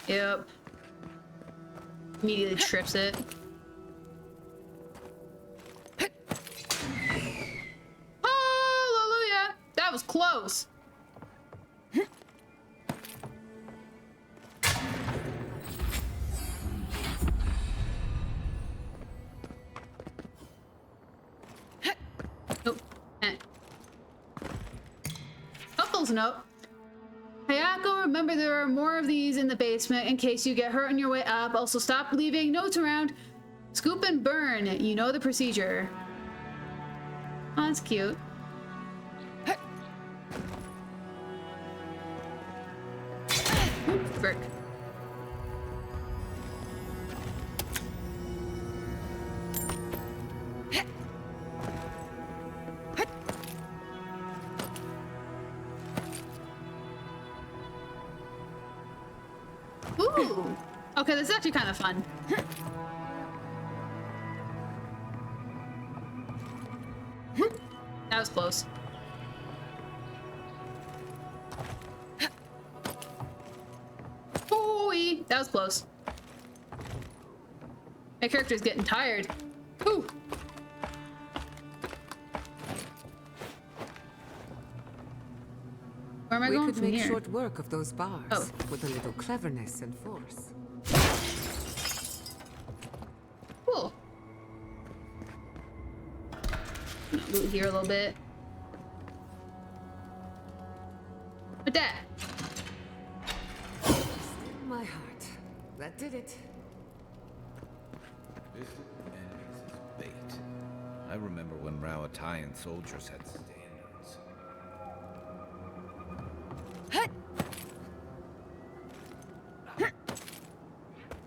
Yep. Immediately trips it. Hallelujah! That was close. Nope. Couples note. Hayako, remember there are more of these in the basement in case you get hurt on your way up. Also, stop leaving notes around. Scoop and burn. You know the procedure. Oh, that's cute. Ooh, frick. Ooh. Okay, this is actually kind of fun. That was close. Ooh-wee. That was close. My character's getting tired. Ooh. Where am I going from here? We could make short work of those bars with a little cleverness and force. Cool. Loot here a little bit. With that. My heart. That did it. This is bait. I remember when Rauatayan soldiers had standards.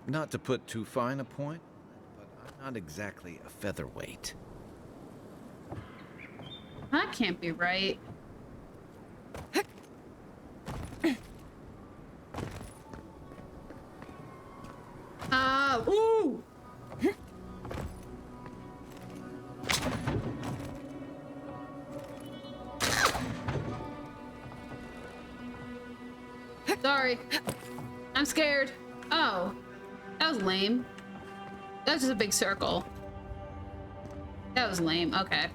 Not to put too fine a point, but I'm not exactly a featherweight. That can't be right. Ooh! Sorry. I'm scared. Oh. That was lame. That was just a big circle. That was lame. Okay.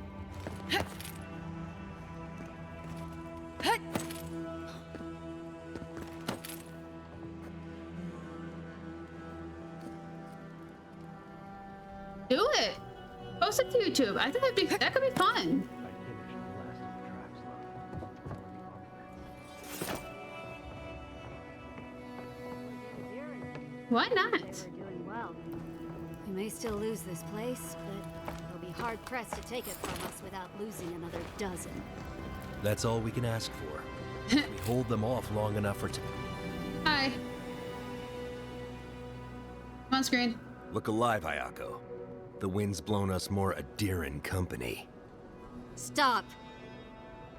Do it. Post it to YouTube. I think that could be fun. Why not? We may still lose this place, but they'll be hard pressed to take it from us without losing another dozen. That's all we can ask for. We hold them off long enough for Hi. I'm on screen. Look alive, Hayako. The wind's blown us more Adiran company. Stop!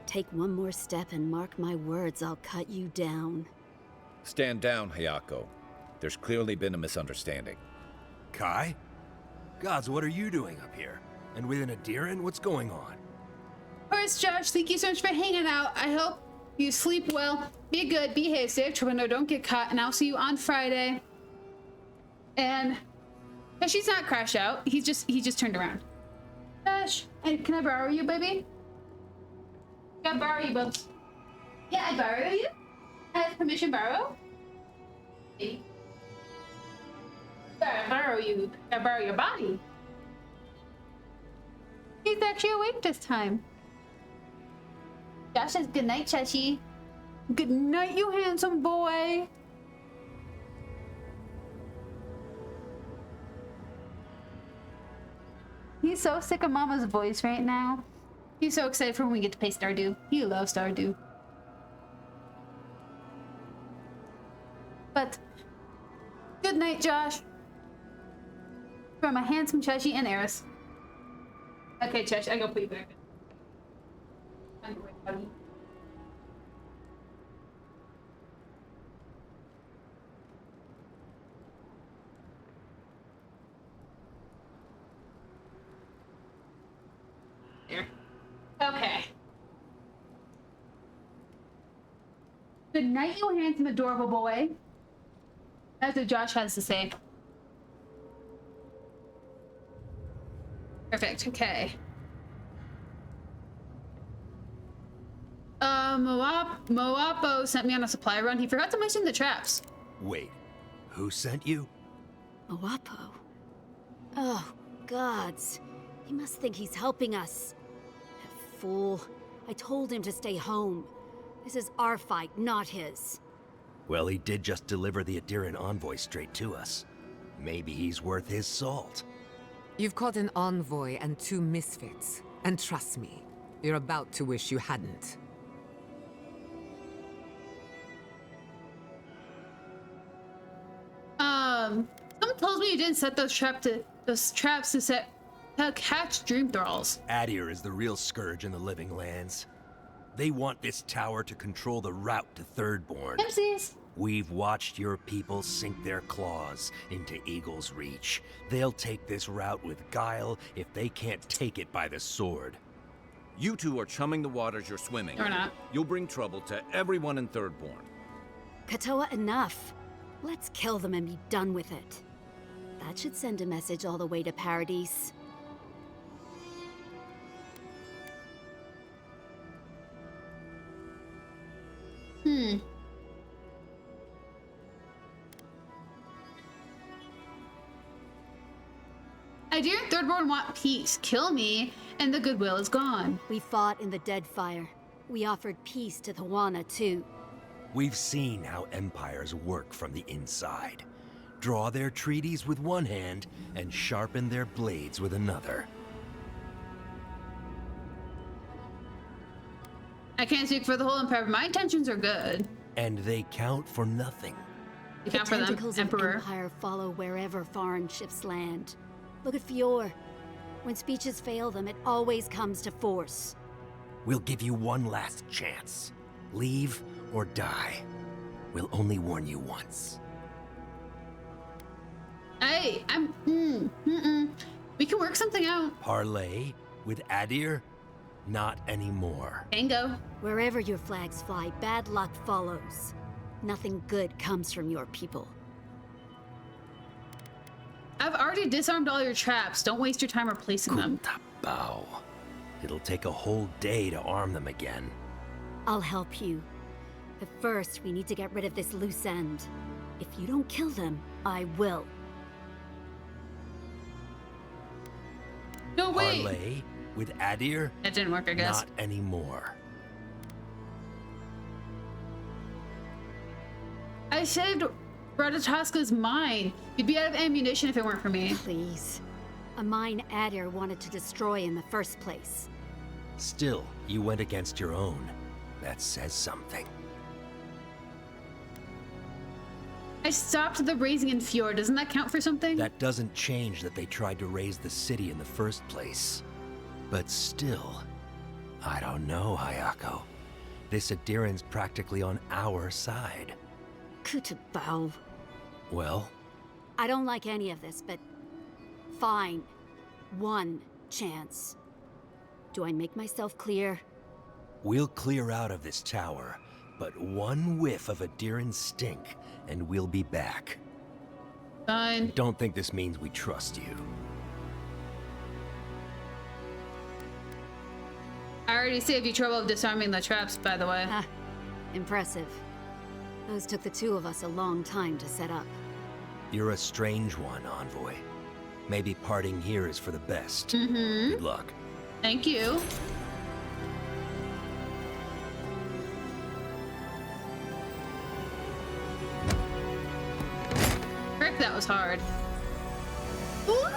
Take one more step and mark my words, I'll cut you down. Stand down, Hayako. There's clearly been a misunderstanding. Kai? Gods, what are you doing up here? And with an Adiran, what's going on? Alright, Josh, thank you so much for hanging out. I hope you sleep well, be good, behave, stay out your window, don't get caught, and I'll see you on Friday. And she's not crash out. He just turned around. Josh, can I borrow you, baby? Can I borrow you, bubs? Yeah, I borrow you? I have permission borrow? Hey. I borrow you. I borrow your body. He's actually awake this time. Josh says good night, Chachi. Good night, you handsome boy. He's so sick of Mama's voice right now. He's so excited for when we get to play Stardew. He loves Stardew. But good night, Josh. From a handsome Chachi and Eriss. Okay, Chachi, I go put you back. There. Okay. Good night, you handsome, adorable boy. That's what Josh has to say. Perfect, okay. Moapo sent me on a supply run. He forgot to mention the traps. Wait, who sent you? Moapo? Oh, gods. He must think he's helping us. That fool. I told him to stay home. This is our fight, not his. Well, he did just deliver the Adiran envoy straight to us. Maybe he's worth his salt. You've caught an envoy and 2 misfits. And trust me, you're about to wish you hadn't. Someone tells me you didn't set those traps to catch dream thralls. Adir is the real scourge in the living lands. They want this tower to control the route to Thirdborn. Oopsies. We've watched your people sink their claws into Eagle's Reach. They'll take this route with guile if they can't take it by the sword. You two are chumming the waters you're swimming. Or not. You'll bring trouble to everyone in Thirdborn. Katoa, enough. Let's kill them and be done with it. That should send a message all the way to Paradise. Adir and Thirdborn want peace. Kill me, and the goodwill is gone. We fought in the Deadfire. We offered peace to the Wana, too. We've seen how empires work from the inside. Draw their treaties with one hand and sharpen their blades with another. I can't speak for the whole empire, but my intentions are good. And they count for nothing. They The count for them, tentacles of Emperor. Empire follow wherever foreign ships land. Look at Fior. When speeches fail them, it always comes to force. We'll give you one last chance. Leave or die. We'll only warn you once. Hey, we can work something out. Parley with Adir? Not anymore. Bingo. Wherever your flags fly, bad luck follows. Nothing good comes from your people. I've already disarmed all your traps. Don't waste your time replacing them. Bow. It'll take a whole day to arm them again. I'll help you. But first, we need to get rid of this loose end. If you don't kill them, I will. No way. Parlay with Adir? That didn't work, I guess. Not anymore. I saved Ratatoska's mine. You'd be out of ammunition if it weren't for me. Please. A mine Adir wanted to destroy in the first place. Still, you went against your own. That says something. I stopped the raising in Fjord. Doesn't that count for something? That doesn't change that they tried to raise the city in the first place. But still, I don't know, Hayako. This Adiran's practically on our side. Kutabao. Well? I don't like any of this, but fine. One chance. Do I make myself clear? We'll clear out of this tower, but one whiff of Adiran's stink, and we'll be back. Fine. Don't think this means we trust you. I already saved you trouble of disarming the traps, by the way. Ah, impressive. Those took the two of us a long time to set up. You're a strange one, Envoy. Maybe parting here is for the best. Mm-hmm. Good luck. Thank you. Frick, that was hard. Ooh!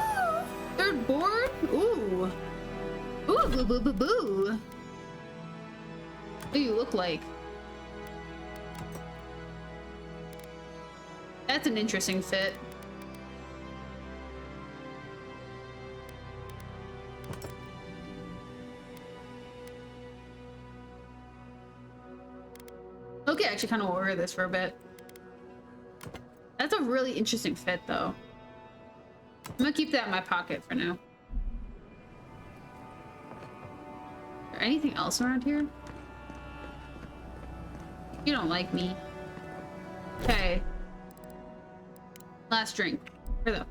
Third board? Ooh. Ooh, boo boo boo boo. What do you look like? That's an interesting fit. Okay, I actually kind of want to wear this for a bit. That's a really interesting fit, though. I'm gonna keep that in my pocket for now. Is there anything else around here? You don't like me. Okay. Last drink. Where the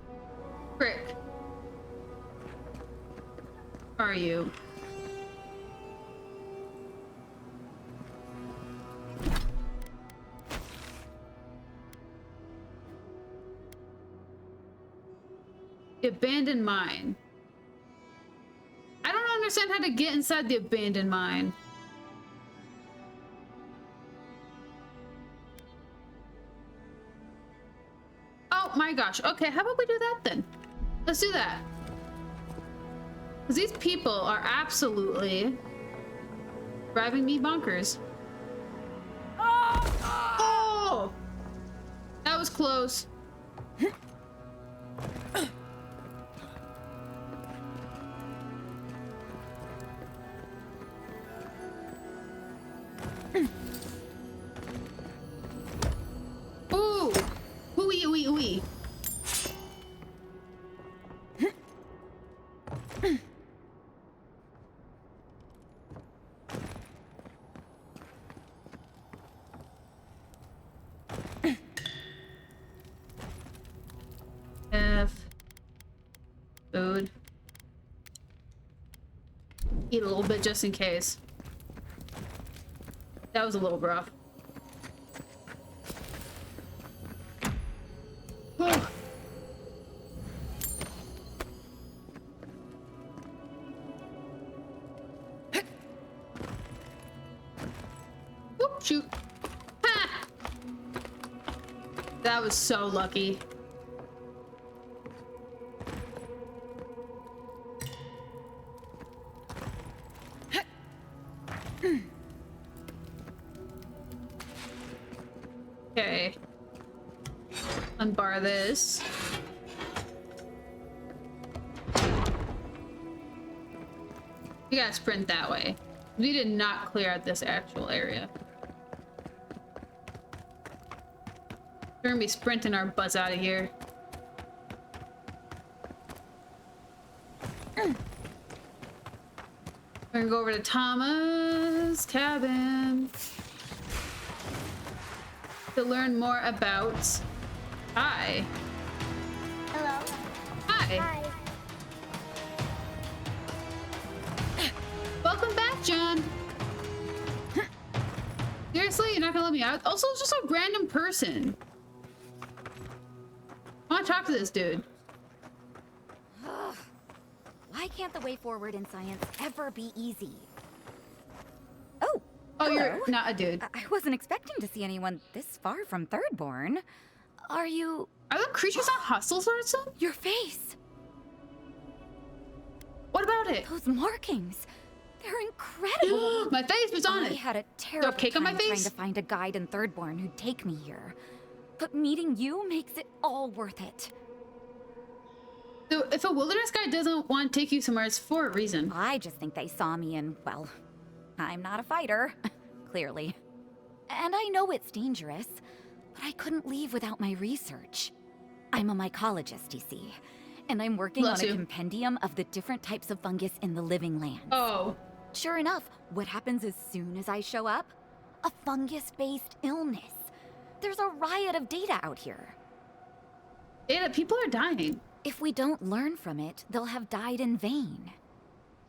frick are you? The abandoned mine. I don't understand how to get inside the abandoned mine. Oh my gosh. Okay, how about we do that then? Let's do that. Because these people are absolutely driving me bonkers. Oh! That was close. Ooh! Ooey, ooey, ooey. Food. Eat a little bit just in case. That was a little rough. Whoop, shoot. Ha! That was so lucky. Okay. Unbar this. We gotta sprint that way. We did not clear out this actual area. We're gonna be sprinting our butts out of here. We're gonna go over to Tama's cabin to learn more about... Hi. Hello. Hi. Hi. Welcome back, John. Seriously, you're not gonna let me out? Also, it's just a random person. I wanna talk to this dude. What? Why can't the way forward in science ever be easy? Oh, hello. You're not a dude. I wasn't expecting to see anyone this far from Thirdborn. Are the creatures not hostile towards them? Your face. What about it? Those markings. They're incredible. My face was on it. I had a terrible cake on my time face? trying to find a guide in Thirdborn who'd take me here. But meeting you makes it all worth it. So if a wilderness guide doesn't want to take you somewhere, it's for a reason. I just think they saw me and, well, I'm not a fighter, clearly. And I know it's dangerous, but I couldn't leave without my research. I'm a mycologist, you see, and I'm working on a compendium of the different types of fungus in the living lands. Oh. Sure enough, what happens as soon as I show up? A fungus-based illness. There's a riot of data out here. Data, people are dying. If we don't learn from it, they'll have died in vain.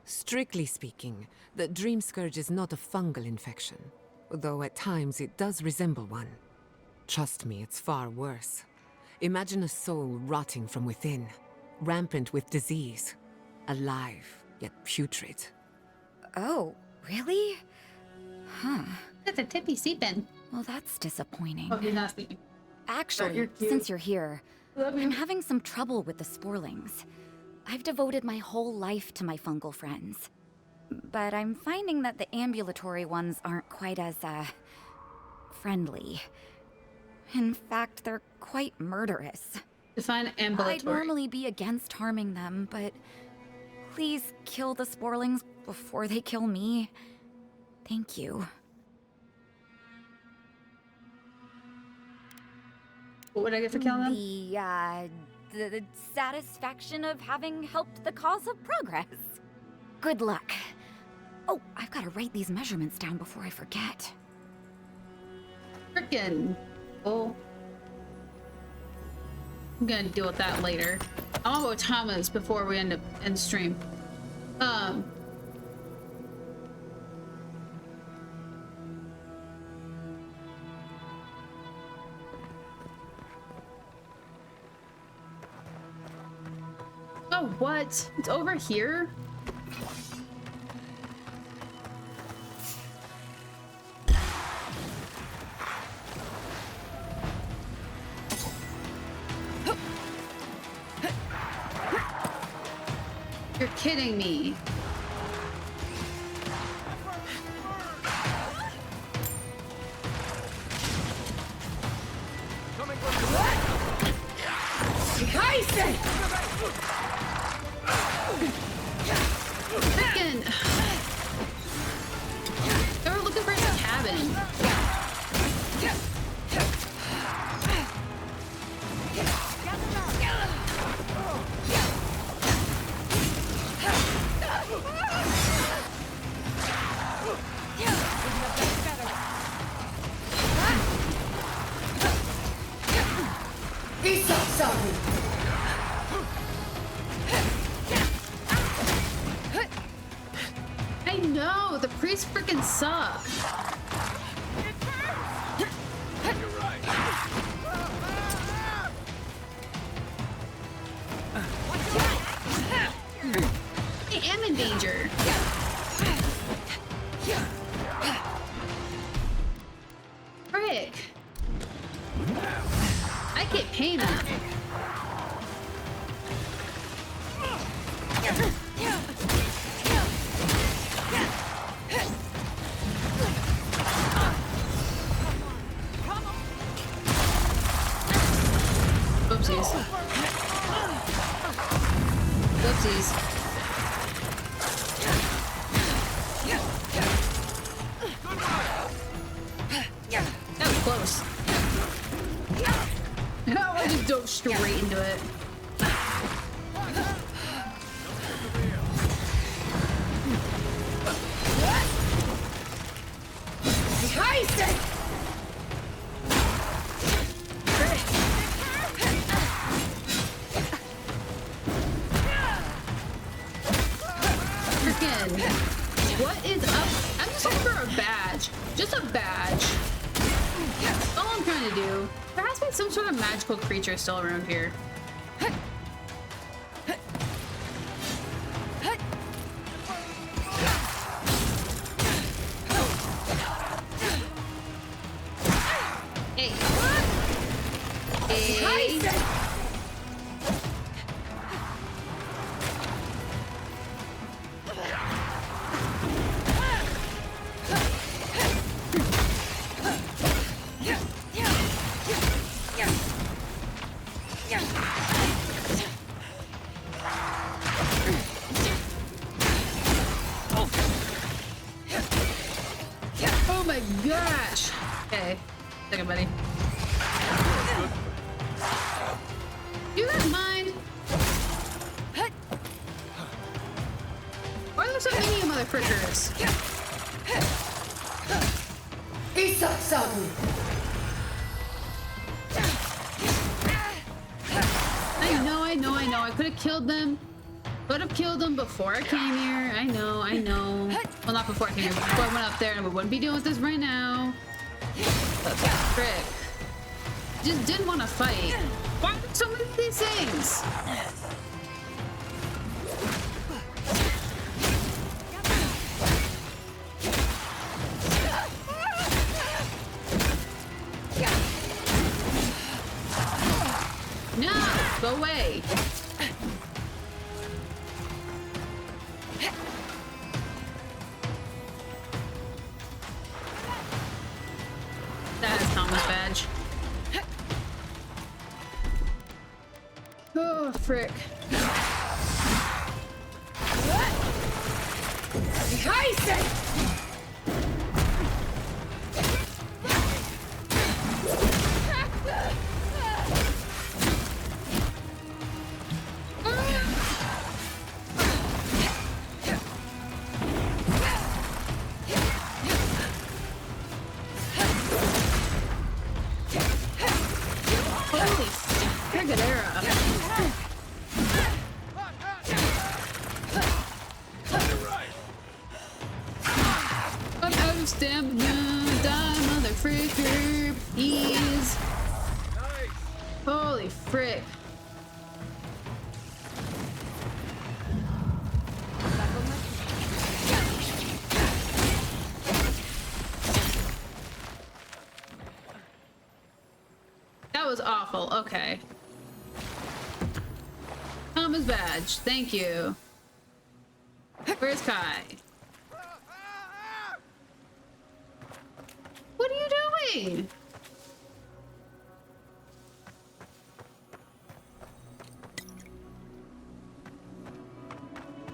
Strictly speaking, the Dream Scourge is not a fungal infection, though at times it does resemble one. Trust me, it's far worse. Imagine a soul rotting from within, rampant with disease, alive yet putrid. Oh, really? Huh. That's a tippy seeping. Well, that's disappointing. Oh, he's not sleeping. Actually, since you're here, I'm having some trouble with the sporlings. I've devoted my whole life to my fungal friends. But I'm finding that the ambulatory ones aren't quite as, friendly. In fact, they're quite murderous. Define ambulatory. I'd normally be against harming them, but please kill the sporlings before they kill me. Thank you. What would I get for killing them? The satisfaction of having helped the cause of progress. Good luck. Oh, I've got to write these measurements down before I forget. Frickin' bull. I'm gonna deal with that later. I want to go with Thomas before we end up in stream. Oh, what? It's over here? You're kidding me. Frickin'. They were looking for his cabin. I know, the priests freaking suck. I am in danger. Frick. I can't pay that. Oopsies. Oopsies. That was close. No, I just dove straight into it. Freaking. What is up? I'm just looking for a badge. Just a badge. That's all I'm trying to do. There has to be some sort of magical creature still around here. Hey. Hey. Oh my gosh. Okay. Second, buddy. You guys mind? Why are there so many motherfuckers? I know. I could have killed them. Could have killed them before I came here. I know. Well, not before I came here. Before I went up there, and we wouldn't be dealing with this right now. But frick. Just didn't want to fight. Why are there so many of these things? No! Go away! That is Thomas' badge. Oh, frick. Holy friggin' era. I'm out of stamina, die motherfricker, please. Holy frick. That was awful. Okay. Thomas badge. Thank you. Where's Kai? What are you doing?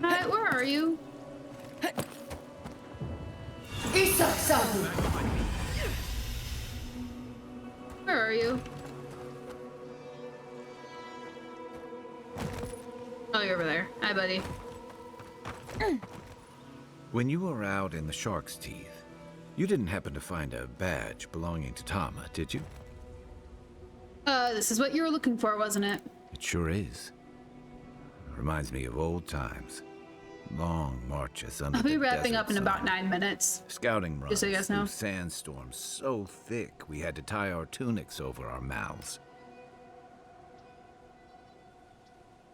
Kai, where are you? Where are you? Oh, you're over there. Hi, buddy. When you were out in the Shark's Teeth, you didn't happen to find a badge belonging to Tama, did you? This is what you were looking for, wasn't it? It sure is. Reminds me of old times. Long marches under I'll the be wrapping desert up in sun. about 9 minutes. Scouting runs Just so you guys know. through sandstorms so thick we had to tie our tunics over our mouths.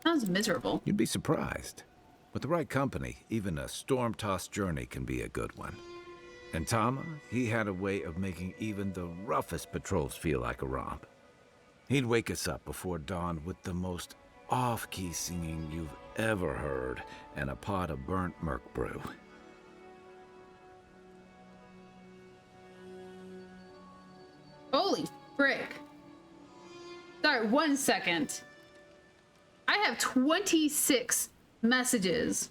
Sounds miserable. You'd be surprised. With the right company, even a storm-tossed journey can be a good one. And Tama, he had a way of making even the roughest patrols feel like a romp. He'd wake us up before dawn with the most off-key singing you've ever heard and a pot of burnt merc brew. Holy frick. Sorry, 1 second. I have 26 messages.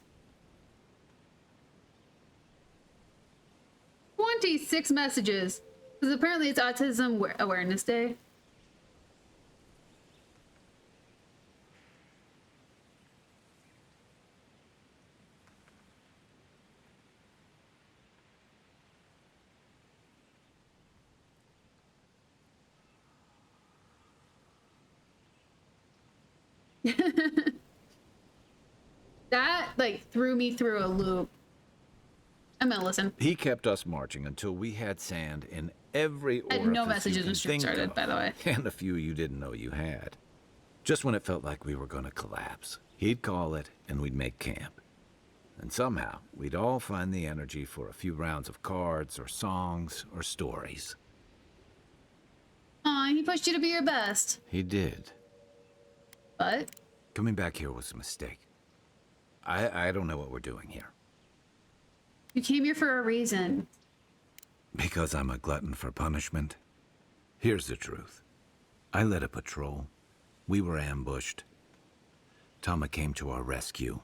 26 messages. Because apparently it's Autism Awareness Day. That, like, threw me through a loop. I'm gonna listen. He kept us marching until we had sand in every orifice I had no you messages can when stream think started, of, by the way. and a few you didn't know you had. Just when it felt like we were gonna collapse, he'd call it and we'd make camp. And somehow, we'd all find the energy for a few rounds of cards or songs or stories. he pushed you to be your best. He did. But? Coming back here was a mistake. I don't know what we're doing here. You came here for a reason. Because I'm a glutton for punishment? Here's the truth. I led a patrol. We were ambushed. Tama came to our rescue.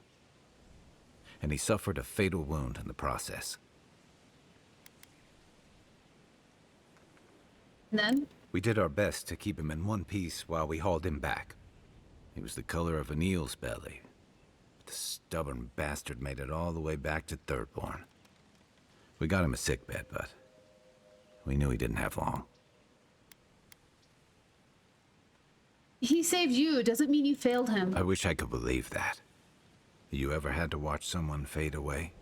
And he suffered a fatal wound in the process. And then? We did our best to keep him in one piece while we hauled him back. He was the color of an eel's belly. The stubborn bastard made it all the way back to Thirdborn. We got him a sickbed, but we knew he didn't have long. He saved you. Doesn't mean you failed him. I wish I could believe that. You ever had to watch someone fade away?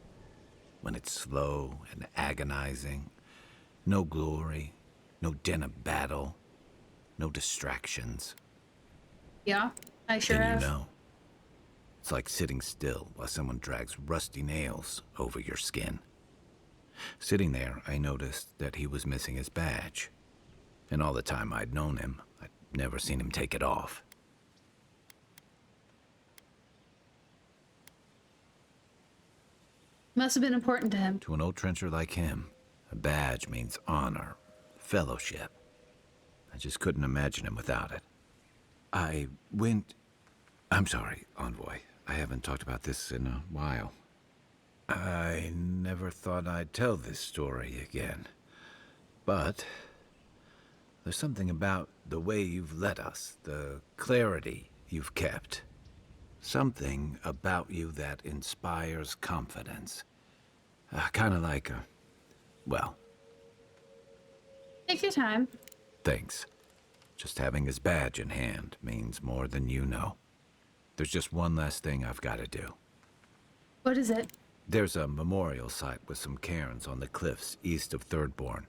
When it's slow and agonizing. No glory, no din of battle, no distractions. Yeah, I sure then have. You know. It's like sitting still while someone drags rusty nails over your skin. Sitting there, I noticed that he was missing his badge. And all the time I'd known him, I'd never seen him take it off. Must have been important to him. To an old trencher like him, a badge means honor, fellowship. I just couldn't imagine him without it. I'm sorry, Envoy. I haven't talked about this in a while. I never thought I'd tell this story again. But there's something about the way you've led us, the clarity you've kept. Something about you that inspires confidence. Kind of like well. Take your time. Thanks. Just having his badge in hand means more than you know. There's just one last thing I've got to do. What is it? There's a memorial site with some cairns on the cliffs east of Thirdborn.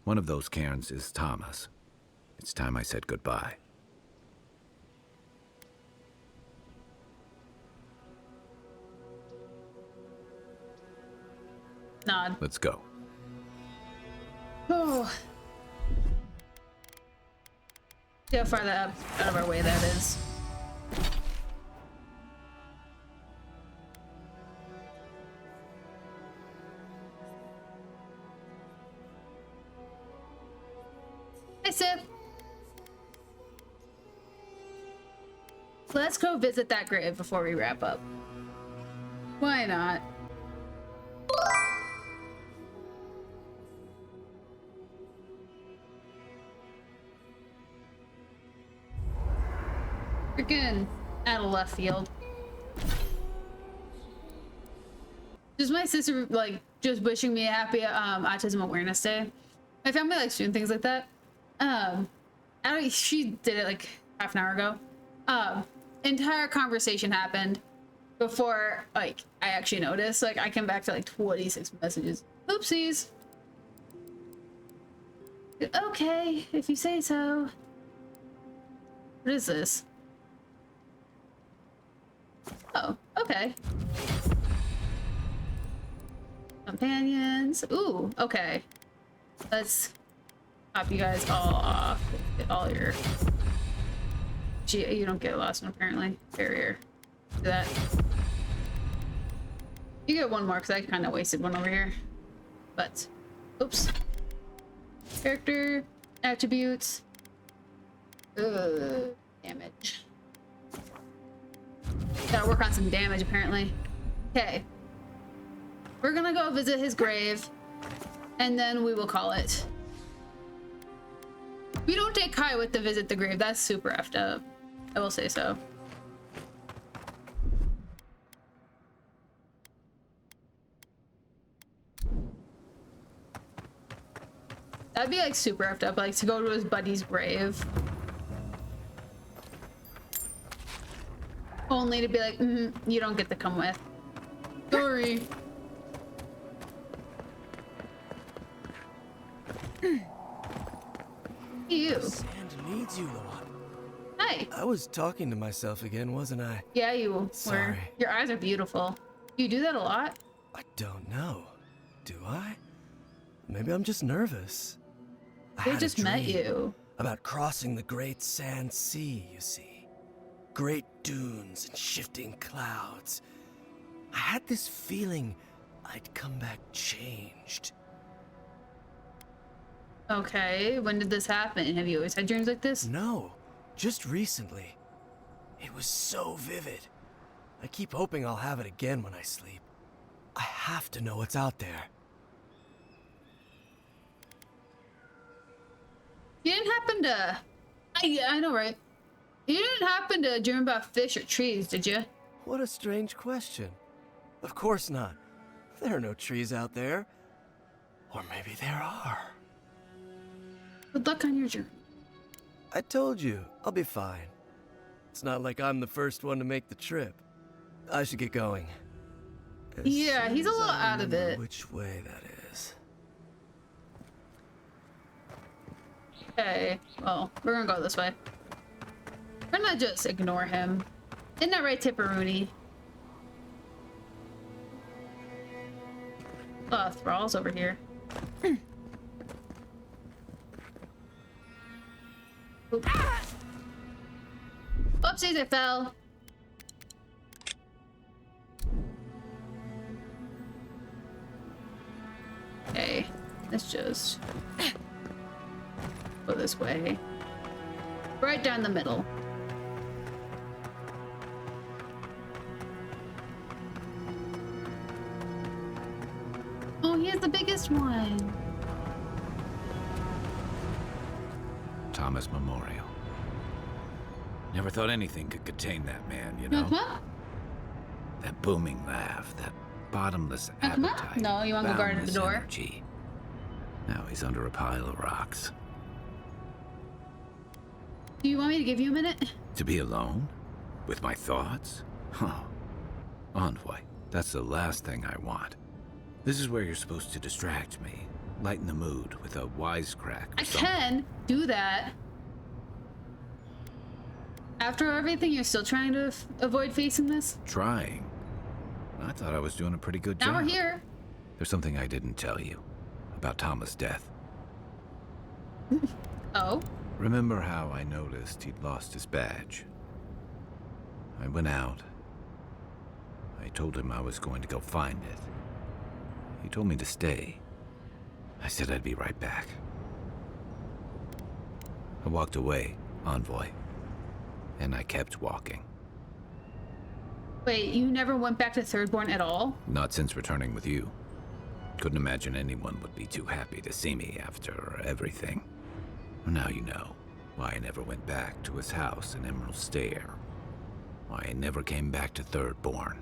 One of those cairns is Tama's. It's time I said goodbye. Nod. Let's go. Oh. See how far out of our way that is. Hey, Sif. Let's go visit that grave before we wrap up. Why not? Freaking out of left field. Just my sister, like, just wishing me a happy Autism Awareness Day. My family likes doing things like that. She did it like half an hour ago. Entire conversation happened before, like, I actually noticed. Like, I came back to like 26 messages. Oopsies. Okay, if you say so. What is this? Oh, okay. Companions. Ooh, okay. Let's pop you guys all off. Get all your... Gee, you don't get a last one, apparently. Barrier. Do that. You get one more, because I kind of wasted one over here. But, oops. Character, attributes. Damage. Gotta work on some damage, apparently. Okay. We're gonna go visit his grave, and then we will call it. We don't take Kai with to visit the grave. That's super effed up. I will say so. That'd be like super effed up, like to go to his buddy's grave. Only to be like, you don't get to come with. Sorry. You. Sand needs you, Lord. Hi. I was talking to myself again, wasn't I? Yeah, you were. Sorry. Your eyes are beautiful. You do that a lot? I don't know. Do I? Maybe I'm just nervous. They just met you. About crossing the great sand sea, you see. Great dunes and shifting clouds. I had this feeling I'd come back changed. Okay, when did this happen? Have you always had dreams like this? No, just recently. It was so vivid. I keep hoping I'll have it again when I sleep. I have to know what's out there. You didn't happen to... I know, right? You didn't happen to dream about fish or trees, did you? What a strange question. Of course not. There are no trees out there. Or maybe there are. Good luck on your journey. I told you, I'll be fine. It's not like I'm the first one to make the trip. I should get going. Yeah, he's a little out of it. Which way that is. Okay, well, we're gonna go this way. We're gonna just ignore him. Isn't that right, Tipperoonie? Thrall's over here. Oop. Oopsies, I fell. Okay, let's just go this way. Right down the middle. Oh, he has the biggest one. Thomas Memorial. Never thought anything could contain that man, you know? That booming laugh, that bottomless appetite. No, you want to go guard at the door? Energy. Now he's under a pile of rocks. Do you want me to give you a minute? To be alone? With my thoughts? Huh. Envoy, that's the last thing I want. This is where you're supposed to distract me. Lighten the mood with a wisecrack or something. Can do that. After everything, you're still trying to avoid facing this? Trying? I thought I was doing a pretty good job. Now we're here. There's something I didn't tell you about Thomas' death. Oh? Remember how I noticed he'd lost his badge? I went out. I told him I was going to go find it. He told me to stay. I said I'd be right back. I walked away, Envoy. And I kept walking. Wait, you never went back to Thirdborn at all? Not since returning with you. Couldn't imagine anyone would be too happy to see me after everything. Now you know why I never went back to his house in Emerald Stair. Why I never came back to Thirdborn.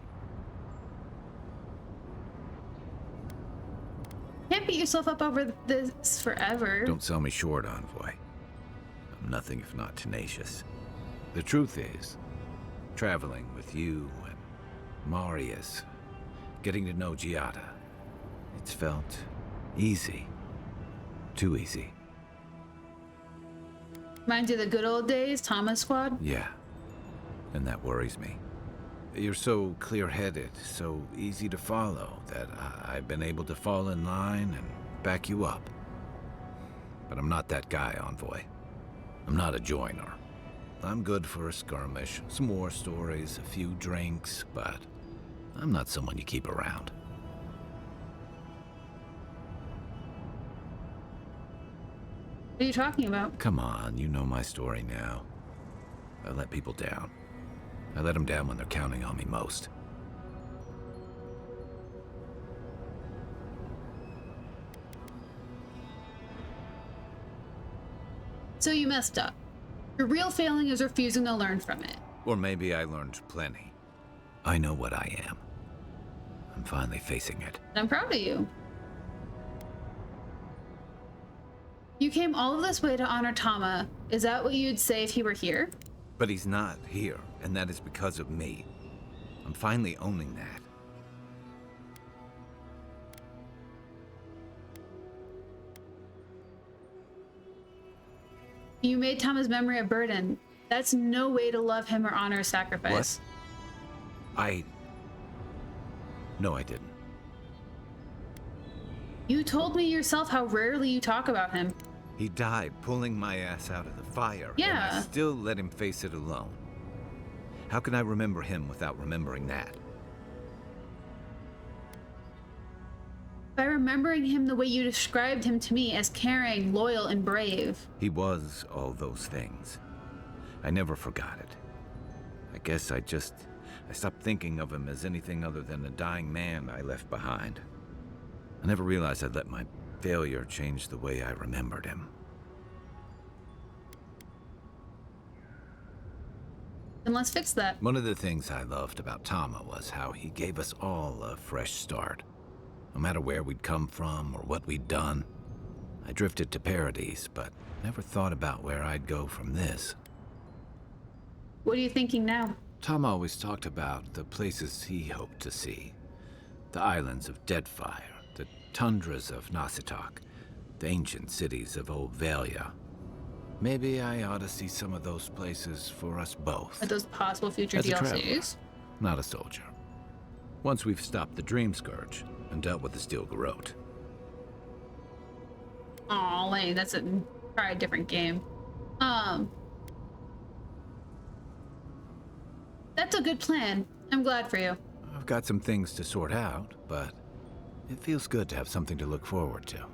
Can't beat yourself up over this forever. Don't sell me short, Envoy. I'm nothing if not tenacious. The truth is, traveling with you and Marius, getting to know Giada, it's felt easy. Too easy. Reminds you of the good old days, Thomas Squad? Yeah, and that worries me. You're so clear-headed, so easy to follow, that I've been able to fall in line and back you up. But I'm not that guy, Envoy. I'm not a joiner. I'm good for a skirmish, some war stories, a few drinks, but I'm not someone you keep around. What are you talking about? Come on, you know my story now. I let people down. I let them down when they're counting on me most. So you messed up. Your real failing is refusing to learn from it. Or maybe I learned plenty. I know what I am. I'm finally facing it. I'm proud of you. You came all of this way to honor Tama. Is that what you'd say if he were here? But he's not here, and that is because of me. I'm finally owning that. You made Tama's memory a burden. That's no way to love him or honor his sacrifice. What? No, I didn't. You told me yourself how rarely you talk about him. He died pulling my ass out of the fire, and Yeah. I still let him face it alone. How can I remember him without remembering that? By remembering him the way you described him to me, as caring, loyal, and brave. He was all those things. I never forgot it. I guess I stopped thinking of him as anything other than a dying man I left behind. I never realized I'd let my failure changed the way I remembered him. And let's fix that. One of the things I loved about Tama was how he gave us all a fresh start. No matter where we'd come from or what we'd done. I drifted to Paradise, but never thought about where I'd go from this. What are you thinking now? Tama always talked about the places he hoped to see. The islands of Deadfire, the tundras of Nasitok, the ancient cities of Old Valia. Maybe I ought to see some of those places for us both. At those possible future As a traveler, DLCs? not a soldier. Once we've stopped the Dream Scourge and dealt with the Steel Garrote. Aw, Lane, that's probably a different game. That's a good plan. I'm glad for you. I've got some things to sort out, but it feels good to have something to look forward to.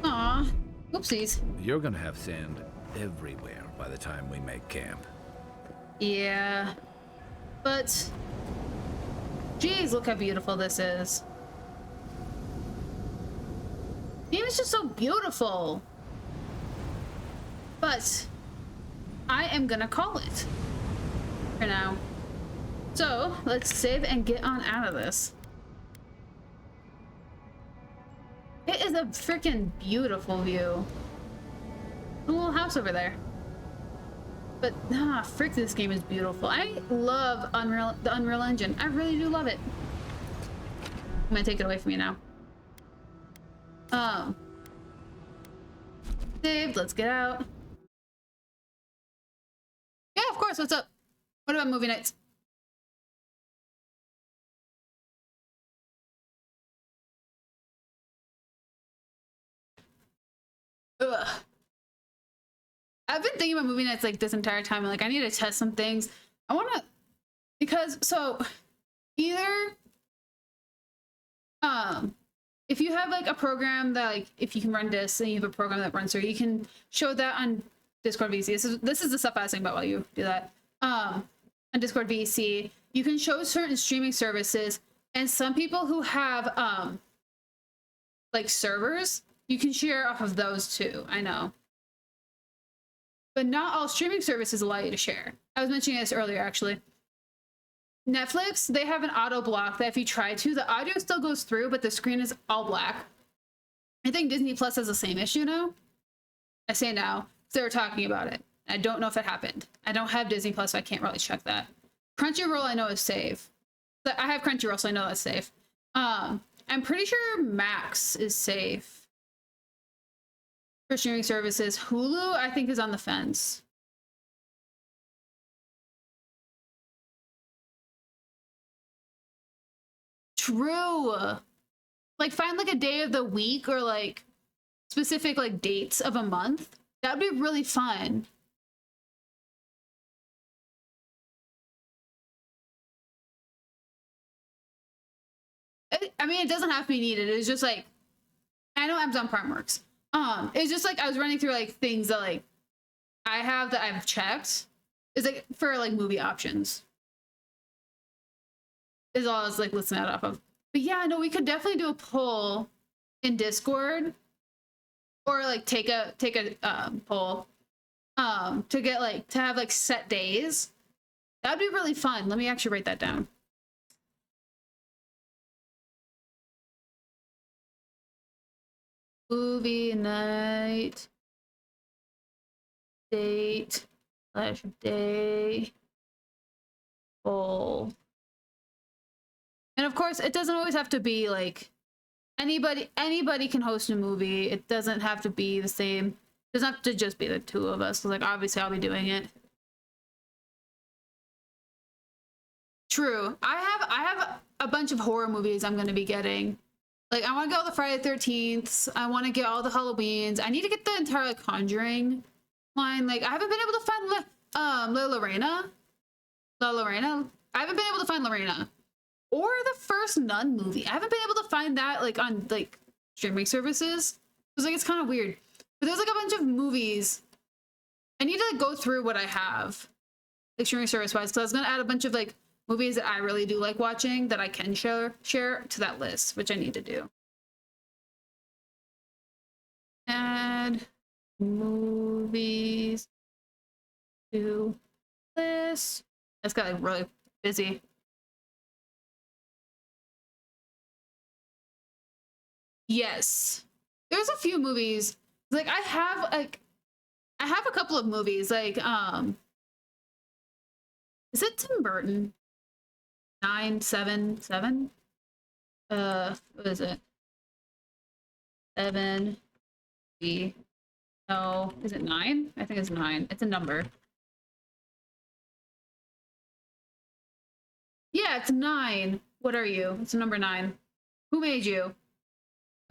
Aw, whoopsies. You're gonna have sand everywhere by the time we make camp. Yeah, but geez, look how beautiful this is. The game is just so beautiful. But I am gonna call it for now. So let's save and get on out of this. It is a freaking beautiful view. A little house over there. But nah, frick, this game is beautiful. I love the Unreal Engine. I really do love it. I'm gonna take it away from you now. Saved, let's get out. Yeah, of course, what's up? What about movie nights? Ugh. I've been thinking about movie nights like this entire time, and like I need to test some things. I want to, because so either if you have like a program that like if you can run discs and you have a program that runs through, you can show that on Discord VC. This is the stuff I was thinking about while you do that. On Discord VC, you can show certain streaming services, and some people who have like servers, you can share off of those too. I know. But not all streaming services allow you to share. I was mentioning this earlier, actually. Netflix, they have an auto block that if you try to, the audio still goes through, but the screen is all black. I think Disney Plus has the same issue now. I say now, because they were talking about it. I don't know if it happened. I don't have Disney Plus, so I can't really check that. Crunchyroll, I know is safe. But I have Crunchyroll, so I know that's safe. I'm pretty sure Max is safe for streaming services. Hulu, I think, is on the fence. True. Like find like a day of the week or like specific like dates of a month. That'd be really fun. I mean, it doesn't have to be needed. It's just like, I know Amazon Prime works. It's just like I was running through like things that like I have that I've checked. It's like for like movie options. Is all I was like listing that off of. But yeah, no, we could definitely do a poll in Discord, or like take a poll to get like to have like set days. That'd be really fun. Let me actually write that down. Movie night date / day poll. And of course, it doesn't always have to be like anybody can host a movie. It doesn't have to be the same. It doesn't have to just be the two of us. Like obviously I'll be doing it. True. I have a bunch of horror movies I'm going to be getting Like, I want to get all the Friday the 13th. I want to get all the Halloweens. I need to get the entire like, Conjuring line. Like, I haven't been able to find Lorena. I haven't been able to find Lorena. Or the first Nun movie. I haven't been able to find that like on like streaming services. Because like it's kind of weird. But there's like a bunch of movies. I need to like go through what I have. Like streaming service wise. Because I was gonna add a bunch of like movies that I really do like watching that I can share to that list, which I need to do. Add movies to list. It's got like really busy. Yes. There's a few movies. Like I have a couple of movies. Like is it Tim Burton? 977? What is it? 7 B. No, is it 9? I think it's 9. It's a number. Yeah, it's 9. What are you? It's number 9. Who made you?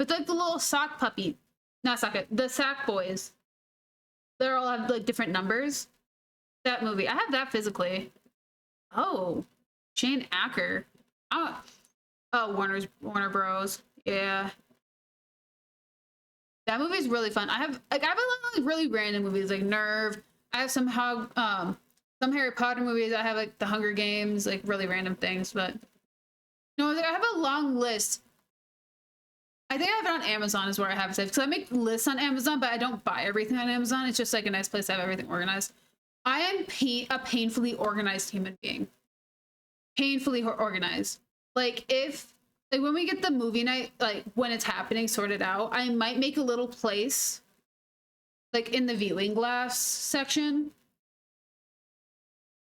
It's like the little sock puppy. Not sock, the sack boys. They all have like different numbers. That movie. I have that physically. Oh. Shane Acker. Oh, Warner Bros. Yeah. That movie's really fun. I have a lot of like, really random movies like Nerve. I have some Harry Potter movies. I have like The Hunger Games, like really random things. But no, I have a long list. I think I have it on Amazon is where I have it saved. Because I make lists on Amazon, but I don't buy everything on Amazon. It's just like a nice place to have everything organized. I am a painfully organized human being. Painfully organized. Like when we get the movie night, like when it's happening, sorted out, I might make a little place like in the viewing glass section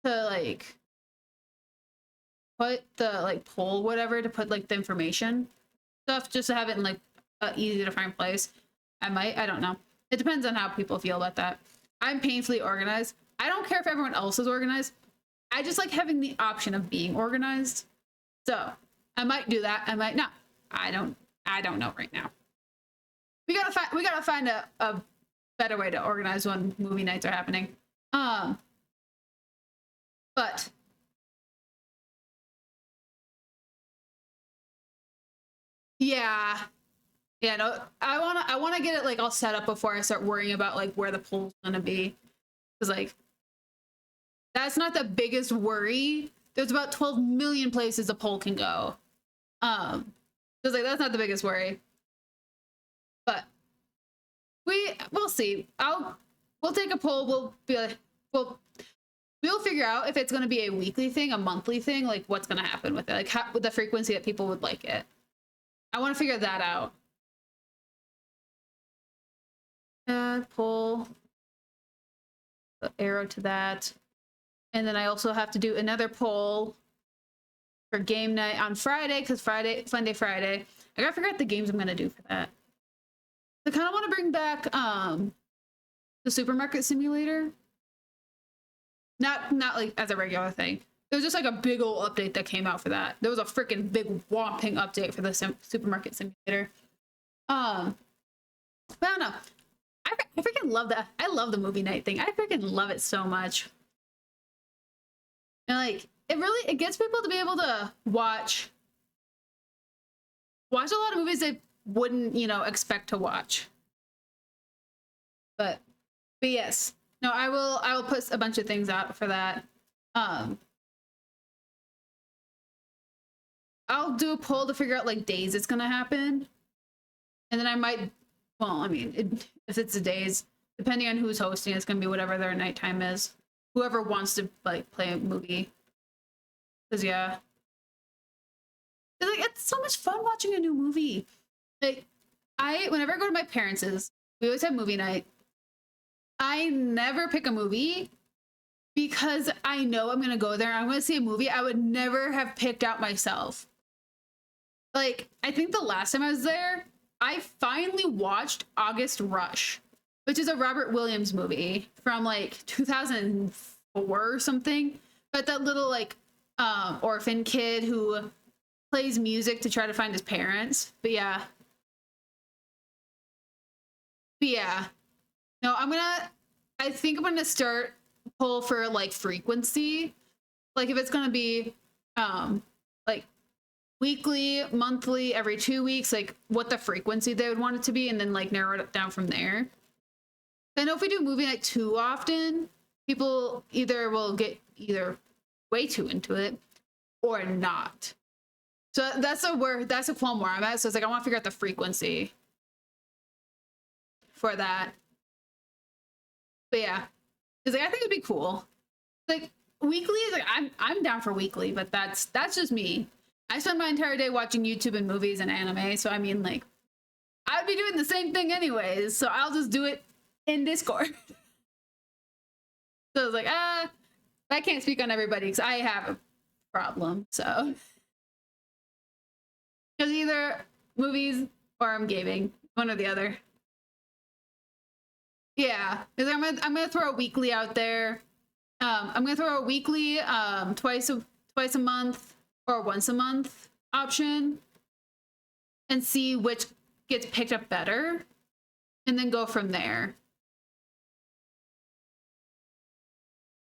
to like put the like poll, whatever, to put like the information stuff, just to have it in like an easy to find place. I don't know. It depends on how people feel about that. I'm painfully organized. I don't care if everyone else is organized. I just like having the option of being organized. So I might do that. I might not. I don't know right now. We gotta find a better way to organize when movie nights are happening. But yeah, no, I wanna get it like all set up before I start worrying about like where the poll's gonna be, because like that's not the biggest worry. There's about 12 million places a poll can go. Because like that's not the biggest worry. But we'll see. We'll take a poll. We'll be like, we'll figure out if it's going to be a weekly thing, a monthly thing, like what's going to happen with it, like how, with the frequency that people would like it. I want to figure that out. Poll. The arrow to that. And then I also have to do another poll for game night on Friday, because Friday. I gotta figure out the games I'm gonna do for that. I kind of want to bring back the supermarket simulator. Not like as a regular thing. There was just like a big old update that came out for that. There was a freaking big whopping update for the supermarket simulator. But I don't know. I freaking love that. I love the movie night thing. I freaking love it so much. And like it gets people to be able to watch a lot of movies they wouldn't, expect to watch. But yes. No, I will put a bunch of things out for that. I'll do a poll to figure out like days it's gonna happen. And then I might, if it's the days, depending on who's hosting, it's gonna be whatever their nighttime is. Whoever wants to like play a movie. Cause yeah. It's so much fun watching a new movie. Like whenever I go to my parents', we always have movie night. I never pick a movie because I know I'm gonna go there. I'm gonna see a movie I would never have picked out myself. Like, I think the last time I was there, I finally watched August Rush, which is a Robert Williams movie from like 2004 or something. But that little like orphan kid who plays music to try to find his parents. But yeah. No, I think I'm gonna start pull for like frequency. Like if it's gonna be like weekly, monthly, every 2 weeks, like what the frequency they would want it to be, and then like narrow it down from there. I know if we do movie night too often, people either will get way too into it or not. So that's a qualm where I'm at. So it's like I want to figure out the frequency for that. But yeah, it's like I think it'd be cool. Like weekly is like I'm down for weekly, but that's just me. I spend my entire day watching YouTube and movies and anime, so I mean like I'd be doing the same thing anyways. So I'll just do it in Discord. So it's like I can't speak on everybody because I have a problem. So because either movies or I'm gaming, one or the other. Yeah, because I'm gonna throw a weekly out there. I'm gonna throw a weekly, twice a month or once a month option, and see which gets picked up better, and then go from there.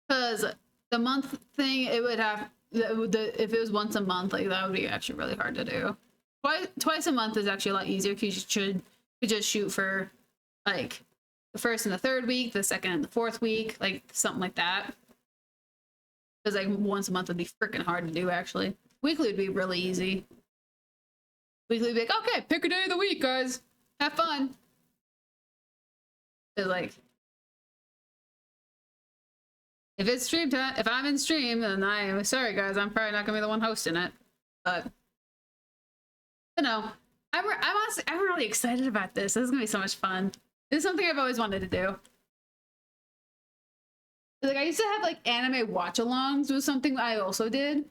Because the month thing, it would have if it was once a month, like that would be actually really hard to do. Twice a month is actually a lot easier because you could just shoot for like the first and the third week, the second and the fourth week, like something like that. Because like once a month would be freaking hard to do actually. Weekly would be really easy. Weekly would be like, okay, pick a day of the week, guys. Have fun. It's like if it's stream time, if I'm in stream, then I'm sorry guys, I'm probably not gonna be the one hosting it. But no, I'm really excited about this. This is gonna be so much fun. This is something I've always wanted to do. Like I used to have like anime watch-alongs was something I also did.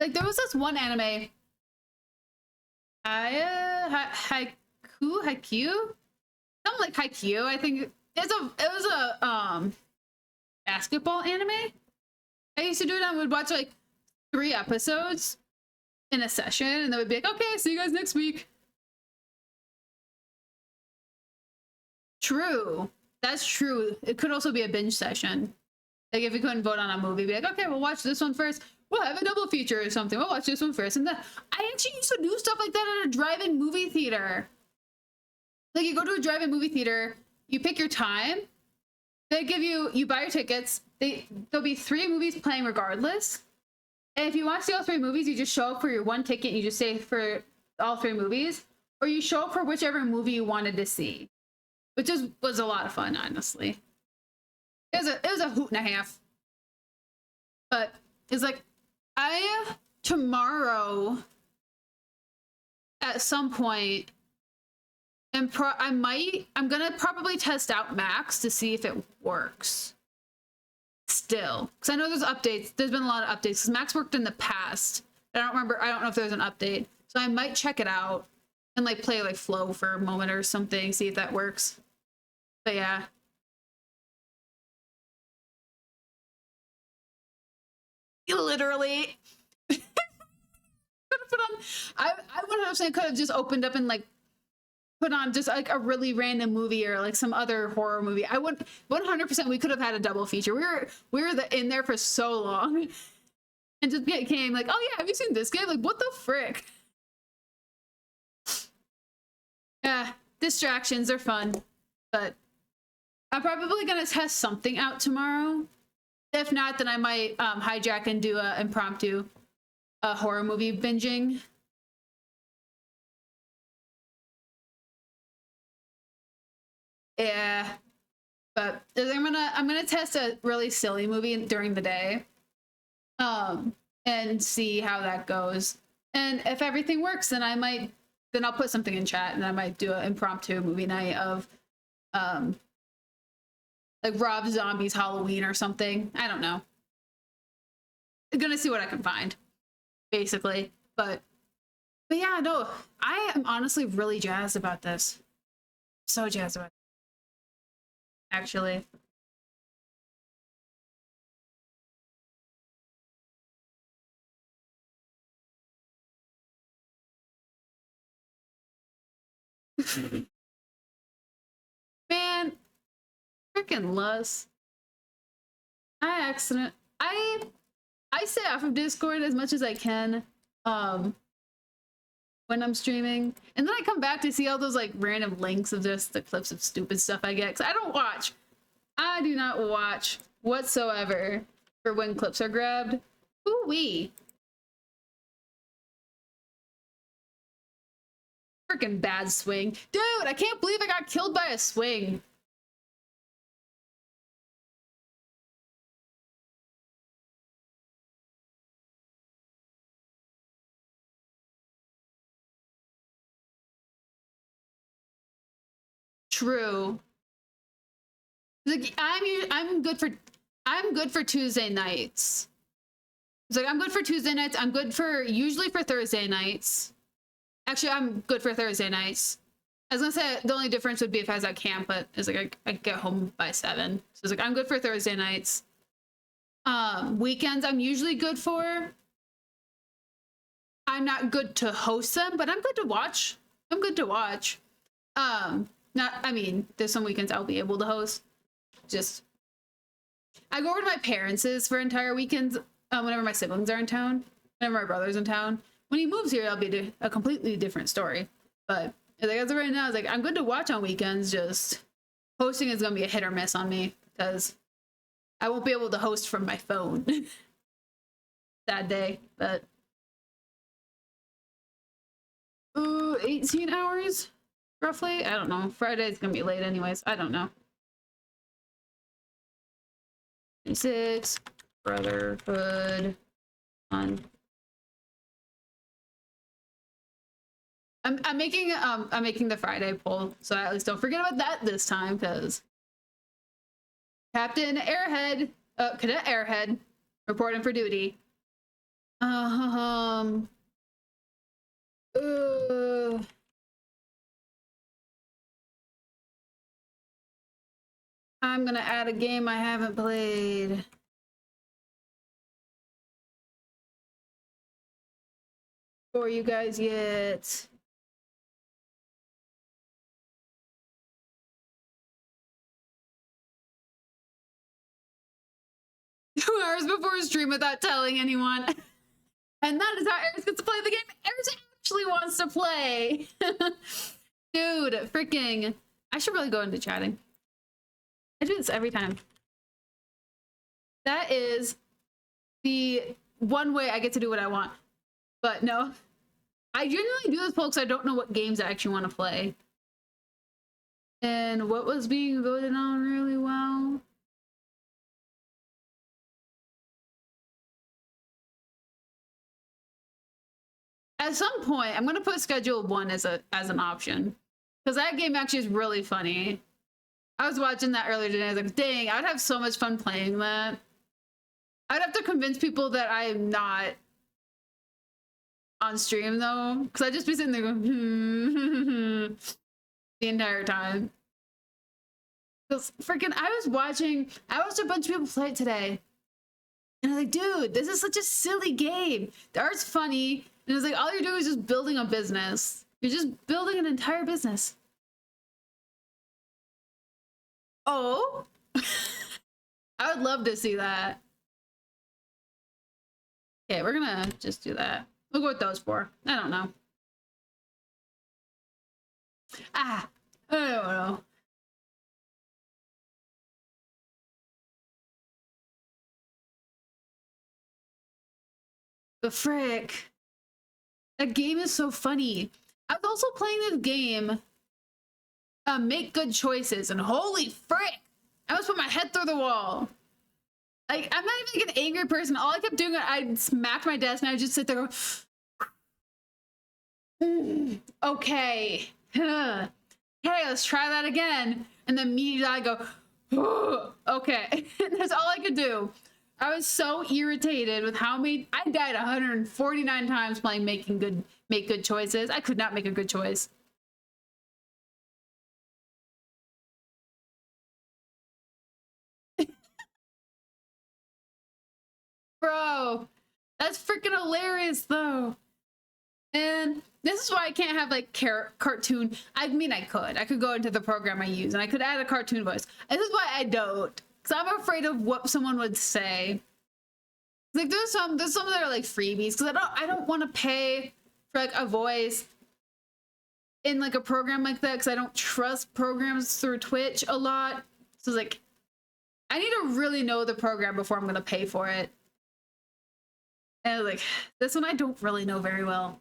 Like there was this one anime, Haikyuu, something like Haikyuu. I think it was a basketball anime. I used to do it. I would watch like 3 episodes in a session, and they would be like, "Okay, see you guys next week." True, that's true. It could also be a binge session. Like if we couldn't vote on a movie, be like, "Okay, we'll watch this one first. We'll have a double feature or something. We'll watch this one first." And then I actually used to do stuff like that at a drive-in movie theater. Like you go to a drive-in movie theater, you pick your time. They give you buy your tickets. There'll be 3 movies playing regardless. And if you want to see all 3 movies, you just show up for your 1 ticket and you just stay for all 3 movies. Or you show up for whichever movie you wanted to see. Which was a lot of fun, honestly. It was a hoot and a half. But it's like tomorrow at some point I'm gonna probably test out Max to see if it works. Still, because I know there's updates. There's been a lot of updates because Max worked in the past. I don't know if there's an update, so I might check it out and like play like Flow for a moment or something, see if that works. But yeah. Literally. I 100% could have just opened up and like put on just like a really random movie or like some other horror movie. I would 100% we could have had a double feature. We were in there for so long and just became like, oh yeah, have you seen this game? Like what the frick? Yeah, distractions are fun, but I'm probably gonna test something out tomorrow. If not, then I might hijack and do a impromptu horror movie binging. Yeah, but I'm gonna test a really silly movie during the day, and see how that goes. And if everything works, then I'll put something in chat, and I might do an impromptu movie night of, like Rob Zombie's Halloween or something. I don't know. I'm gonna see what I can find, basically. But yeah, no, I am honestly really jazzed about this. So jazzed about it. Actually. Man, freaking lust. I stay off of Discord as much as I can when I'm streaming, and then I come back to see all those like random links of just the clips of stupid stuff I get, because I do not watch whatsoever for when clips are grabbed. Ooh-wee. Freaking bad swing. Dude, I can't believe I got killed by a swing. True. Like I'm good for Tuesday nights. It's like I'm good for Tuesday nights. I'm good for usually for Thursday nights. Actually, I'm good for Thursday nights. I was gonna say the only difference would be if I was at camp, but it's like I get home by 7. So it's like I'm good for Thursday nights. Weekends I'm usually good for. I'm not good to host them, but I'm good to watch. I'm good to watch. I mean, there's some weekends I'll be able to host. Just I go over to my parents' for entire weekends whenever my siblings are in town, whenever my brother's in town. When he moves here, that'll be a completely different story. But like, as of right now, it's like I'm good to watch on weekends. Just hosting is gonna be a hit or miss on me because I won't be able to host from my phone. Sad day, but 18 hours roughly. I don't know. Friday's gonna be late anyways. I don't know. 26 Brotherhood on. I'm making the Friday poll, so at least don't forget about that this time, because Captain Airhead, Cadet Airhead, reporting for duty. I'm gonna add a game I haven't played. For you guys yet. 2 hours before stream without telling anyone. And that is how Eriss gets to play the game Eriss actually wants to play. Dude, freaking. I should really go into chatting. I do this every time. That is the one way I get to do what I want. But no. I generally do this poll because I don't know what games I actually want to play. And what was being voted on really well? At some point, I'm gonna put Schedule 1 as an option, because that game actually is really funny. I was watching that earlier today. I was like, dang, I'd have so much fun playing that. I'd have to convince people that I'm not on stream though, because I'd just be sitting there going the entire time. Because freaking, I watched a bunch of people play it today, and I'm like, dude, this is such a silly game. The art's funny. And it's like, all you're doing is just building a business. You're just building an entire business. Oh? I would love to see that. Okay, we're gonna just do that. We'll go with those 4. I don't know. I don't know. The frick. That game is so funny. I was also playing this game, Make Good Choices, and holy frick! I almost put my head through the wall. Like, I'm not even like an angry person. All I kept doing, I smacked my desk and I would just sit there going, okay. Hey, let's try that again. And then immediately I go, okay. That's all I could do. I was so irritated with how many I died 149 times playing Make Good Choices. I could not make a good choice. Bro, that's freaking hilarious though. And this is why I can't have like cartoon. I mean, I could go into the program I use and I could add a cartoon voice. This is why I don't, because I'm afraid of what someone would say. Like there's some that are like freebies, because I don't want to pay for like a voice in like a program like that, because I don't trust programs through Twitch a lot. So it's like, I need to really know the program before I'm gonna pay for it. And like this one I don't really know very well.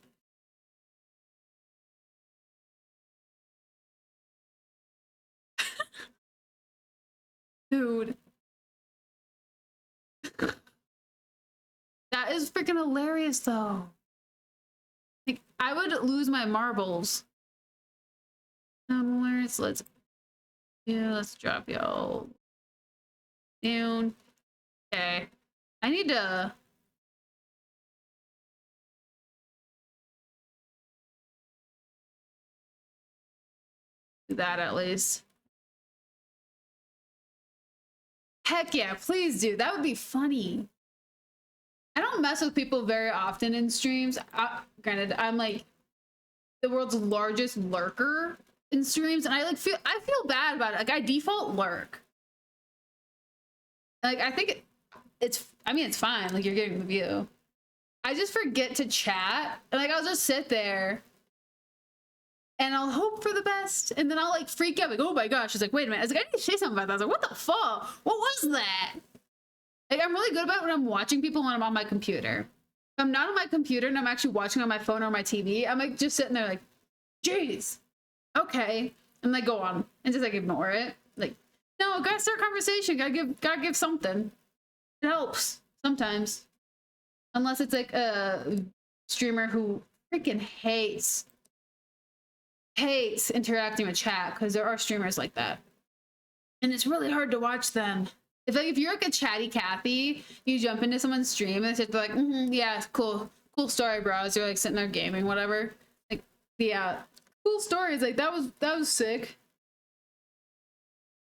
Dude. That is freaking hilarious though. Like I would lose my marbles. Let's drop y'all down. Okay. I need to do that at least. Heck yeah, please do. That would be funny. I don't mess with people very often in streams. Granted, I'm like the world's largest lurker in streams, and I feel bad about it. Like I default lurk. Like I think it's fine. Like you're getting the view. I just forget to chat, and like I'll just sit there and I'll hope for the best, and then I'll like freak out, like, oh my gosh. It's like, wait a minute. I was like, I need to say something about that. I was like, what the fuck? What was that? Like, I'm really good about when I'm watching people when I'm on my computer. If I'm not on my computer and I'm actually watching on my phone or my TV, I'm like just sitting there like, jeez, okay. And like go on and just like ignore it. Like, no, gotta start conversation. Gotta give something. It helps sometimes. Unless it's like a streamer who freaking hates interacting with chat, because there are streamers like that. And it's really hard to watch them. If you're like a chatty Kathy, you jump into someone's stream and they're like, yeah, cool story, bro. As you're like sitting there gaming, whatever. Like, yeah, cool stories. Like that was sick.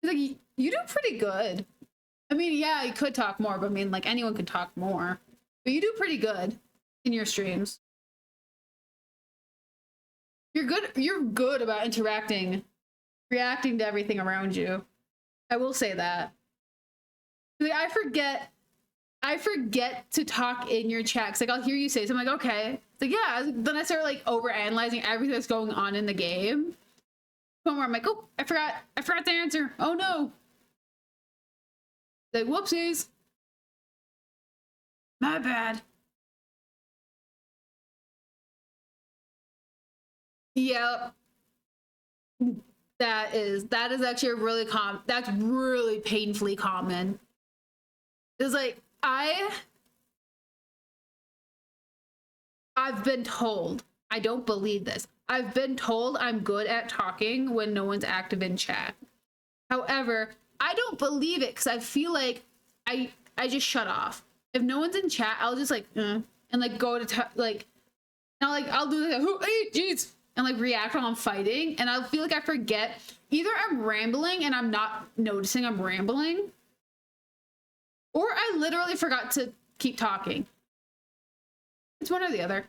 Like you do pretty good. I mean, yeah, you could talk more, but I mean, like anyone could talk more. But you do pretty good in your streams. You're good about interacting, reacting to everything around you. I will say that. Like, I forget to talk in your chat. 'Cause like I'll hear you say something, like, okay. It's like, yeah. Then I start like overanalyzing everything that's going on in the game. Where I'm like, oh, I forgot to answer. Oh no. Like, whoopsies. My bad. Yep. That is actually a really that's really painfully common. It's like I've been told, I don't believe this. I've been told I'm good at talking when no one's active in chat. However, I don't believe it, because I feel like I just shut off. If no one's in chat, I'll just like and like go to like, and I'll do like, oh, hey, jeez, and like react while I'm fighting, and I'll feel like I forget. Either I'm rambling and I'm not noticing I'm rambling, or I literally forgot to keep talking. It's one or the other.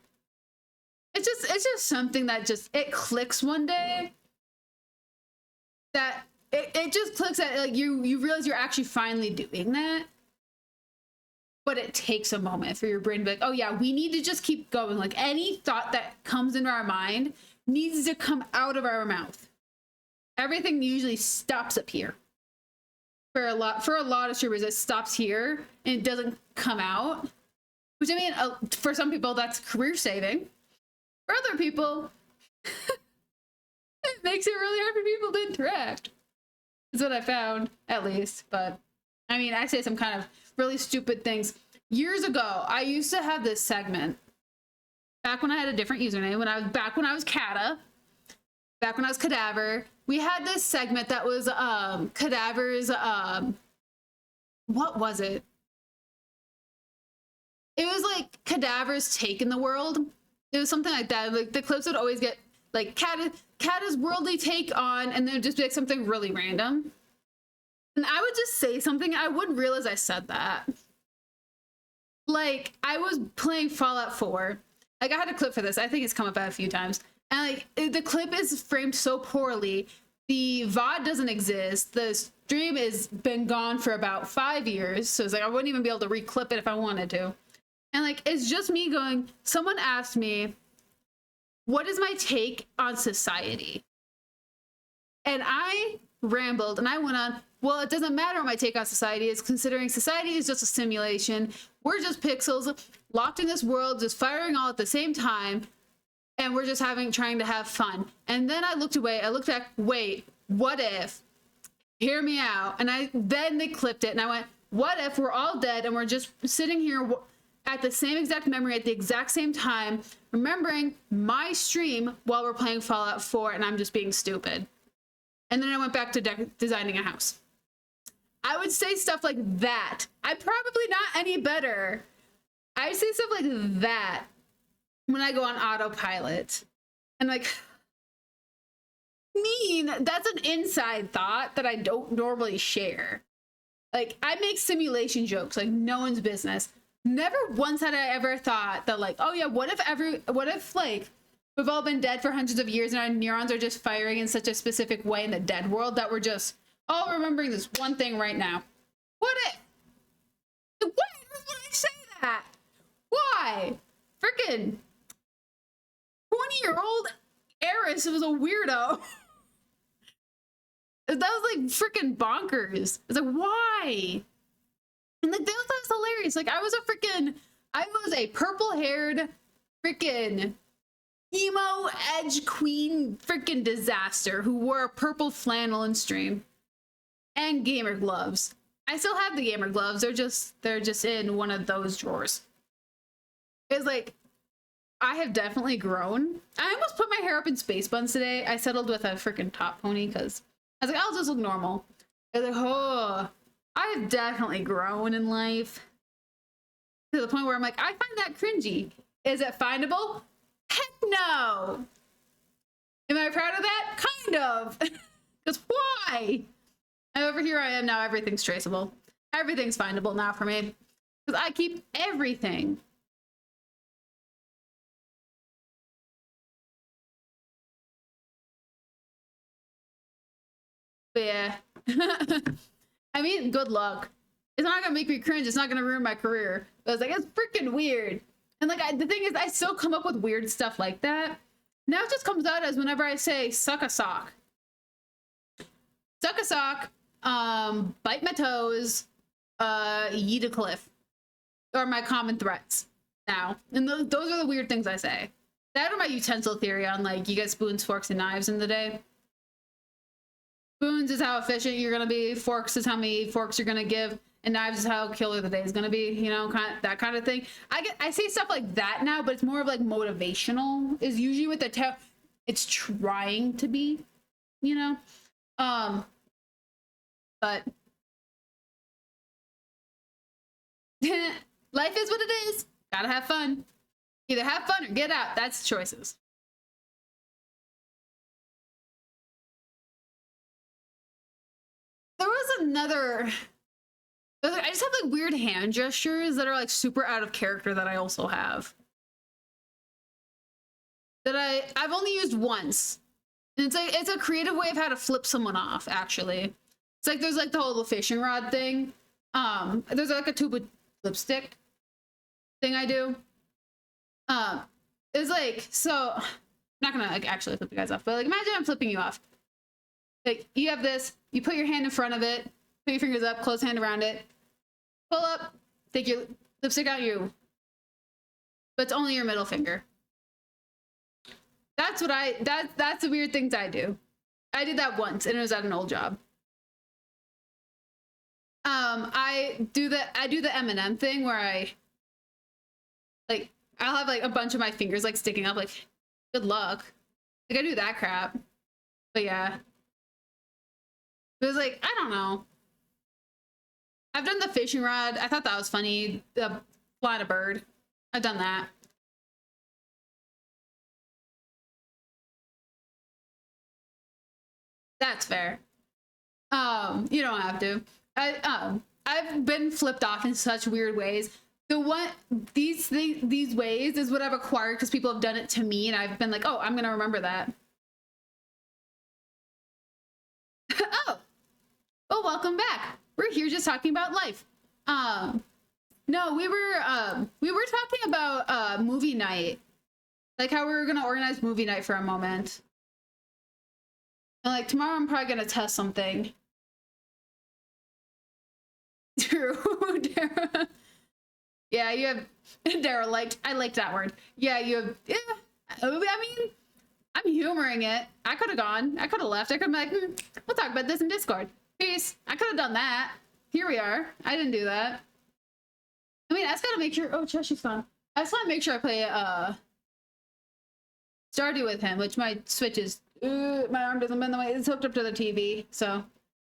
It's just something that it clicks one day. That it just clicks that like you realize you're actually finally doing that. But it takes a moment for your brain to be like, oh yeah, we need to just keep going. Like any thought that comes into our mind needs to come out of our mouth. Everything usually stops up here. For a lot of streamers, it stops here and it doesn't come out. Which I mean, for some people, that's career saving. For other people, it makes it really hard for people to interact. That's what I found, at least. But I mean, I say some kind of really stupid things. Years ago, I used to have this segment. Back when I had a different username, back when I was Kata, back when I was Cadaver, we had this segment that was Cadaver's what was it? It was like Cadaver's take in the world. It was something like that. Like the clips would always get like Kata's worldly take on, and then it would just be like something really random. And I would just say something, I wouldn't realize I said that. Like, I was playing Fallout 4, Like, I had a clip for this. I think it's come up a few times. And like, the clip is framed so poorly. The VOD doesn't exist. The stream has been gone for about 5 years. So it's like, I wouldn't even be able to reclip it if I wanted to. And like, it's just me going, someone asked me, what is my take on society? And I rambled and I went on, well, it doesn't matter what my take on society is, considering society is just a simulation. We're just pixels locked in this world, just firing all at the same time. And we're just trying to have fun. And then I looked away, I looked back, wait, what if, hear me out. And then they clipped it and I went, what if we're all dead and we're just sitting here at the same exact memory at the exact same time, remembering my stream while we're playing Fallout 4 and I'm just being stupid. And then I went back to designing a house. I would say stuff like that. I'm probably not any better. I would say stuff like that when I go on autopilot. And like, that's an inside thought that I don't normally share. Like, I make simulation jokes like no one's business. Never once had I ever thought that like, oh yeah, what if like we've all been dead for hundreds of years and our neurons are just firing in such a specific way in the dead world that we're just all remembering this one thing right now. What if? Why would I say that? Why? Frickin' 20-year-old Eriss was a weirdo. That was like freaking bonkers. It's like, why? And like, that was hilarious. Like, I was a purple-haired freaking emo edge queen freaking disaster who wore a purple flannel in stream and gamer gloves. I still have the gamer gloves. They're just in one of those drawers. It's like, I have definitely grown. I almost put my hair up in space buns today. I settled with a freaking top pony because I was like, I'll just look normal. I was like, oh, I have definitely grown in life to the point where I'm like, I find that cringy. Is it findable? Heck no. Am I proud of that? Kind of. Because why? And over here I am now, everything's traceable. Everything's findable now for me. Because I keep everything. But yeah. I mean, good luck. It's not gonna make me cringe. It's not gonna ruin my career. But I was like, it's freaking weird. And like, the thing is, I still come up with weird stuff like that. Now it just comes out as whenever I say, suck a sock. Suck a sock, bite my toes, yeet a cliff. Are my common threats now. And those are the weird things I say. That or my utensil theory on like, you get spoons, forks, and knives in the day. Spoons is how efficient you're gonna be. Forks is how many forks you're gonna give. And knives is how killer the day is gonna be. You know, that kind of thing. I say stuff like that now, but it's more of like motivational. Is usually what it's trying to be. You know, but life is what it is. Gotta have fun. Either have fun or get out. That's choices. There was another. I just have like weird hand gestures that are like super out of character that I also have. That I've only used once. And it's a creative way of how to flip someone off, actually. It's like there's like the whole fishing rod thing. There's like a tube of lipstick thing I do. It's like, so I'm not gonna like actually flip you guys off, but like imagine I'm flipping you off. Like you have this, you put your hand in front of it, put your fingers up, close hand around it, pull up, take your lipstick out you. But it's only your middle finger. That's what that's the weird things I do. I did that once and it was at an old job. I do the M&M thing where I'll have like a bunch of my fingers like sticking up, like good luck. Like I do that crap. But yeah. It was like, I don't know. I've done the fishing rod. I thought that was funny. The flying a bird. I've done that. That's fair. You don't have to. I've been flipped off in such weird ways. these ways is what I've acquired because people have done it to me and I've been like, oh, I'm gonna remember that. Oh, welcome back. We're here just talking about life. No, we were talking about movie night. Like how we were gonna organize movie night for a moment. And like tomorrow I'm probably gonna test something. True. Yeah, you have Daryl I liked that word. Yeah, you have I mean, I'm humoring it. I could have gone. I could have left. I could have been like, we'll talk about this in Discord. Peace. I could have done that. Here we are. I didn't do that. I mean, I just gotta make sure. Oh, Cheshire's fun. I just want to make sure I play Stardew with him, which my Switch is. My arm doesn't bend the way it's hooked up to the TV, so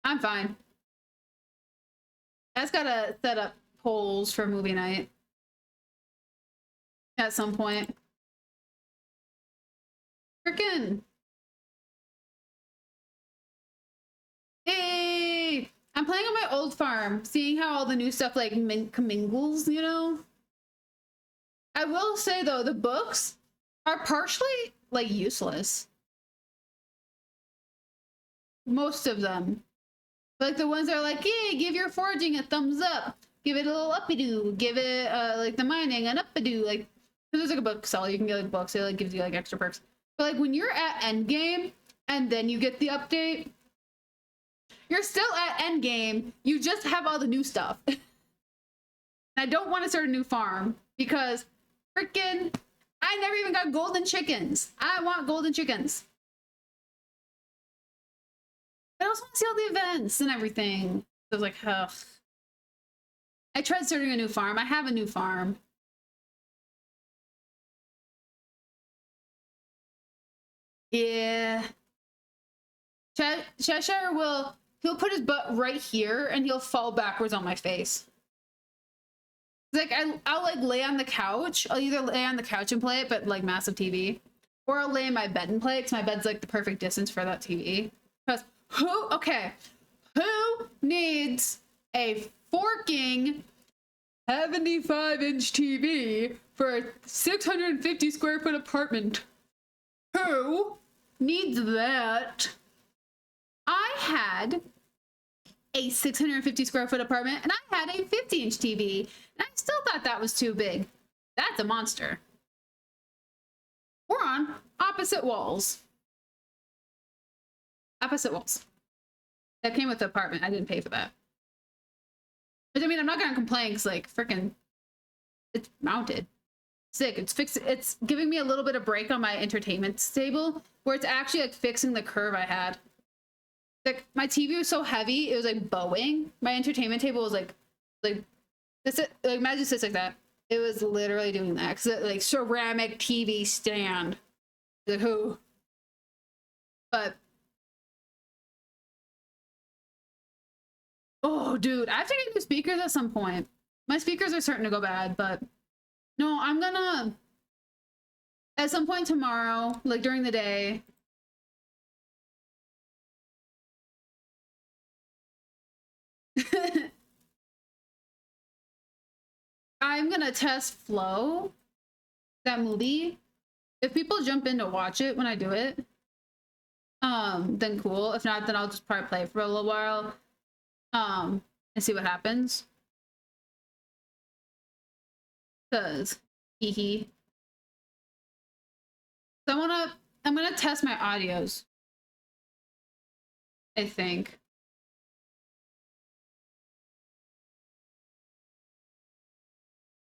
I'm fine. I just gotta set up polls for movie night at some point. Frickin'. Hey! I'm playing on my old farm, seeing how all the new stuff like commingles, you know? I will say though, the books are partially like useless. Most of them. Like the ones that are like, yay, give your foraging a thumbs up. Give it a little uppy-doo. Give it like the mining an uppy-doo. Like, there's like a book seller, you can get like books, it like gives you like extra perks. But like when you're at endgame and then you get the update, you're still at endgame. You just have all the new stuff. And I don't want to start a new farm because freaking, I never even got golden chickens. I want golden chickens. I also want to see all the events and everything. I was like, ugh. I tried starting a new farm. I have a new farm. Yeah. Cheshire he'll put his butt right here and he'll fall backwards on my face. Like I'll like lay on the couch. I'll either lay on the couch and play it, but like massive TV, or I'll lay in my bed and play it because my bed's like the perfect distance for that TV. Because who needs a forking 75-inch TV for a 650 square foot apartment? Who needs that? I had a 650 square foot apartment and I had a 50-inch TV and I still thought that was too big. That's a monster. We're on opposite walls. Opposite walls. That came with the apartment. I didn't pay for that. But I mean, I'm not gonna complain because like freaking it's mounted. Sick. It's fixed. It's giving me a little bit of break on my entertainment table where it's actually like fixing the curve I had. Like my TV was so heavy, it was like bowing. My entertainment table was like this, like imagine sits like that. It was literally doing that because like ceramic TV stand. Like who? But oh, dude, I have to get new speakers at some point. My speakers are starting to go bad, but no, I'm gonna at some point tomorrow, like during the day. I'm gonna test Flow, that movie. If people jump in to watch it when I do it, then cool. If not, then I'll just probably play it for a little while, and see what happens. Cause, hee. So I'm gonna test my audios. I think.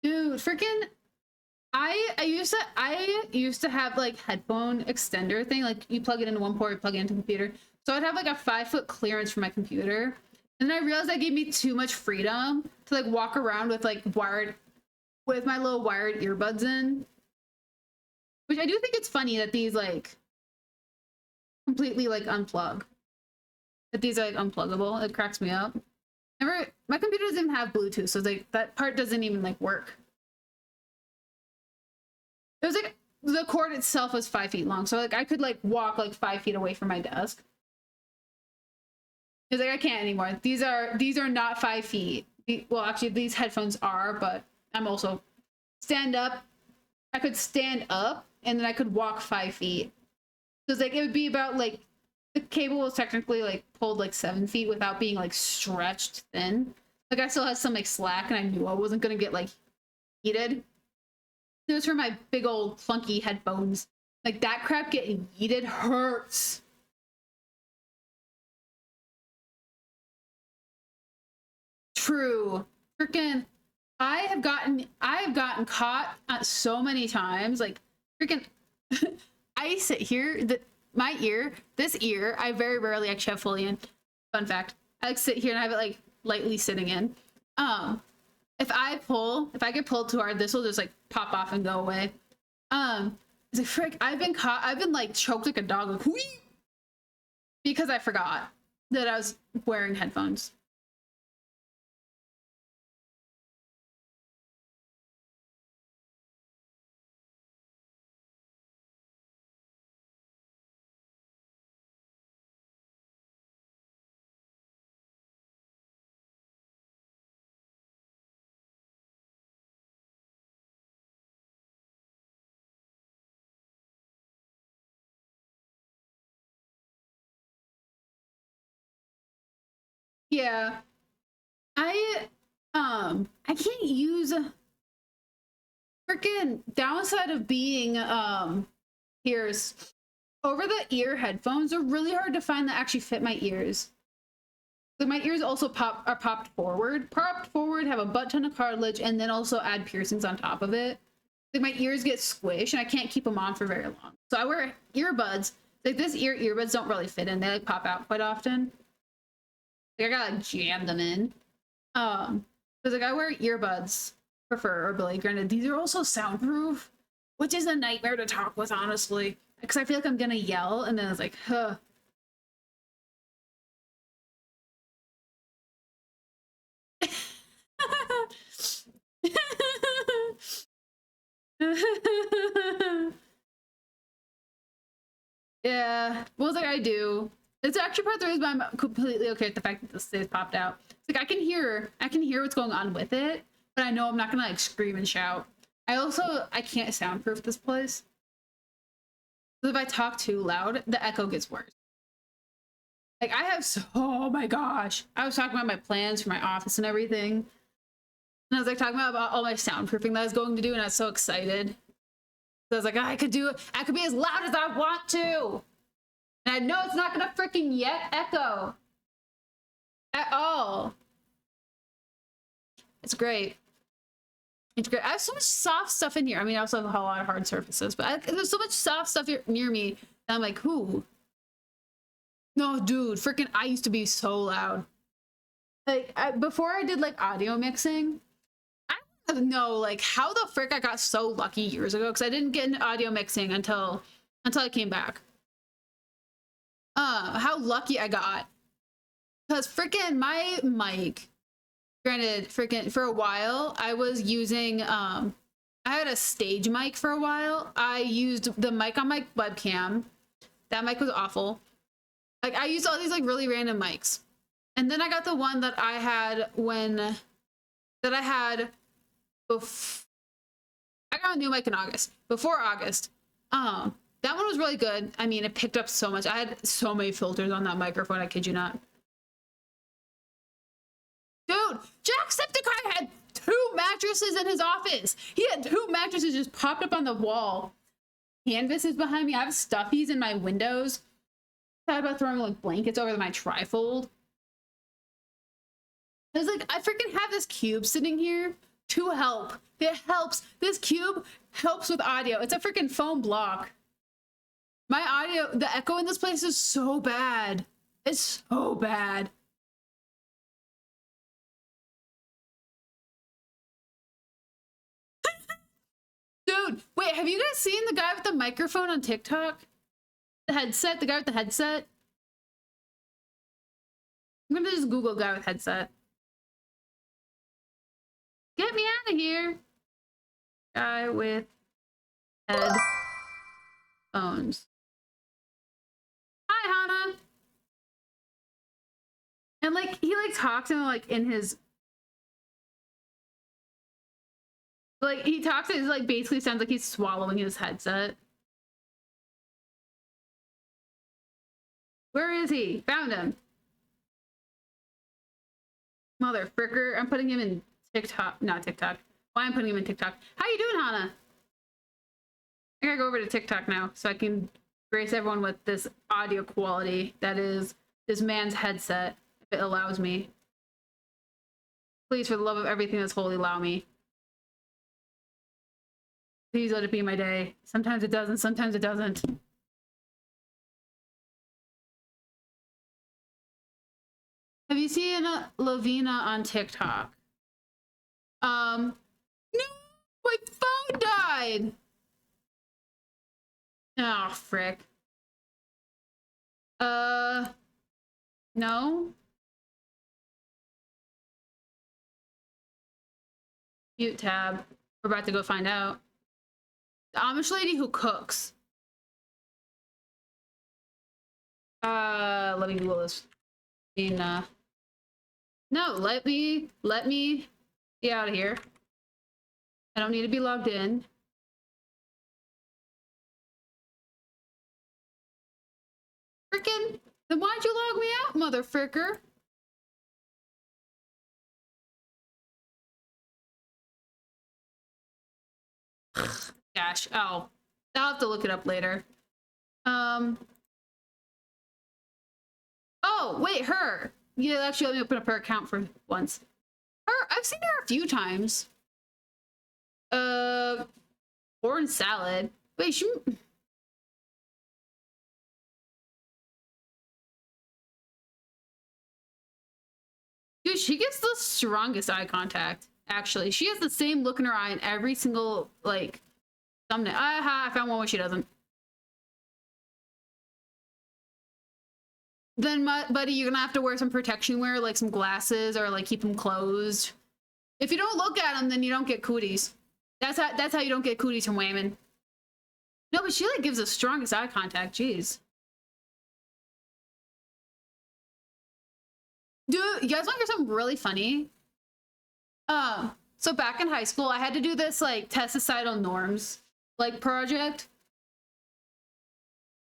Dude, freaking I used to have like headphone extender thing, like you plug it into one port, you plug it into the computer. So I'd have like a 5-foot clearance for my computer. And then I realized that gave me too much freedom to like walk around with like with my little wired earbuds in. Which I do think it's funny that these like completely like unplug. That these are like unpluggable. It cracks me up. My computer doesn't even have Bluetooth, so like that part doesn't even like work. It was like the cord itself was 5 feet long, so like I could like walk like 5 feet away from my desk. It's like I can't anymore. These are not 5 feet. Well, actually, these headphones are, but I'm also stand up. I could stand up and then I could walk 5 feet. So it's like it would be about like the cable was technically like pulled like 7 feet without being like stretched thin. Like I still had some like slack and I knew I wasn't gonna get like heated. It was for my big old clunky headphones. Like that crap getting yeeted hurts. True. Freaking I have gotten caught so many times. Like freaking I sit here, this ear, I very rarely actually have fully in. Fun fact. I like sit here and I have it like lightly sitting in. If I get pulled too hard, this will just like pop off and go away. It's like frick, I've been like choked like a dog, like whee! Because I forgot that I was wearing headphones. Yeah. I can't use freaking downside of being ears. Over the ear headphones are really hard to find that actually fit my ears. So my ears also are popped forward, have a butt ton of cartilage, and then also add piercings on top of it. Like my ears get squished and I can't keep them on for very long. So I wear earbuds. Like this earbuds don't really fit in. They like pop out quite often. Like I gotta like, jam them in. Because like I wear earbuds preferably. Granted, these are also soundproof, which is a nightmare to talk with, honestly. Because I feel like I'm gonna yell, and then it's like, huh. Yeah, well, it's like I do. It's actually part of the reason why I'm completely okay with the fact that this stays popped out. It's like I can hear what's going on with it, but I know I'm not gonna like scream and shout. I can't soundproof this place. So if I talk too loud, the echo gets worse. Like I have oh my gosh. I was talking about my plans for my office and everything. And I was like talking about all my soundproofing that I was going to do, and I was so excited. So I was like, I could be as loud as I want to. And I know it's not gonna freaking yet echo. At all. It's great. It's great. I have so much soft stuff in here. I mean, I also have a lot of hard surfaces, but there's so much soft stuff here near me that I'm like, who? No, dude, freaking, I used to be so loud. Like, before I did like audio mixing, I don't know like how the frick I got so lucky years ago, because I didn't get into audio mixing until I came back. How lucky I got. Because freaking my mic, granted, freaking for a while, I was using, I had a stage mic for a while. I used the mic on my webcam. That mic was awful. Like, I used all these, like, really random mics. And then I got the one that I had I got a new mic in August. Before August. That one was really good. I mean, it picked up so much. I had so many filters on that microphone, I kid you not. Dude, Jacksepticeye had 2 mattresses in his office. He had 2 mattresses just popped up on the wall. Canvases behind me. I have stuffies in my windows. I thought about throwing like blankets over my trifold. I was like, I freaking have this cube sitting here to help. It helps. This cube helps with audio. It's a freaking foam block. My audio, the echo in this place is so bad. It's so bad. Dude, wait, have you guys seen the guy with the microphone on TikTok? The guy with the headset? I'm gonna just Google guy with headset. Get me out of here. Guy with headphones. Hi, Hannah. And like he like talks and like in his Like, he talks, it like basically sounds like he's swallowing his headset. Where is he? Found him. Mother fricker. I'm putting him in TikTok. Not TikTok. Why I'm putting him in TikTok. How you doing, Hannah? I gotta go over to TikTok now so I can grace everyone with this audio quality that is this man's headset, if it allows me. Please, for the love of everything that's holy, allow me. Please let it be my day. Sometimes it doesn't, sometimes it doesn't. Have you seen Lavina on TikTok? No! My phone died! Oh, frick. No? Mute tab. We're about to go find out. The Amish lady who cooks. Let me Google this. No, let me get out of here. I don't need to be logged in. Frickin', then why'd you log me out, mother fricker? Gosh, oh. I'll have to look it up later. Oh, wait, her. Yeah, actually, let me open up her account for once. Her, I've seen her a few times. Corn salad. Wait, she... Dude, she gets the strongest eye contact, actually. She has the same look in her eye in every single, like, thumbnail. Aha, I found one where she doesn't. Then, buddy, you're gonna have to wear some protection wear, like some glasses, or like keep them closed. If you don't look at them, then you don't get cooties. That's how you don't get cooties from women. No, but she like gives the strongest eye contact. Jeez. Dude, you guys want to hear something really funny? So back in high school, I had to do this like test societal norms like project,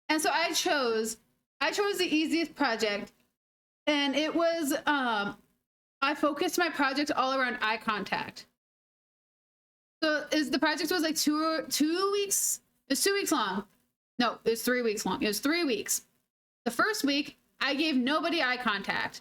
and so I chose the easiest project, and it was I focused my project all around eye contact. So the project was like 2 weeks. It's 2 weeks long. No, it's 3 weeks long. It was 3 weeks. The first week, I gave nobody eye contact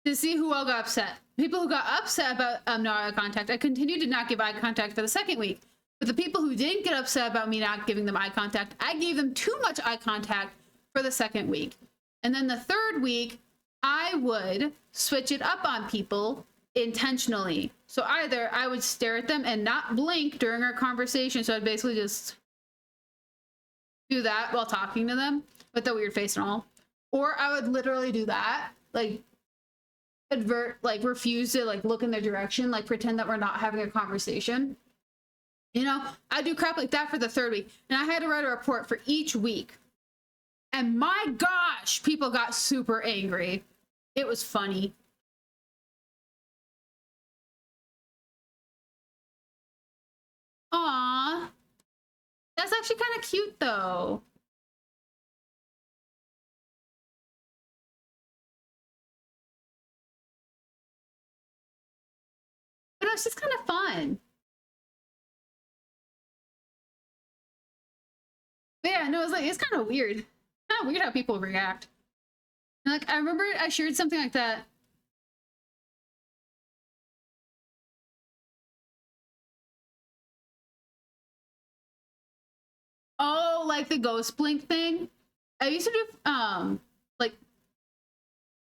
to see who all got upset. People who got upset about no eye contact, I continued to not give eye contact for the second week. But the people who didn't get upset about me not giving them eye contact, I gave them too much eye contact for the second week. And then the third week, I would switch it up on people intentionally. So either I would stare at them and not blink during our conversation. So I'd basically just do that while talking to them with the weird face and all. Or I would literally do that, like refuse to like look in their direction, like pretend that we're not having a conversation. You know, I do crap like that for the third week. And I had to write a report for each week. And my gosh, people got super angry. It was funny. Aww. That's actually kind of cute though. But it's just kind of fun. But yeah, no, it's kind of weird. Kind of weird how people react. And like, I remember I shared something like that. Oh, like the ghost blink thing. I used to do like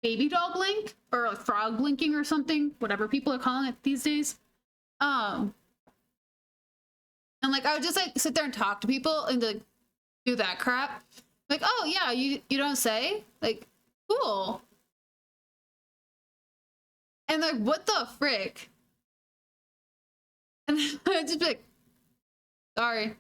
baby doll blink or like frog blinking or something, whatever people are calling it these days. And like I would just like sit there and talk to people and like do that crap. Like, oh yeah, you don't say? Like, cool. And like, what the frick? And I'd just be like, sorry.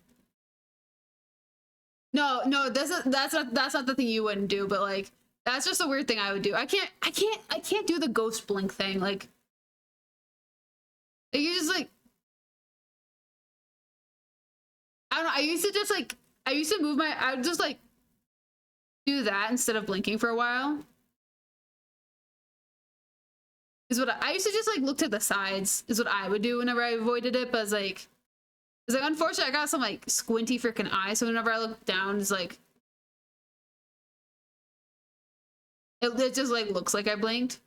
No, that's not the thing you wouldn't do, but like that's just a weird thing I would do. I can't do the ghost blink thing. Like you just like I don't know. I used to just like, I used to move my, I would just like do that instead of blinking for a while. Is what I used to just like look to the sides is what I would do whenever I avoided it. But it's like unfortunately I got some like squinty freaking eyes. So whenever I look down, it's like, it just like looks like I blinked.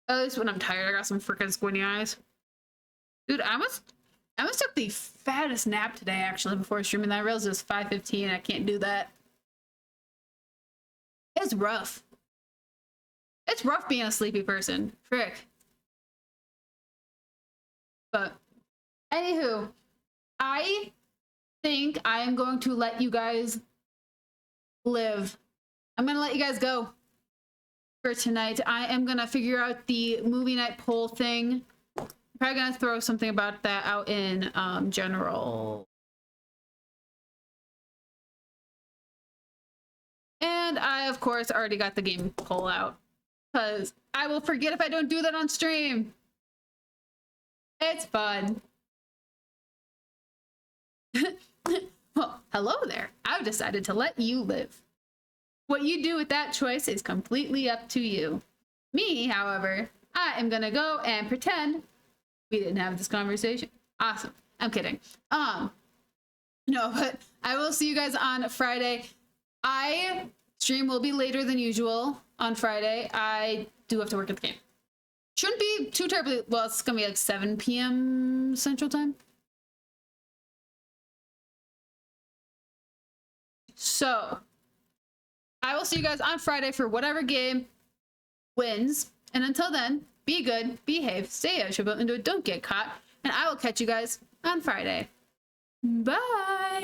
At least when I'm tired, I got some freaking squinty eyes. Dude, I almost took the fattest nap today actually before streaming. I realized it was 5:15. I can't do that. It's rough. It's rough being a sleepy person. Frick. But anywho, I think I am going to let you guys live. I'm gonna let you guys go for tonight. I am gonna figure out the movie night poll thing. I'm probably gonna throw something about that out in general. And I, of course, already got the game poll out. Because I will forget if I don't do that on stream. It's fun. Well, hello there. I've decided to let you live. What you do with that choice is completely up to you. Me, however, I am gonna go and pretend we didn't have this conversation. Awesome. I'm kidding. No, but I will see you guys on Friday. Stream will be later than usual on Friday. I do have to work at the game. Shouldn't be too terribly, well, it's gonna be like 7 p.m. Central Time. So, I will see you guys on Friday for whatever game wins. And until then, be good, behave, stay out, and don't get caught. And I will catch you guys on Friday. Bye!